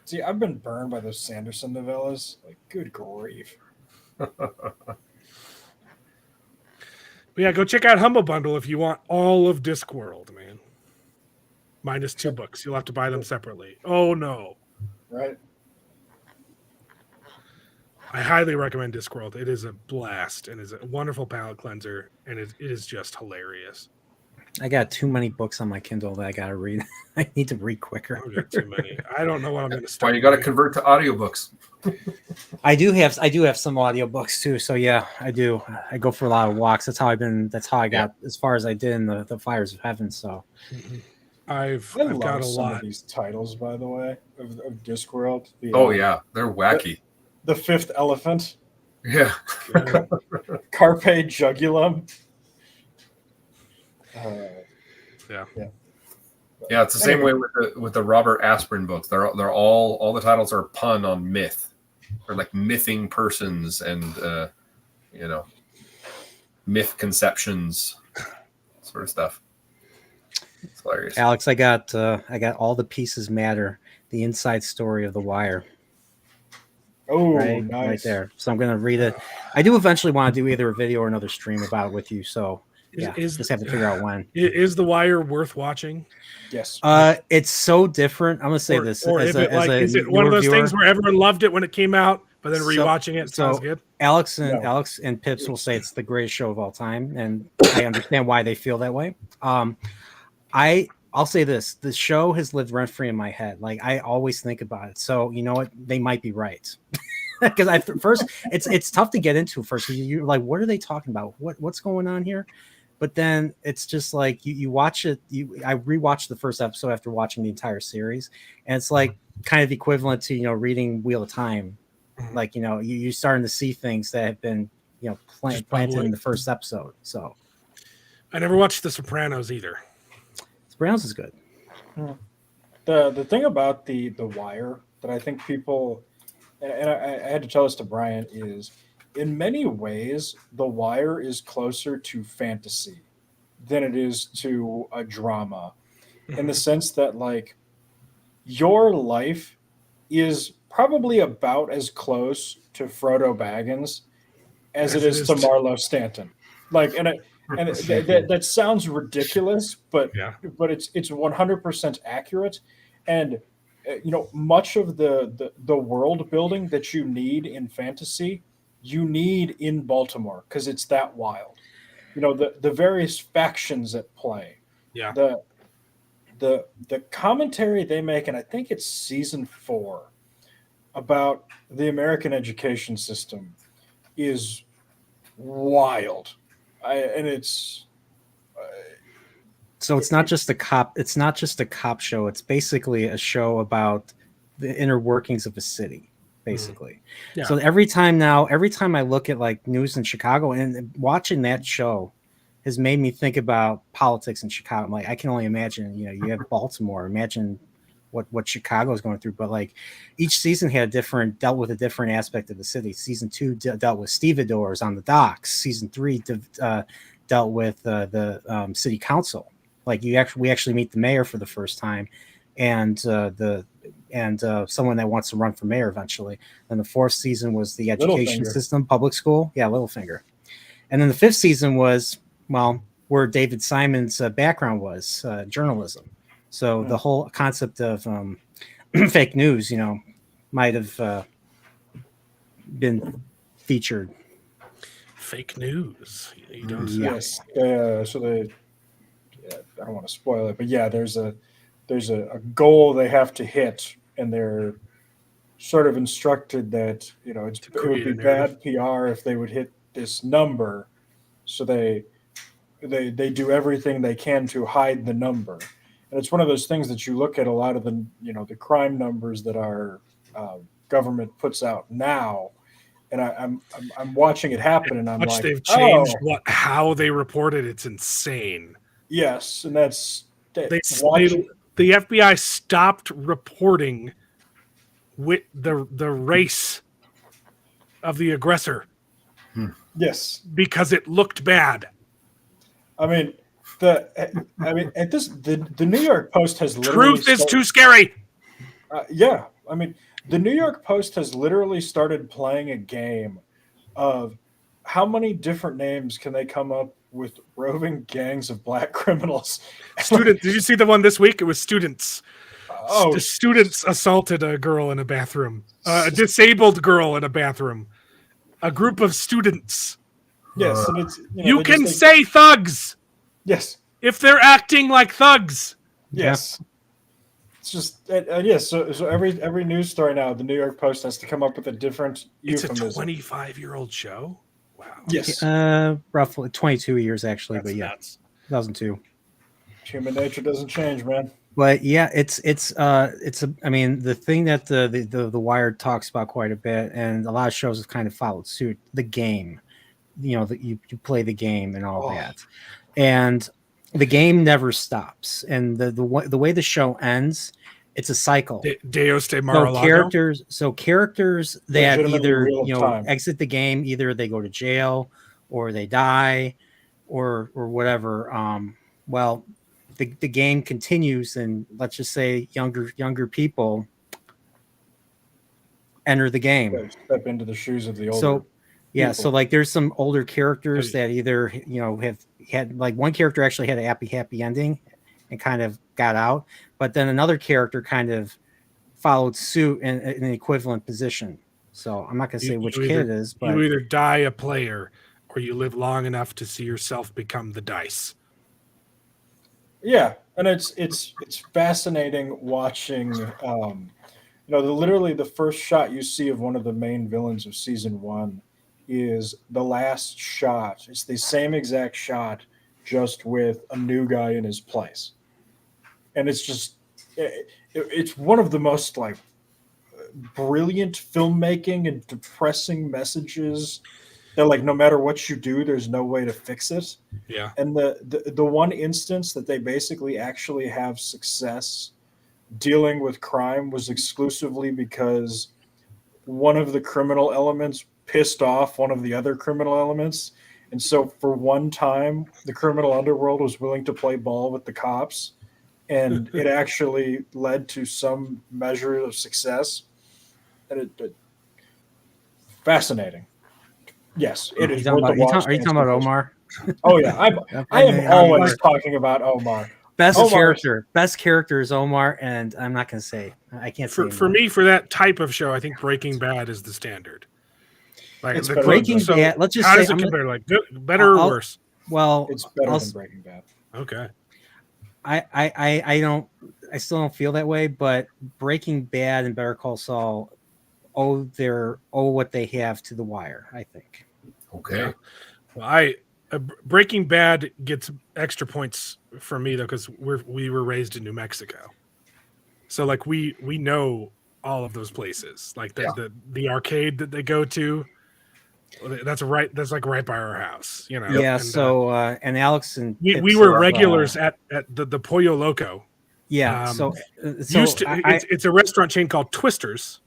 See, I've been burned by those Sanderson novellas. Like, good grief. But yeah, go check out Humble Bundle if you want all of Discworld, man. Minus 2 books. You'll have to buy them separately. Oh no. Right. I highly recommend Discworld. It is a blast and is a wonderful palate cleanser, and it is just hilarious. I got too many books on my Kindle that I gotta read. I need to read quicker. I've got too many. I don't know what I'm going to Why start. you got to reading. convert to audiobooks? I do have some audiobooks too. So yeah, I do. I go for a lot of walks. That's how I got as far as I did in the Fires of Heaven. So I've I got love a some of lot. these titles, by the way, of Discworld. Oh yeah, they're wacky. The Fifth Elephant, Yeah. Carpe Jugulum. Yeah, it's the same way with the Robert Aspirin books. They're all the titles are pun on myth, or like mything persons and myth conceptions, sort of stuff. It's hilarious. Alex, I got All the Pieces Matter, the inside story of The Wire. Oh, Right there. So I'm gonna read it. I do eventually want to do either a video or another stream about it with you. So yeah, just have to figure out when. Is The Wire worth watching? Yes. It's so different. I'm gonna say this Is it one of those things where everyone loved it when it came out, but then rewatching it sounds good? Alex and Pips will say it's the greatest show of all time, and I understand why they feel that way. I'll say this: the show has lived rent free in my head. Like I always think about it. So you know what? They might be right. Because it's tough to get into first. You're like, what are they talking about? What's going on here? But then it's just like you watch it. I rewatched the first episode after watching the entire series, and it's like kind of equivalent to reading Wheel of Time. Like you're starting to see things that have been planted in the first episode. So I never watched The Sopranos either. Sopranos is good. The thing about the Wire that I think people, and I had to tell this to Brian, is in many ways The Wire is closer to fantasy than it is to a drama, in the sense that like your life is probably about as close to Frodo Baggins as it is to Marlo Stanton. Like, and that sounds ridiculous, but it's 100% accurate. And much of the world building that you need in fantasy, you need in Baltimore because it's that wild. The various factions at play. Yeah. The commentary they make, and I think it's season 4, about the American education system is wild. So it's not just a cop. It's not just a cop show. It's basically a show about the inner workings of a city, basically. Yeah. So every time I look at like news in Chicago, and watching that show has made me think about politics in Chicago. I'm like, I can only imagine. You have Baltimore. Imagine what Chicago is going through. But like each season dealt with a different aspect of the city. Season 2 dealt with stevedores on the docks. Season 3 dealt with the city council. Like we actually meet the mayor for the first time, and someone that wants to run for mayor eventually. And the 4th season was the education system, public school. Yeah, Littlefinger. And then the 5th season was where David Simon's background was, journalism. So the whole concept of fake news, might have been featured. Fake news. You don't see. Yes. So they. I don't want to spoil it, but yeah, there's a goal they have to hit, and they're sort of instructed that it would be bad PR if they would hit this number, so they do everything they can to hide the number. And it's one of those things that you look at a lot of the the crime numbers that our government puts out now, and I'm watching it happen, and I'm like, they've changed how they report it. It's insane. Yes, and that's the FBI stopped reporting with the race of the aggressor. Yes, because it looked bad. I mean, the New York Post has literally truth is too scary. Yeah, I mean, the New York Post has literally started playing a game of how many different names can they come up with roving gangs of black criminals. Did you see the one this week? It was students. Students assaulted a girl in a bathroom. A disabled girl in a bathroom. A group of students. Yes, and it's you can say thugs. Yes, if they're acting like thugs? Yes. It's just So every news story now, the New York Post has to come up with a different It's a euphemism. 25-year-old show. Wow. Yes. Roughly 22 years actually, That's but yeah, nuts. 2002. Human nature doesn't change, man. But yeah, I mean, the thing that the Wired talks about quite a bit, and a lot of shows have kind of followed suit. The game, you play the game and all that, and the game never stops. And the way the show ends, it's a cycle. Deus de Mar-a-Lago. Characters that Legitimately either real time. exit the game, either they go to jail or they die, or whatever. Well, the game continues, and let's just say younger people enter the game. Gotta step into the shoes of the older. So yeah, people. so like there's some older characters that either have had, like, one character actually had a happy ending and kind of got out, but then another character kind of followed suit in an equivalent position. So I'm not going to say which kid it is, but you either die a player or you live long enough to see yourself become the dice. Yeah, and it's fascinating watching. Literally the first shot you see of one of the main villains of season 1 is the last shot. It's the same exact shot, just with a new guy in his place, and it's just it's one of the most like brilliant filmmaking and depressing messages. That, like, no matter what you do, there's no way to fix it. Yeah. And the one instance that they basically actually have success dealing with crime was exclusively because one of the criminal elements pissed off one of the other criminal elements. And so for one time, the criminal underworld was willing to play ball with the cops. And it actually led to some measure of success. And it fascinating. Yes, it is. Are you talking about Omar? Oh yeah, I am always talking about Omar. Best character is Omar, and I'm not going to say. I can't say for me, for that type of show, I think Breaking Bad is the standard. Like It's Breaking Bad. Let's just how say, does it compare? Like good, better or worse? Well, it's better than Breaking Bad. Okay. I still don't feel that way, but Breaking Bad and Better Call Saul owe what they have to The Wire, I think. Okay. Yeah. Well, Breaking Bad gets extra points for me though, because we were raised in New Mexico, so like we know all of those places, like the arcade that they go to. That's like right by our house, you know. Yeah. And, so and Alex and we were regulars at the Pollo Loco. Yeah. It's a restaurant chain called Twisters,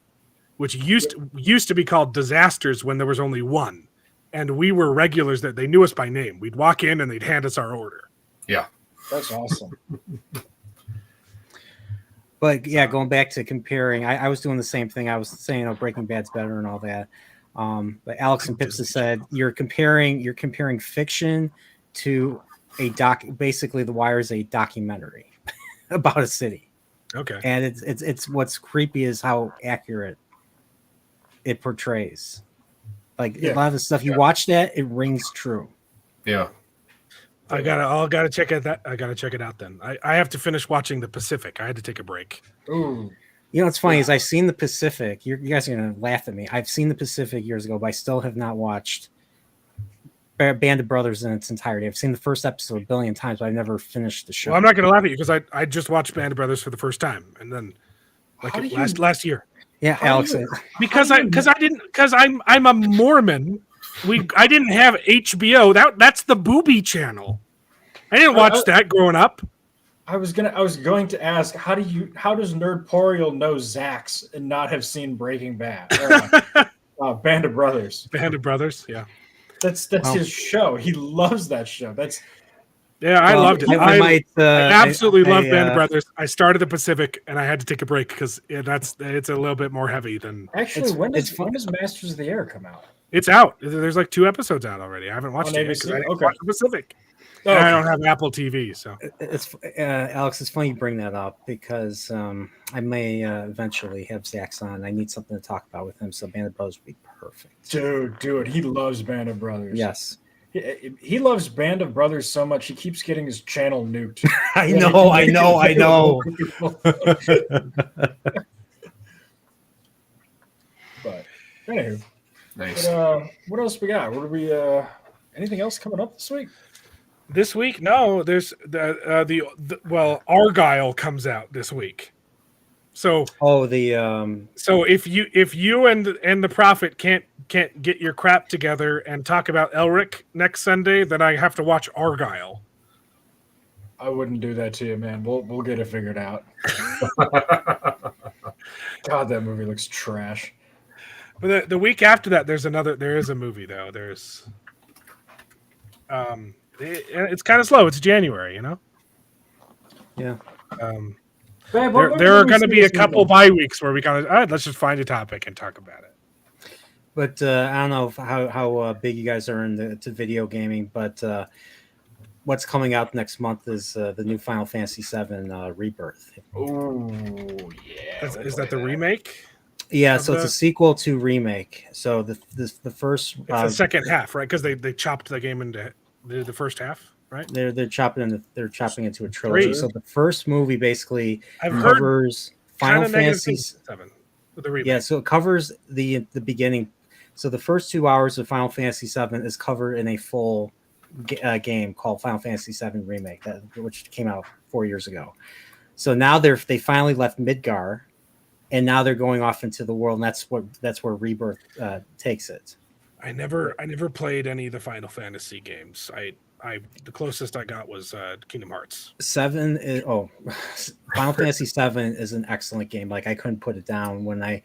which used to be called Disasters when there was only one. And we were regulars that they knew us by name. We'd walk in and they'd hand us our order. Yeah. That's awesome. But yeah, going back to comparing, I was doing the same thing. I was saying, Breaking Bad's better and all that. But Alex and Pipsa said you're comparing fiction to basically The Wire is a documentary about a city. Okay. And it's what's creepy is how accurate it portrays. Like a lot of the stuff you watch that it rings true. Yeah. I gotta check it out then. I have to finish watching The Pacific. I had to take a break. Ooh. You know what's funny is I've seen The Pacific. You guys are gonna laugh at me. I've seen The Pacific years ago, but I still have not watched Band of Brothers in its entirety. I've seen the first episode a billion times, but I've never finished the show. Well, I'm not gonna laugh at you because I just watched Band of Brothers for the first time, and then last year. Yeah, Alex. Because I'm a Mormon. I didn't have HBO. That's the booby channel. I didn't watch that growing up. I was going to ask, how does Nerdporial know Zax and not have seen Breaking Bad? Band of Brothers. Band of Brothers, yeah. That's his show. He loves that show. I loved it. I absolutely love Band of uh, Brothers. I started The Pacific and I had to take a break because it's a little bit more heavy than. Actually, when does Masters of the Air come out? It's out. There's like 2 episodes out already. I haven't watched it because I didn't watch The Pacific. Oh, and I don't have Apple TV, so it's Alex. It's funny you bring that up because I may eventually have Zax on. I need something to talk about with him, so Band of Brothers would be perfect. Dude, he loves Band of Brothers. Yes, He loves Band of Brothers so much he keeps getting his channel nuked. I Yeah, know, he I can know, I make it know. available for people. But anywho, Nice. what else we got? What are we? Anything else coming up this week? This week, no. There's the Argyle comes out this week. So Oh, the so if you and the Prophet can't get your crap together and talk about Elric next Sunday, then I have to watch Argyle. I wouldn't do that to you, man. We'll get it figured out. God, that movie looks trash. But the week after that, there is a movie though. There's it's kind of slow. It's January, you know. yeah. Babe, There are going to be a couple bye weeks where we kind of all right, let's just find a topic and talk about it. But I don't know how big you guys are into video gaming, but what's coming out next month is the new Final Fantasy VII Rebirth. Oh yeah. Is that the remake? Yeah, Of so it's a sequel to remake. So the first It's the second half, right? Because they chopped the game into the first half, right? they're chopping into a trilogy. Three. So the first movie basically I've heard covers Final Fantasy. VII with the remake. Yeah, so it covers the beginning. So the first 2 hours of Final Fantasy VII is covered in a full game called Final Fantasy VII Remake, which came out 4 years ago. So now they finally left Midgar, and now they're going off into the world, and that's where Rebirth takes it. I never played any of the Final Fantasy games. The closest I got was Kingdom Hearts. Final Fantasy VII is an excellent game. Like I couldn't put it down when I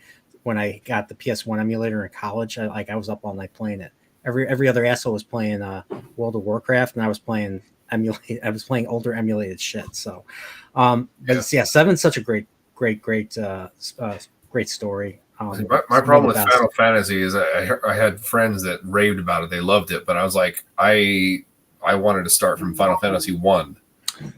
got the PS1 emulator in college. I was up all night playing it. Every other asshole was playing World of Warcraft, and I was playing older emulated shit. So, Seven's such a great story. My problem with Final Fantasy is I had friends that raved about it. They loved it, but I was like, I wanted to start from Final Fantasy 1,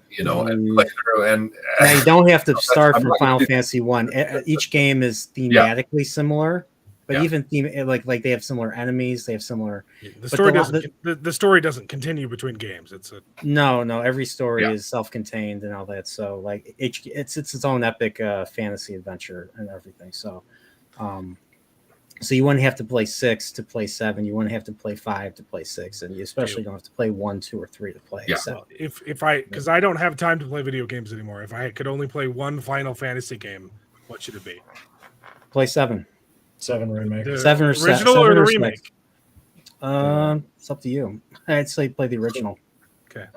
you know, and play through. And now you don't have to start from Final Fantasy 1. Each game is thematically similar, but even like they have similar enemies. They have similar. The story doesn't continue between games. No. Every story is self-contained and all that. So like it's its own epic fantasy adventure and everything. So. So you wouldn't have to play 6 to play 7. You wouldn't have to play 5 to play 6, and you especially don't have to play 1, 2, or 3 to play 7. Because I don't have time to play video games anymore. If I could only play one Final Fantasy game, what should it be? Play 7. 7 remake. The 7 or original 7 or the or remake? It's up to you. I'd say play the original. Okay.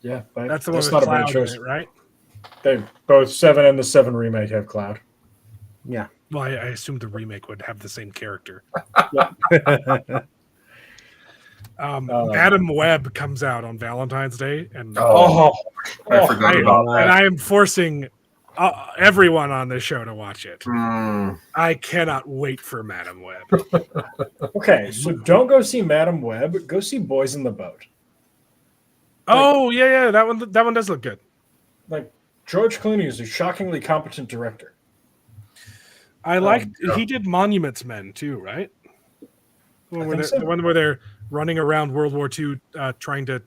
Yeah, that's the one with not Cloud a bad choice, right? They both 7 and the 7 remake have Cloud. Yeah. Well, I assumed the remake would have the same character. Madam Web comes out on Valentine's Day, and I forgot about that. And I am forcing everyone on this show to watch it. I cannot wait for Madam Web. Okay, so don't go see Madam Web. Go see Boys in the Boat. Oh yeah, that one does look good. Like George Clooney is a shockingly competent director. He did Monuments Men too, right? The one where they're running around World War II trying to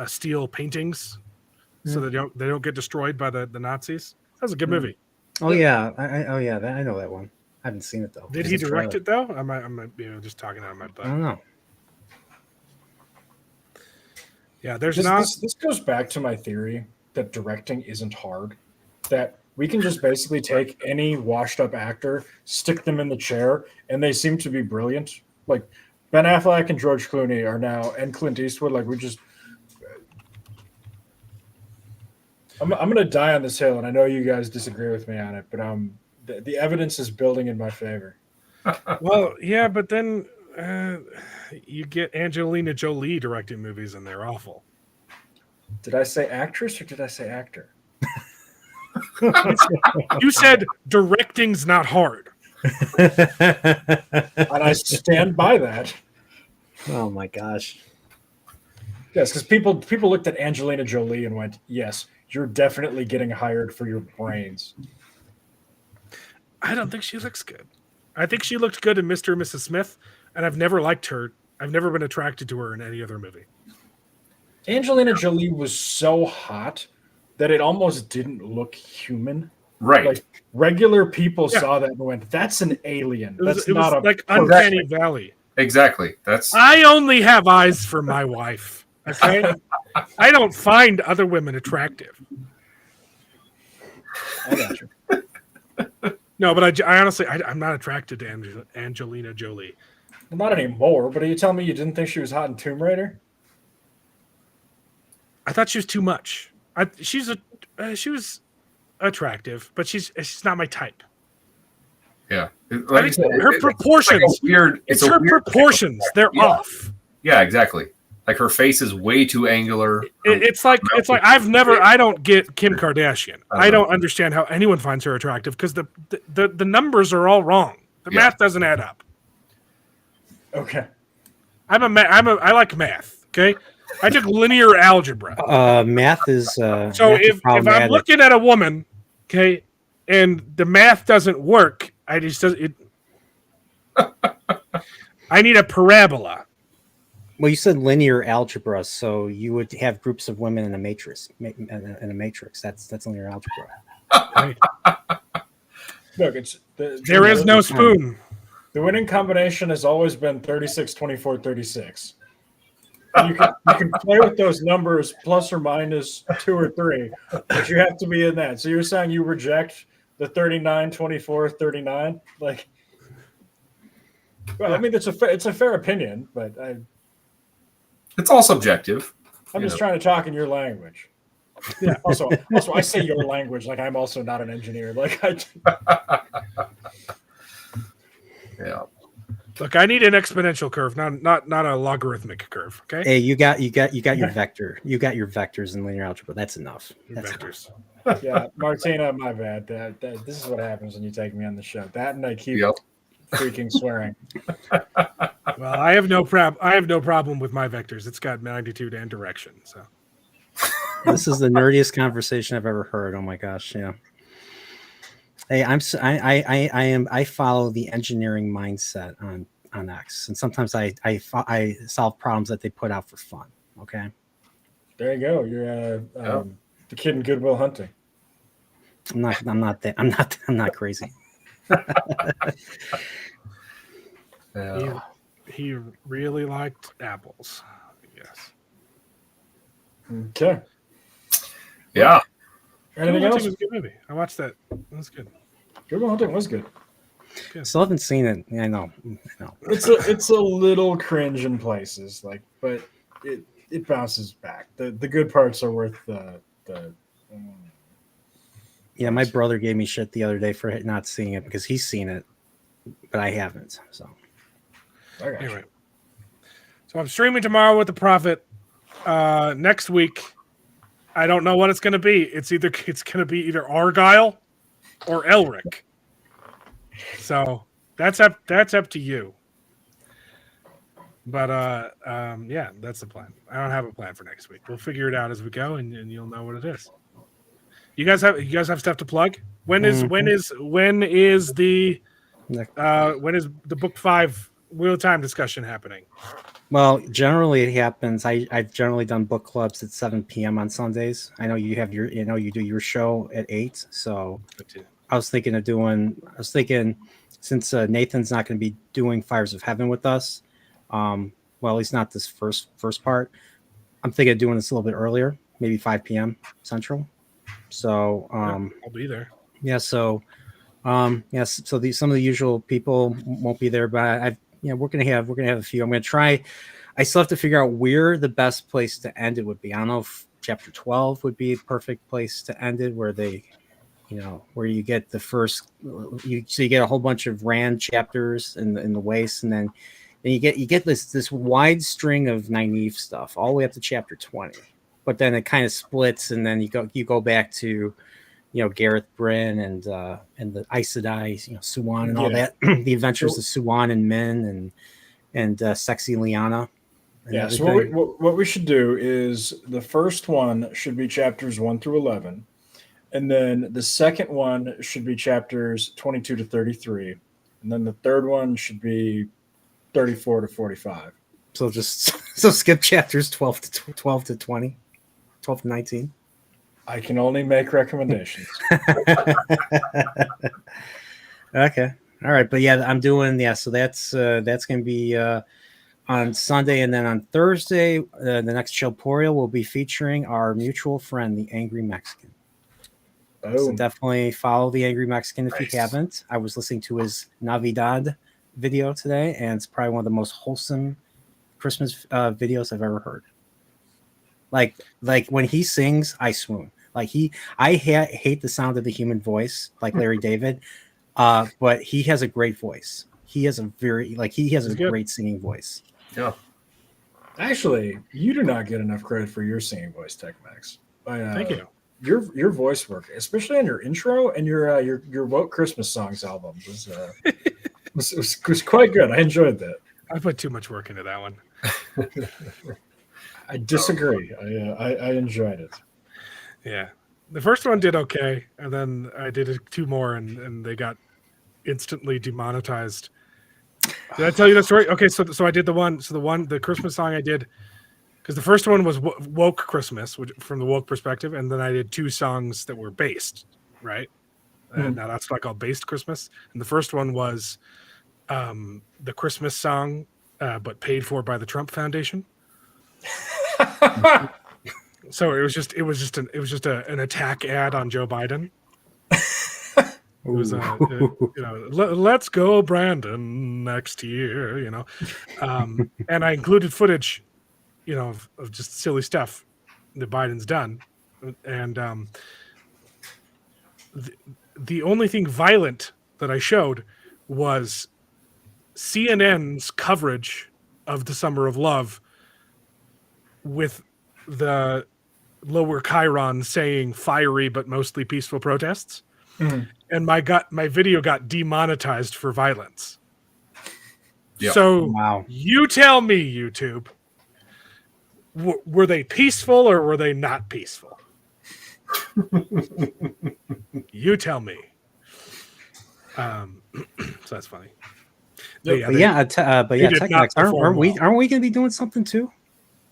steal paintings so they don't get destroyed by the Nazis. That was a good movie. Oh yeah, I know that one. I haven't seen it though. Did he direct it though? I might be just talking out of my butt. I don't know. Yeah, this goes back to my theory that directing isn't hard. That we can just basically take any washed up actor, stick them in the chair, and they seem to be brilliant. Like Ben Affleck and George Clooney are now, and Clint Eastwood. Like I'm gonna die on this hill, and I know you guys disagree with me on it, but the evidence is building in my favor. Well, yeah, but then you get Angelina Jolie directing movies, and they're awful. Did I say actress or did I say actor? You said directing's not hard. And I stand by that. Oh my gosh. Yes, because people looked at Angelina Jolie and went, yes, you're definitely getting hired for your brains. I don't think she looks good. I think she looked good in Mr. and Mrs. Smith, and I've never liked her I've never been attracted to her in any other movie. Angelina Jolie was so hot that it almost didn't look human. Right. Like regular people Yeah. saw that and went, "That's an alien. It was, That's it was not a like person." Uncanny Valley. Exactly. That's I only have eyes for my wife. Okay, I don't find other women attractive. I got you. No, but I honestly, I'm not attracted to Angelina Jolie. Well, not anymore. But are you telling me you didn't think she was hot in Tomb Raider? I thought she was too much. She was attractive, but she's not my type. yeah. I Like you think said, her it's proportions. like a weird. It's a her weird proportions. They're Yeah. off. Yeah, exactly. Like her face is way too angular. It's like I don't get Kim Kardashian. I don't understand how anyone finds her attractive because the numbers are all wrong. The math doesn't add up. Okay. I like math. Okay, I took linear algebra. Math is So math is if I'm problematic. looking at a woman, okay, and the math doesn't work, I need a parabola. Well, you said linear algebra, so you would have groups of women in a matrix. In a matrix, that's linear algebra. Right? Look, There is no spoon. The winning combination has always been 36, 24, 36. You can play with those numbers plus or minus 2 or 3, but you have to be in that. So you're saying you reject the 39, 24, 39? Like, well, I mean, it's a fair opinion, but It's all subjective. I'm just trying to talk in your language. Yeah. Also, I say your language like I'm also not an engineer. Like Yeah. Look, I need an exponential curve, not a logarithmic curve. Okay. Hey, you got your vector. You got your vectors in linear algebra. That's enough. That's Vectors. Yeah, Martina, my bad. This is what happens when you take me on the show. That and I keep Yep. freaking swearing. Well, I have no problem with my vectors. It's got magnitude and direction. So This is the nerdiest conversation I've ever heard. Oh my gosh, yeah. Hey, I follow the engineering mindset on X, and sometimes I solve problems that they put out for fun. Okay, There you go. You're the kid in Goodwill Hunting. I'm not crazy. Yeah. he really liked apples, I guess. Okay. Yeah. Anything Goodwill Hunting else? was a good movie. I watched that. It was good. Goodwill Hunting was good. Still haven't seen it. I know. It's a little cringe in places, but it bounces back. The good parts are worth the. Yeah, my brother gave me shit the other day for not seeing it because he's seen it, but I haven't. So Anyway, so I'm streaming tomorrow with the Prophet. Next week, I don't know what it's going to be. It's going to be either Argyle or Elric. So that's up to you. But yeah, that's the plan. I don't have a plan for next week. We'll figure it out as we go, and you'll know what it is. You guys have stuff to plug? When is the book 5 Wheel of Time discussion happening? well, generally it happens. I've generally done book clubs at 7 p.m. on Sundays. I know you have you do your show at 8. So I was thinking since Nathan's not going to be doing Fires of Heaven with us, well, at least not this first part. I'm thinking of doing this a little bit earlier, maybe 5 p.m. Central. So I'll be there. yeah. So yes. So some of the usual people won't be there, but we're gonna have a few. I'm gonna try. I still have to figure out where the best place to end it would be. I don't know if chapter 12 would be a perfect place to end it, where they, where you get the first, you get a whole bunch of Rand chapters in the waste, and then you get this wide string of Nynaeve stuff all the way up to chapter 20. But then it kind of splits, and then you go back to, Gareth Bryn and the Aes Sedai, Suwan and all that, the adventures of Suwan and Min and sexy Lyanna. Yeah. So what we should do is the first one should be chapters 1 through 11, and then the second one should be chapters 22 to 33, and then the third one should be 34 to 45. So just so skip chapters 12 to 20, 12 to 19. I can only make recommendations. Okay. All right. But yeah, I'm doing so that's gonna be on Sunday, and then on Thursday, the next Chilporial will be featuring our mutual friend, the Angry Mexican. So Boom. definitely follow the Angry Mexican if Nice. you haven't. I was listening to his Navidad video today, and it's probably one of the most wholesome Christmas videos I've ever heard. Like when he sings, I swoon. Like I hate the sound of the human voice, like Larry David, but he has a great voice. He has a great singing voice. Yeah. Actually, you do not get enough credit for your singing voice, Tech-Mex. Thank you. Your voice work, especially on your intro and your woke Christmas songs album, was quite good. I enjoyed that. I put too much work into that one. I disagree. I enjoyed it. Yeah. The first one did okay, and then I did two more, and they got instantly demonetized. Did I tell you the story? Okay, so I did the Christmas song I did, because the first one was woke Christmas, which, from the woke perspective, and then I did two songs that were based, right? And now that's like all based Christmas. And the first one was the Christmas song, but paid for by the Trump Foundation. So it was just an attack ad on Joe Biden. It was let's go Brandon next year, and I included footage, of just silly stuff that Biden's done, and the only thing violent that I showed was CNN's coverage of the Summer of Love with the Lower Chiron saying fiery but mostly peaceful protests. And my video got demonetized for violence. Yep. So Wow. You tell me, YouTube, were they peaceful or were they not peaceful? You tell me. So that's funny. Tech-Mex, aren't we going to be doing something too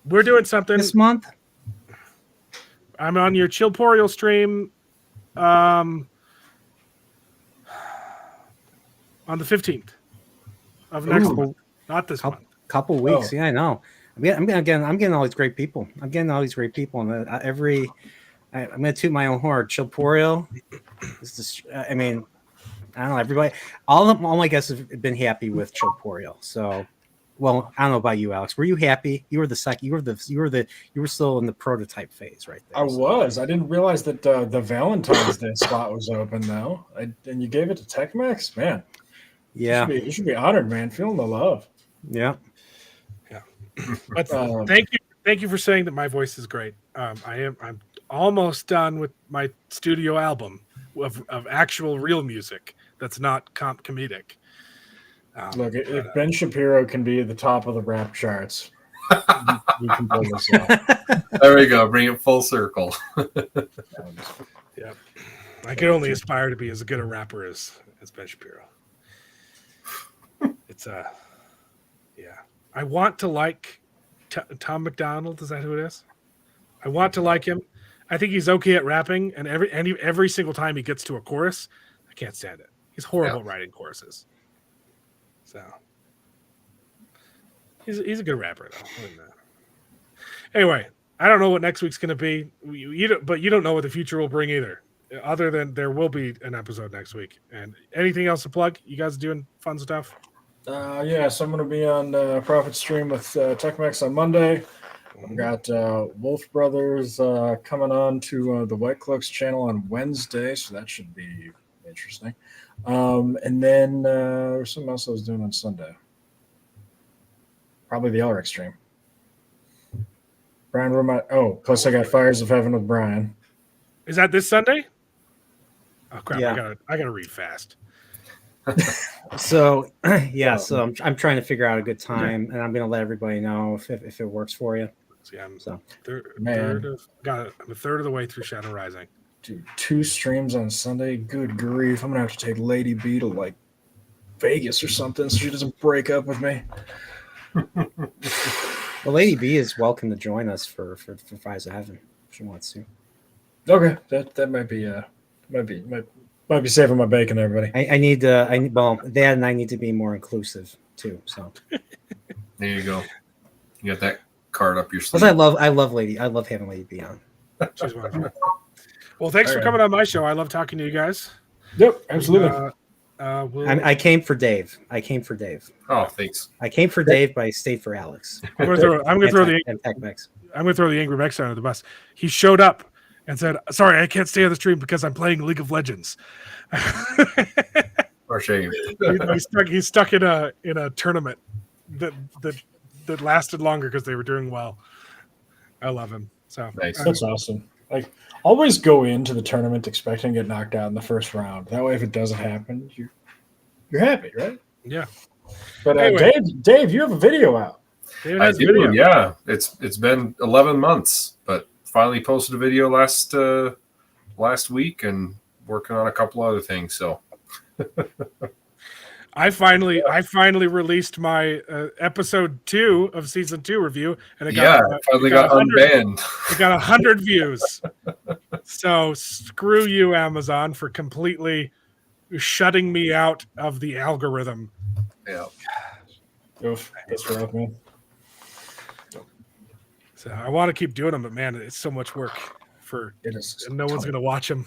We're doing something this month? I'm on your Chilporial stream on the 15th of next month, not this month. Couple weeks, yeah, I know. I'm getting all these great people. And I'm going to toot my own horn. Chilporial, I don't know. Everybody, all my guests have been happy with Chilporial. So, well, I don't know about you, Alex. Were you happy? You were the second. You were still in the prototype phase, right there. I was. I didn't realize that the Valentine's Day slot was open though. And you gave it to Tech-Mex, man. Yeah, you should be honored, man. Feeling the love. Yeah. But thank you for saying that my voice is great. I'm almost done with my studio album of actual real music that's not comedic. Look, if Ben Shapiro can be at the top of the rap charts, we can pull this off. There we go. Bring it full circle. Yeah, I can only aspire to be as good a rapper as Ben Shapiro. It's I want to like Tom McDonald. Is that who it is? I want to like him. I think he's okay at rapping, and every single time he gets to a chorus, I can't stand it. He's horrible at writing choruses. So he's a good rapper though. Anyway, I don't know what next week's going to be. But you don't know what the future will bring either. Other than there will be an episode next week. And anything else to plug? You guys doing fun stuff? So I'm going to be on Profit Stream with Tech-Mex on Monday. I've got Wolf Brothers coming on to the White Cloaks channel on Wednesday, so that should be interesting. And then there's something else I was doing on Sunday. Probably the Elric stream. Brian, where am I? Oh, plus I got Fires of Heaven with Brian. Is that this Sunday? Oh crap! Yeah. I gotta read fast. So so I'm trying to figure out a good time, and I'm going to let everybody know if it works for you. See, I'm So I'm a third of the way through Shadow Rising. Dude, 2 streams on Sunday. Good grief! I'm gonna have to take Lady B to like Vegas or something so she doesn't break up with me. Well, Lady B is welcome to join us for Fries of Heaven if she wants to. Okay, that might be saving my bacon, everybody. Well, Dad and I need to be more inclusive too. So There you go. You got that card up your sleeve. because I love having Lady B on. She's wonderful. Well, thanks for coming on my show. I love talking to you guys. Yep, absolutely. I came for Dave. Oh, thanks. I came for Dave, but I stayed for Alex. I'm gonna throw the Angry Mex under the bus. He showed up and said, "Sorry, I can't stay on the stream because I'm playing League of Legends." For shame. He's stuck in a tournament that lasted longer because they were doing well. I love him. So Nice. That's awesome. Like, always go into the tournament expecting to get knocked out in the first round. That way, if it doesn't happen, you're happy, right? Yeah. But Anyway. Dave, you have a video out. David I has a do, video. yeah. It's been 11 months, but finally posted a video last week and working on a couple other things. So I finally released my episode 2 of season 2 review, and it got unbanned. It got 100 views. So screw you, Amazon, for completely shutting me out of the algorithm. Yeah. Oof, that's rough, man. So I want to keep doing them, but man, it's so much work It is. and no one's gonna watch them.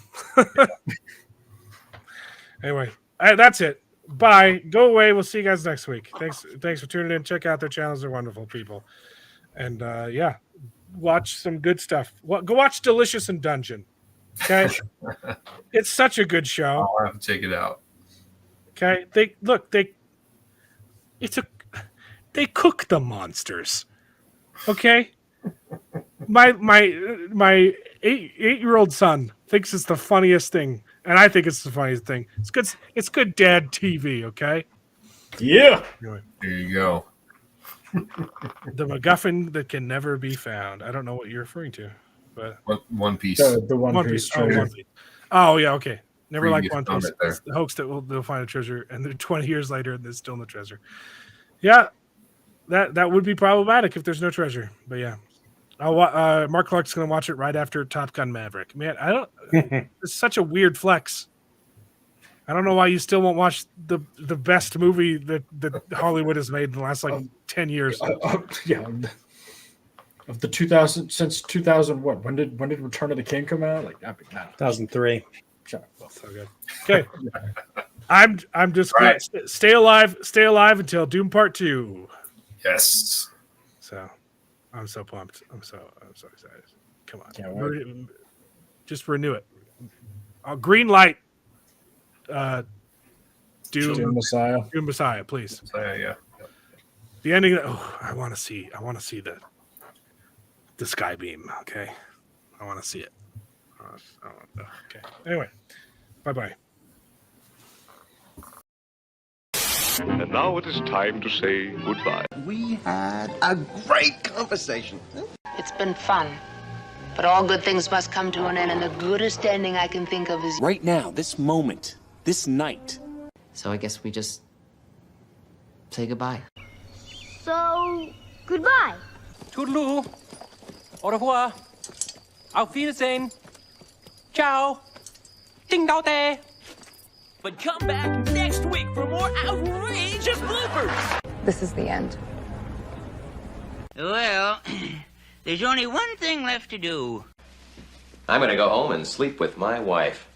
Anyway, that's it. Bye. Go away. We'll see you guys next week. Thanks for tuning in. Check out their channels. They're wonderful people. And yeah, watch some good stuff. Go watch Delicious in Dungeon. Okay, it's such a good show. I'll have to check it out. Okay, they cook the monsters. Okay, my 8-year-old son thinks it's the funniest thing, and I think it's the funniest thing. It's good dad TV. Okay. Yeah. Anyway, There you go. the MacGuffin that can never be found. I don't know what you're referring to, but One Piece. The One Piece treasure. One Piece. Oh yeah, okay. Never liked Previous One Piece. comment there. It's the hoax that they'll find a treasure, and then 20 years later, there's still no treasure. Yeah, that would be problematic if there's no treasure. But yeah, Mark Clark's gonna watch it right after Top Gun Maverick. Man, I don't. It's such a weird flex. I don't know why you still won't watch the best movie that Hollywood has made in the last 10 years. Yeah. Of the 2000, what? When did Return of the King come out? 2003. Shut up. So good. Okay. I'm just gonna stay alive until Doom Part 2. Yes. So I'm so pumped. I'm so excited. Come on. Can't wait. Just renew it. Green light. Doom Messiah. Doom Messiah, please. So, yeah. The ending. I want to see the sky beam. Okay. I want to see it. Okay. Anyway. Bye-bye. And now it is time to say goodbye. We had a great conversation. It's been fun. But all good things must come to an end, and the goodest ending I can think of is... Right now, this moment, this night. So I guess we just say goodbye. So, goodbye. Toodaloo. Au revoir. Auf Wiedersehen. Ciao. Ding dao day. But come back next week for more outrageous bloopers. This is the end. Well, there's only one thing left to do. I'm gonna go home and sleep with my wife.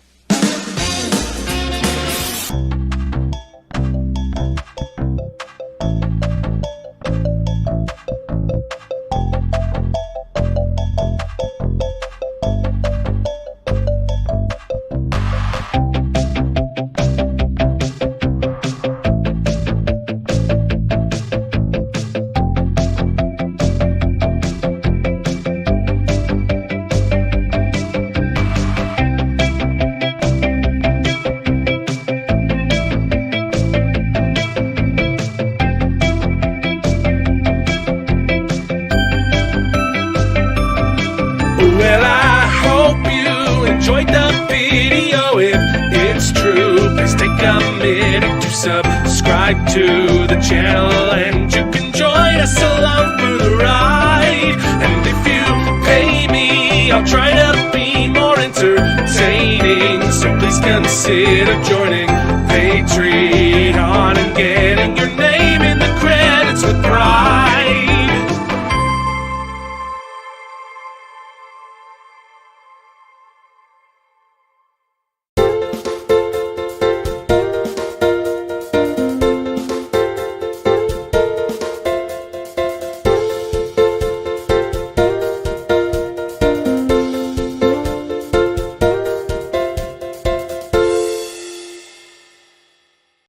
Well, I hope you enjoyed the video. If it's true, please take a minute to subscribe to the channel, and you can join guess along for the ride. And if you pay me, I'll try to be more entertaining. So please consider joining Patreon and getting your